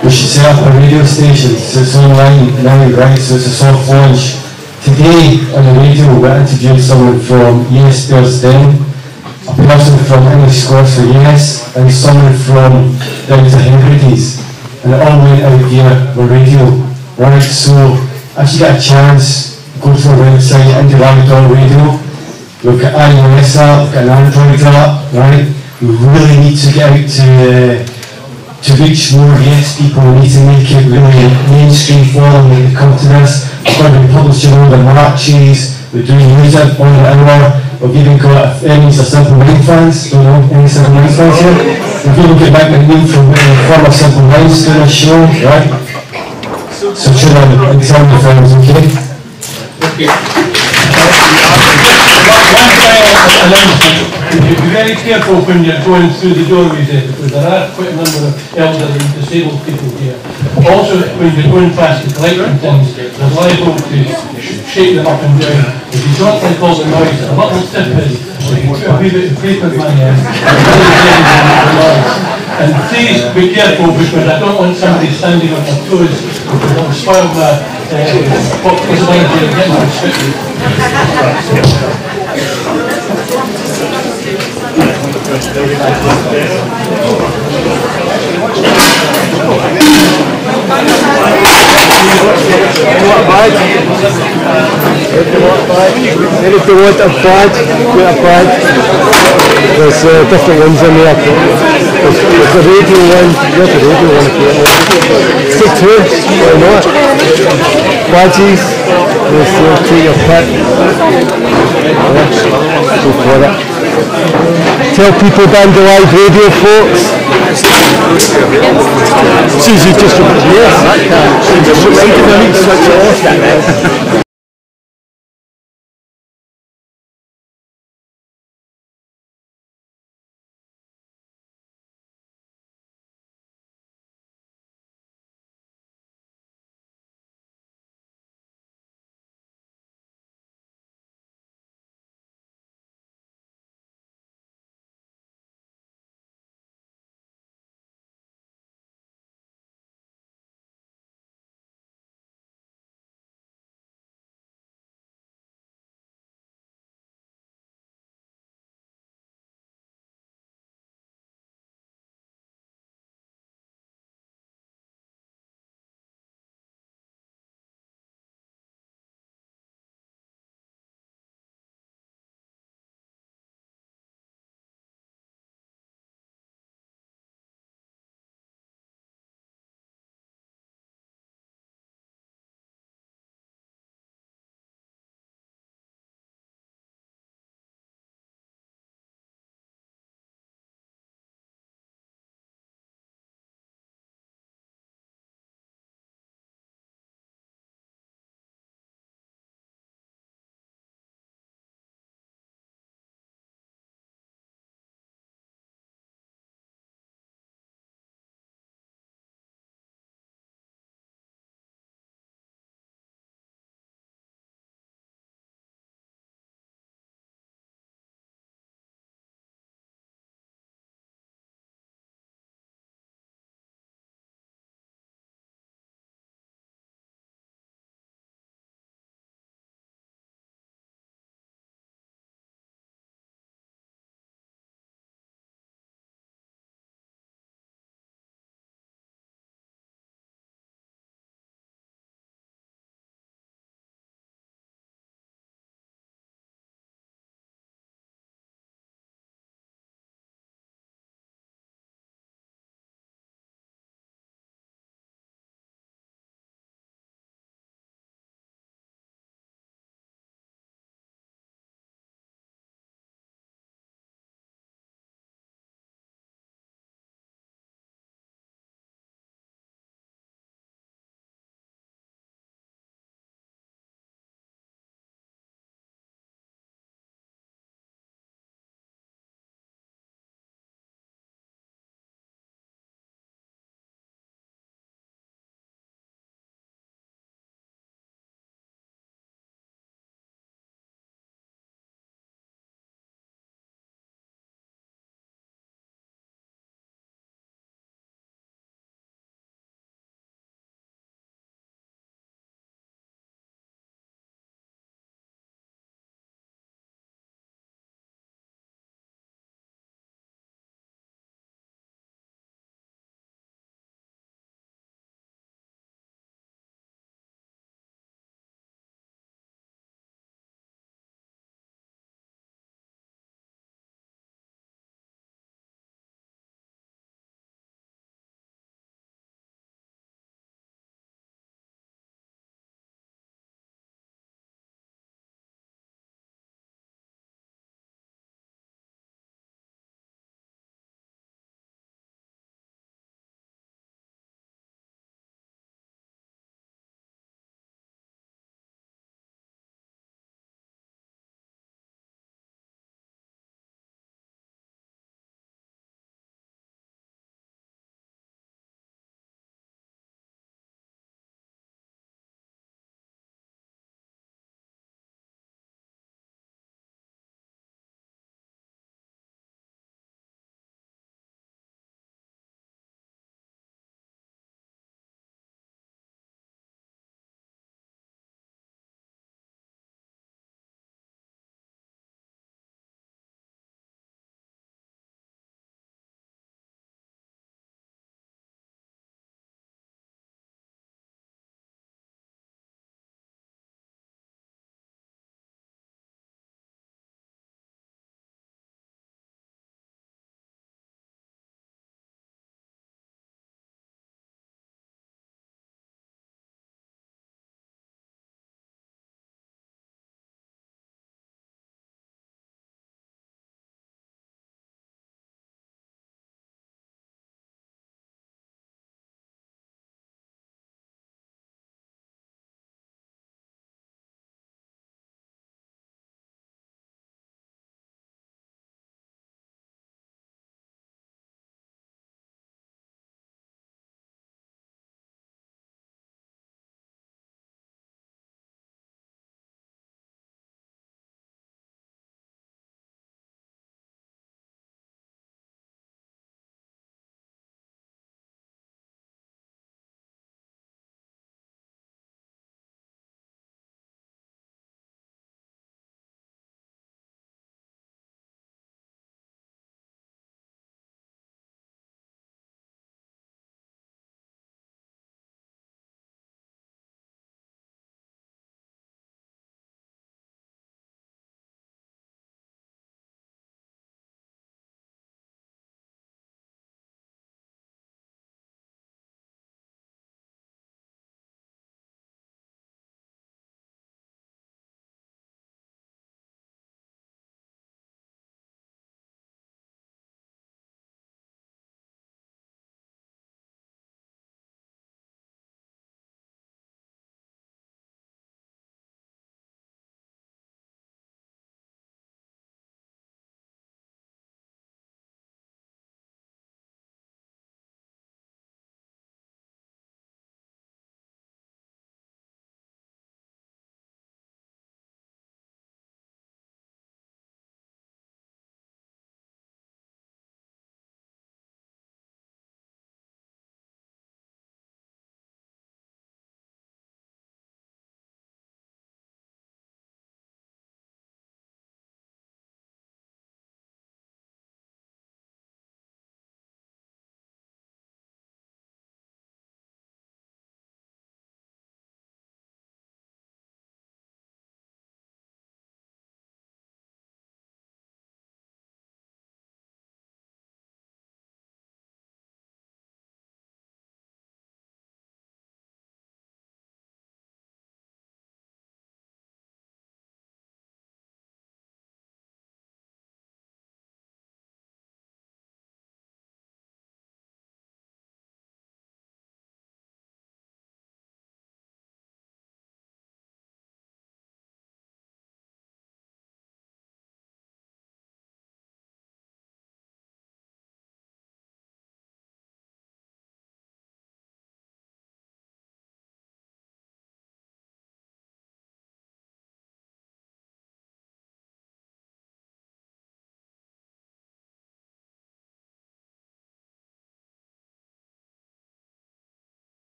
we should set up a radio station. So it's online now, right? So it's a soft launch. Today on the radio, we introduced someone from Yes There's Them, a person from English Scores for Yes, and someone from Down to Hebrides. And it all went out here on radio, right? So if you get a chance, go to our website, IndieLive.radio. We've got iOS app, we've got an Android app, right? We really need to get out to reach more Yes people. We need to make it really mainstream for them to come to this. We're going to be publishing all the marches, we're doing music on the hour. We've even got any Simple Mind fans, don't know any Simple Mind fans here? We've even got Mike McNeil from former Simple Minds doing a show, right? So tune in and tell me friends, okay? Be very careful when you're going through the doorways there, because there are quite a number of elderly and disabled people here. Also, when you're going past the collection things, they're liable to shake them up and down. If you don't like all the noise, a little tip is you put a wee bit of paper in my hand, and please be careful, because I don't want somebody standing on their toes, because it'll spoil my popularity of getting on strictly. If you want a badge, get a badge. There's different ones in there. There's a radio one, there's a radio one. Take two, why not? Badges, there's take your pick. Go for it. Tell people about the live radio, folks. It's easy just to, yes, I can. Just switch it off.